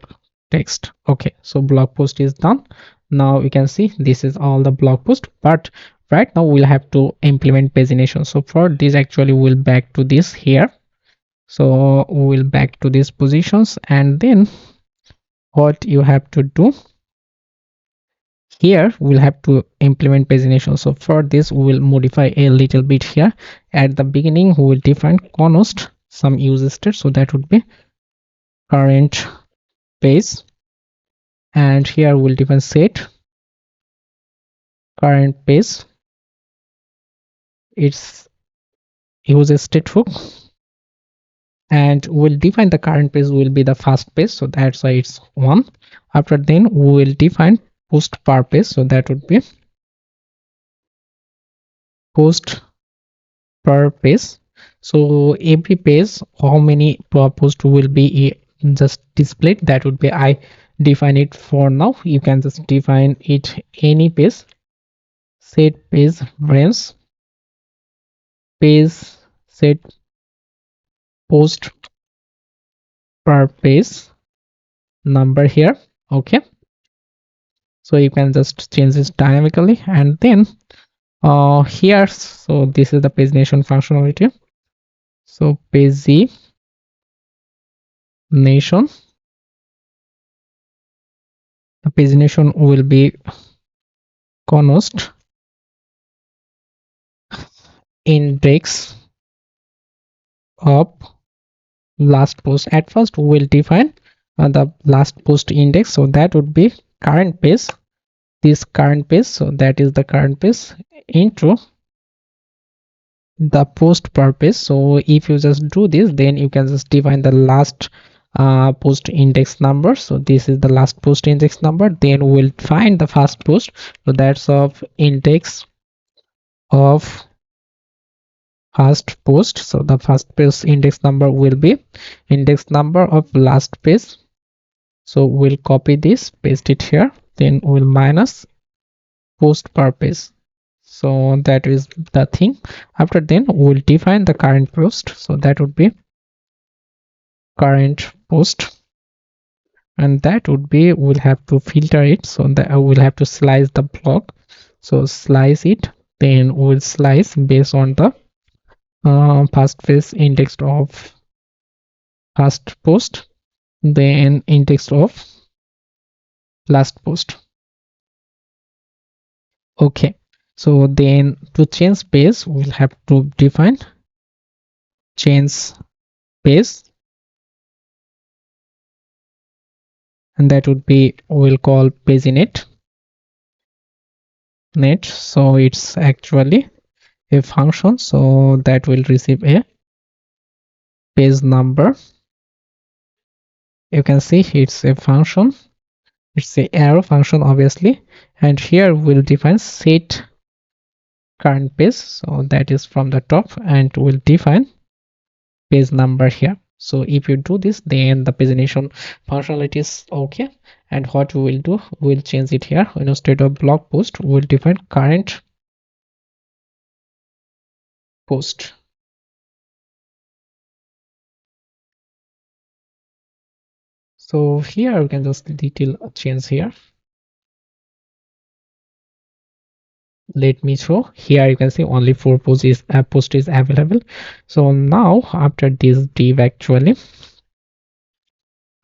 text. Okay, so blog post is done. Now you can see this is all the blog post, but right now we'll have to implement pagination. So for this actually we'll back to this here. So we'll back to these positions, and then what you have to do here, we'll have to implement pagination. So for this we will modify a little bit here. At the beginning we will define const some use state, so that would be current page, and here we'll define set current page, its use state hook, and we'll define the current page will be the first page, so that's why it's 1. After then we will define post per page, so that would be post per page. So every page how many post will be just displayed, that would be I define it for now. You can just define it any page. Set page range, page set post per page number here. Okay, so you can just change this dynamically, and then here, so this is the pagination functionality. So pagination, the pagination will be const index of last post. At first we will define the last post index, so that would be current page, this current page, so that is the current page into the post per page. So if you just do this, then you can just define the last post index number. So this is the last post index number. Then we'll find the first post, so that's of index of first post. So the first page index number will be index number of last page. So we'll copy this, paste it here, then we'll minus post per page. So that is the thing. After then we'll define the current post, so that would be current post, and that would be, we'll have to filter it, so that we'll have to slice the block. So slice it, then we'll slice based on the first page index of first post, then index of last post. Okay, so then to change page we'll have to define change page, and that would be, we'll call paginate net. So it's actually a function, so that will receive a page number. You can see it's a function, it's a arrow function obviously, and here we'll define set current page, so that is from the top, and we'll define page number here. So if you do this, then the pagination functionality is okay. And what we will do, we'll change it here. Instead of blog post, we'll define current post. So here we can just detail a change here. Let me show here. You can see only 4 post is available. So now after this div actually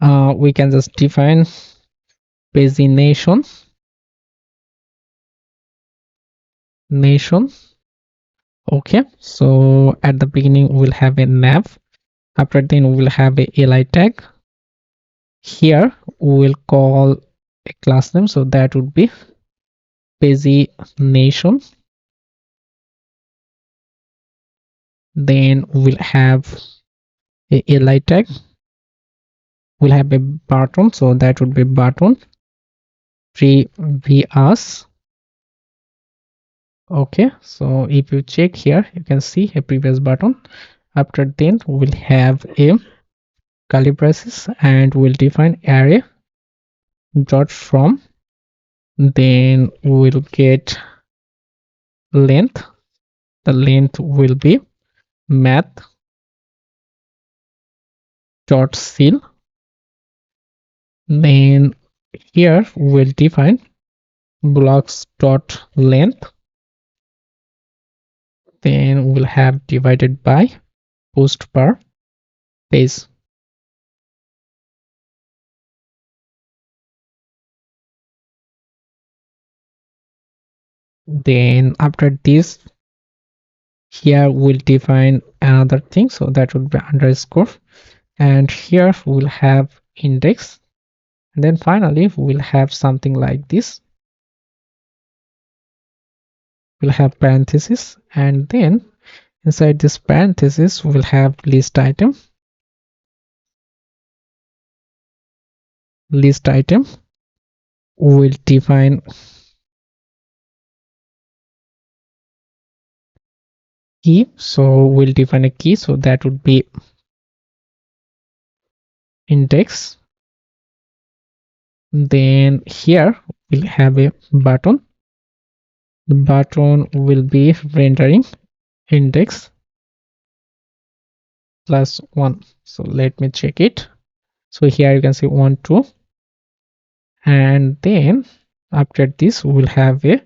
we can just define pagination nation, Okay, so at the beginning we'll have a nav. After then we'll have a li tag. Here we'll call a class name, so that would be pagination. Then we'll have a li tag. We'll have a button, so that would be button previous. Okay, so if you check here, you can see a previous button. After then we'll have a curly braces and we'll define array dot from. Then we'll get length. The length will be math dot seal. Then here we'll define blocks dot length. Then we'll have divided by post per page. Then after this, here we'll define another thing, so that would be underscore, and here we'll have index, and then finally we'll have something like this. We'll have parenthesis, and then inside this parenthesis we'll have list item. List item will define key, so we'll define a key, so that would be index. Then here we'll have a button. The button will be rendering index plus 1. So let me check it. So here you can see 1 2, and then after this we'll have a,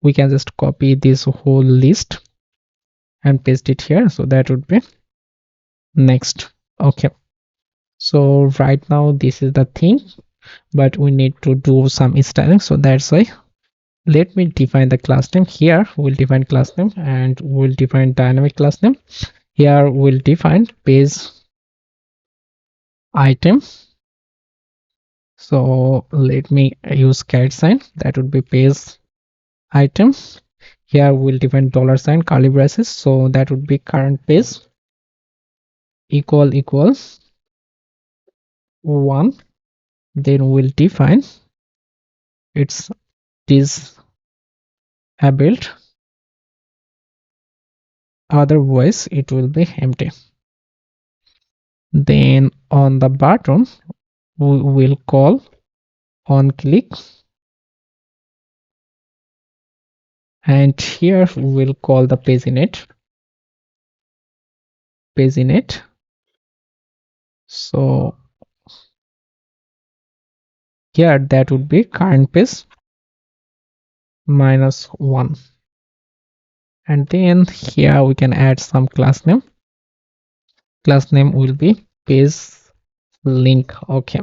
we can just copy this whole list and paste it here, so that would be next. Okay, so right now this is the thing, but we need to do some styling, so that's why let me define the class name. Here we'll define class name and we'll define dynamic class name. Here we'll define page item, so let me use caret sign, that would be page item. Here we'll define dollar sign curly braces, so that would be current page equals 1. Then we'll define it's disabled, otherwise it will be empty. Then on the button we will call on click, and here we will call the paginate. So here that would be current page minus 1, and then here we can add some class name. Class name will be page link. Okay,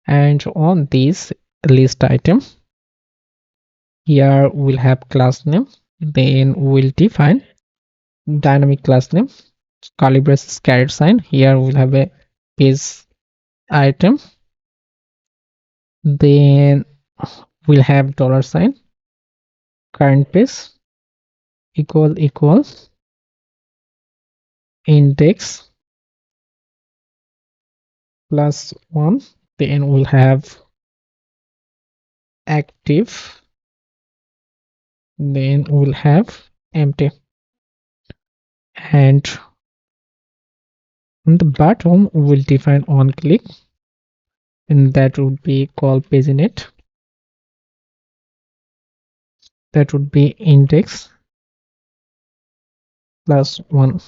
and on this list item, here we'll have class name. Then we'll define dynamic class name curly braces caret sign. Here we'll have a page item. Then we'll have dollar sign current page equals index plus 1. Then we'll have active, then we'll have empty, and on the bottom we'll define on click, and that would be called paginate, that would be index plus 1,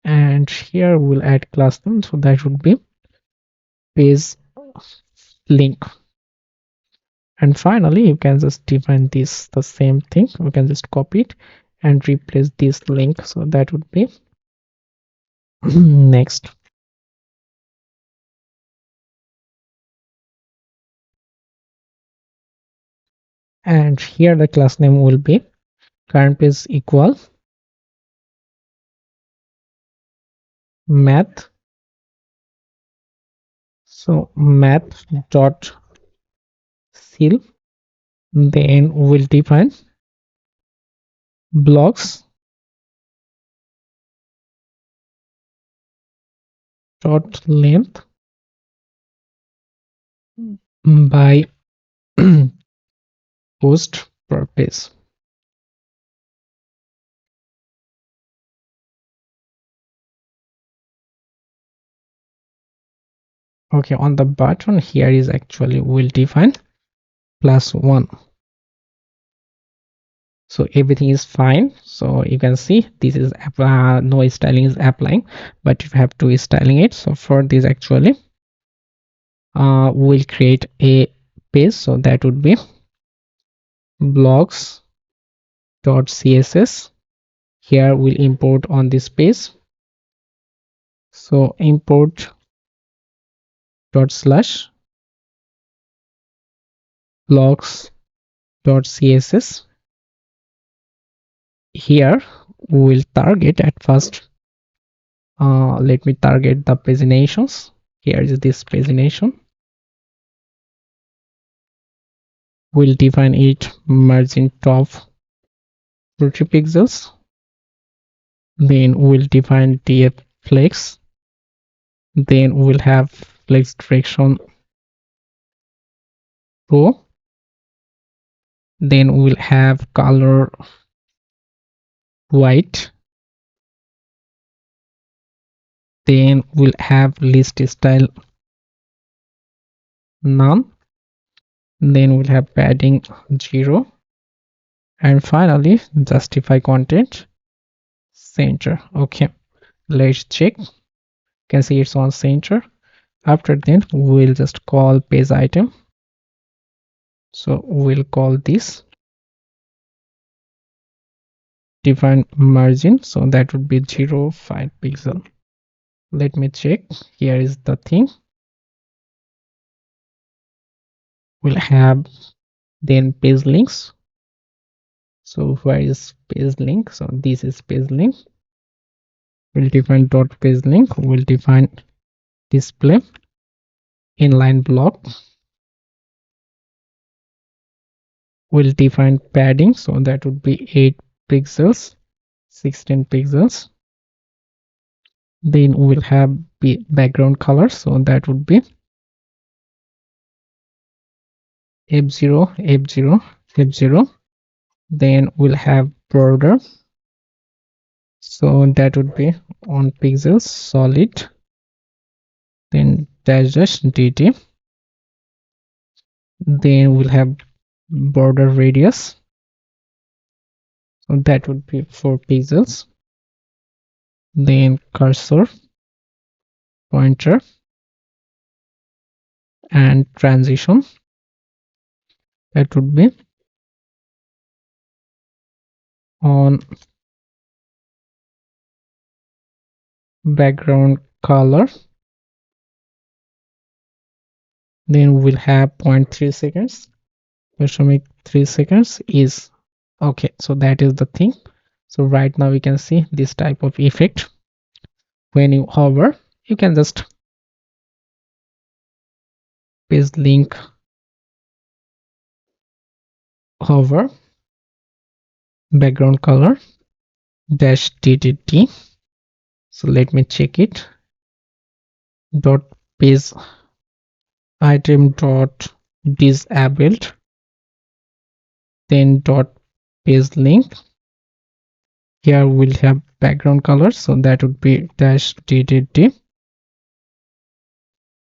and here we'll add class name, so that would be page link. And finally you can just define this the same thing, we can just copy it and replace this link, so that would be next. And here the class name will be current page equal math. So math dot seal. Then we'll define blocks dot length by post per page. Okay, on the button here is actually will define +1. So everything is fine. So you can see this is no styling is applying, but you have to styling it. So for this actually we'll create a page. So that would be blocks dot css. Here we'll import on this page. So import dot slash blocks dot css. Here we'll target at first. Let me target the paginations. Here is this pagination. We'll define it margin top 40 pixels. Then we'll define df flex. Then we'll have flex direction pro. Then we'll have color white. Then we'll have list style none. Then we'll have padding 0. And finally justify content center. Okay, let's check. You can see it's on center. After then we'll just call page item. So we'll call this define margin. So that would be 0.5 pixel. Let me check. Here is the thing. We'll have then page links. So where is page link? So this is page link. We'll define dot page link. We'll define display inline block. We'll define padding. So that would be 8 pixels, 16 pixels. Then we'll have background color. So that would be F0, F0, F0. Then we'll have border. So that would be on pixels solid. Then dash dash dt. Then we'll have border radius. So that would be 4 pixels. Then cursor, pointer, and transition. That would be on background color. Then we'll have 0.3 seconds. So make 3 seconds is okay. So that is the thing. So right now we can see this type of effect. When you hover, you can just paste link, hover, background color, dash ddt. So let me check it. Dot page item dot disabled. Then dot page link. Here we'll have background color. So that would be dash ddt.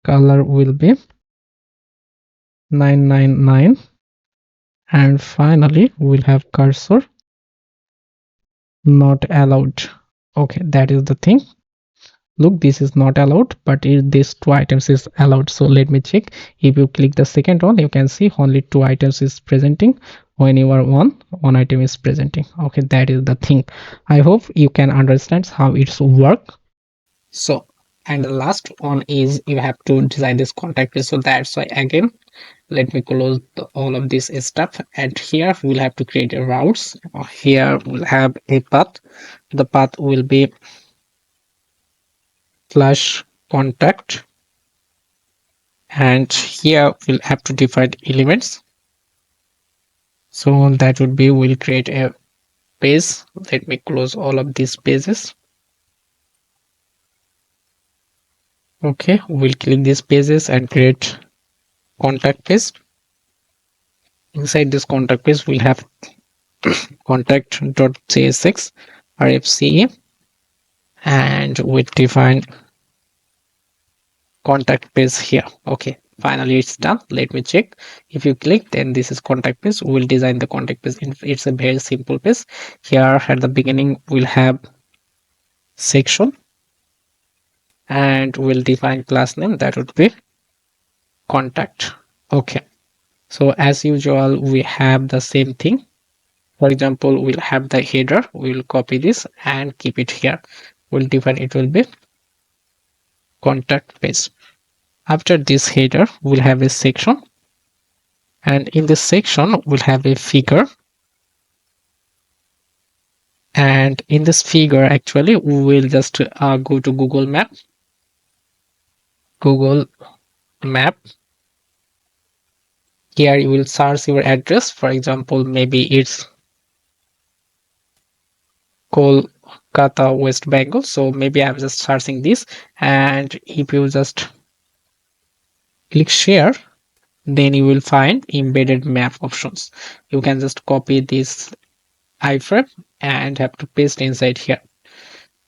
Color will be 999. And finally we'll have cursor not allowed. Okay, that is the thing. Look, this is not allowed, but this 2 items is allowed. So let me check. If you click the second one, you can see only 2 items is presenting. When you are one item is presenting. Okay, that is the thing. I hope you can understand how it's work. So And the last one is you have to design this contact page. So that's why again, let me close all of this stuff, and here we'll have to create a routes. Here we'll have a path. The path will be flash contact, and here we'll have to define elements. So that would be, we'll create a page. Let me close all of these pages. Okay, we'll click these pages and create contact page. Inside this contact page we'll have contact.jsx rfce, and we define contact page here. Okay, finally it's done. Let me check. If you click, then this is contact page. We'll design the contact page. It's a very simple page. Here at the beginning we'll have section, and we'll define class name, that would be contact. Okay, so as usual we have the same thing. For example, we'll have the header. We'll copy this and keep it here. We'll define it will be contact page. After this header we'll have a section, and in this section we'll have a figure, and in this figure actually we will just go to Google Map. Here you will search your address. For example, maybe it's Kolkata, West Bengal. So maybe I'm just searching this, and if you just click share, then you will find embedded map options. You can just copy this iframe and have to paste inside here.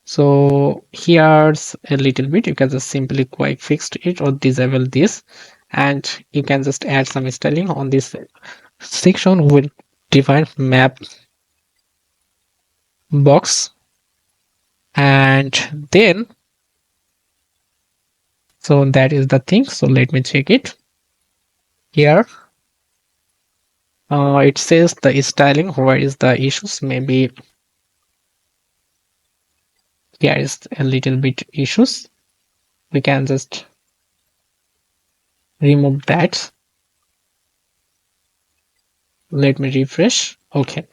So here's a little bit, you can just simply quick fix it or disable this, and you can just add some styling on this section. Will define map box, and then so that is the thing. So let me check it here. It says the styling, where is the issues? Maybe here is a little bit issues. We can just remove that. Let me refresh. Okay,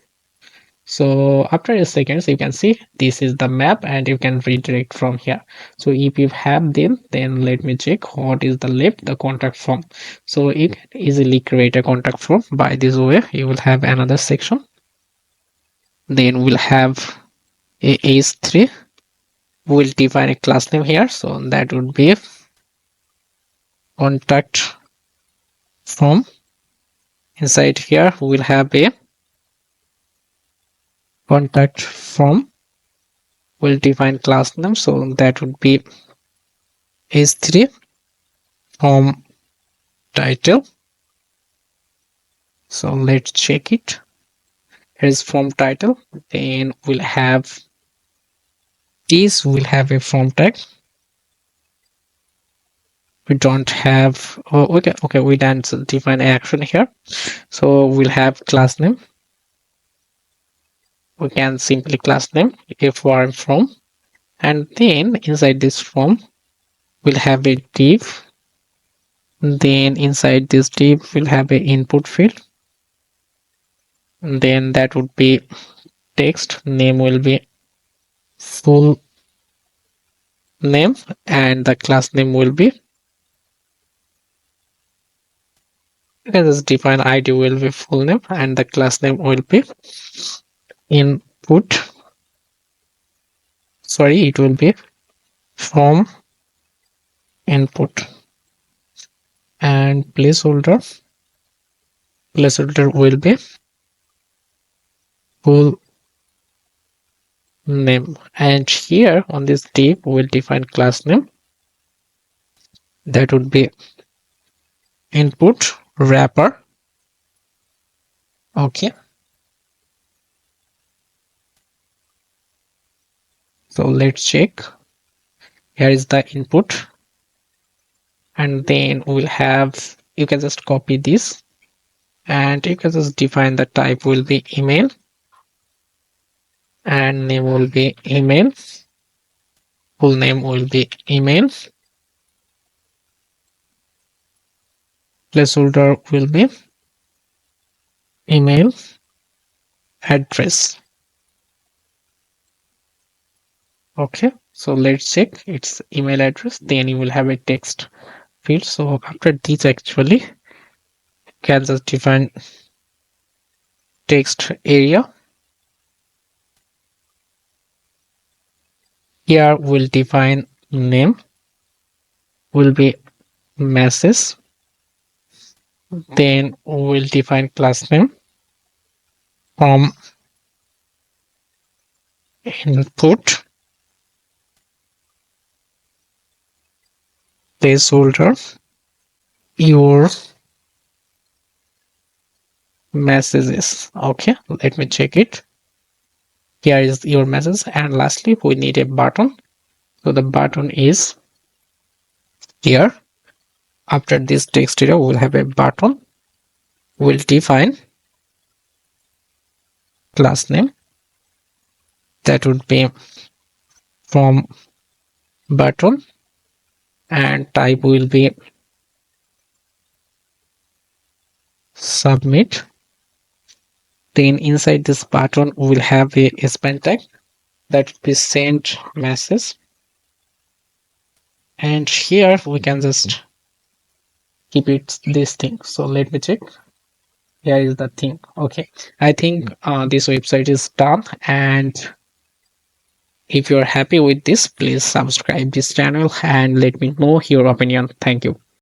so after a second you can see this is the map, and you can redirect from here. So if you have them, then let me check what is the left, the contact form. So you can easily create a contact form by this way. You will have another section, then we'll have a h3. We'll define a class name here, so that would be contact form. Inside here we'll have a contact form. We'll define class name, so that would be h3 form title. So let's check it. Here's form title. Then we'll have this, we'll have a form tag. We don't have, oh, okay, we didn't define action here. So we'll have class name. We can simply class name a form from, and then inside this form we'll have a div. Then inside this div we'll have a input field, and then that would be text. Name will be full name, and the class name will be, you can just define id will be full name, and the class name will be input, sorry, it will be from input, and placeholder will be full name. And here on this div we'll define class name, that would be input wrapper. Okay, so let's check. Here is the input, and then we'll have, you can just copy this, and you can just define the type will be email, and name will be email, Full name will be email. Placeholder will be email address. Okay, so let's check its email address. Then you will have a text field. So after this, actually, you can just define text area. Here we'll define name will be message. Then we'll define class name from input placeholder your messages. Okay, let me check it. Here is your message, and lastly we need a button. So the button is here. After this text area we'll have a button. We'll define class name, that would be from button, and type will be submit. Then inside this button we'll have a span tag that will be send message, and here we can just keep it this thing. So let me check. Here is the thing. Okay, I think this website is done, and if you're happy with this, please subscribe this channel and let me know your opinion. Thank you.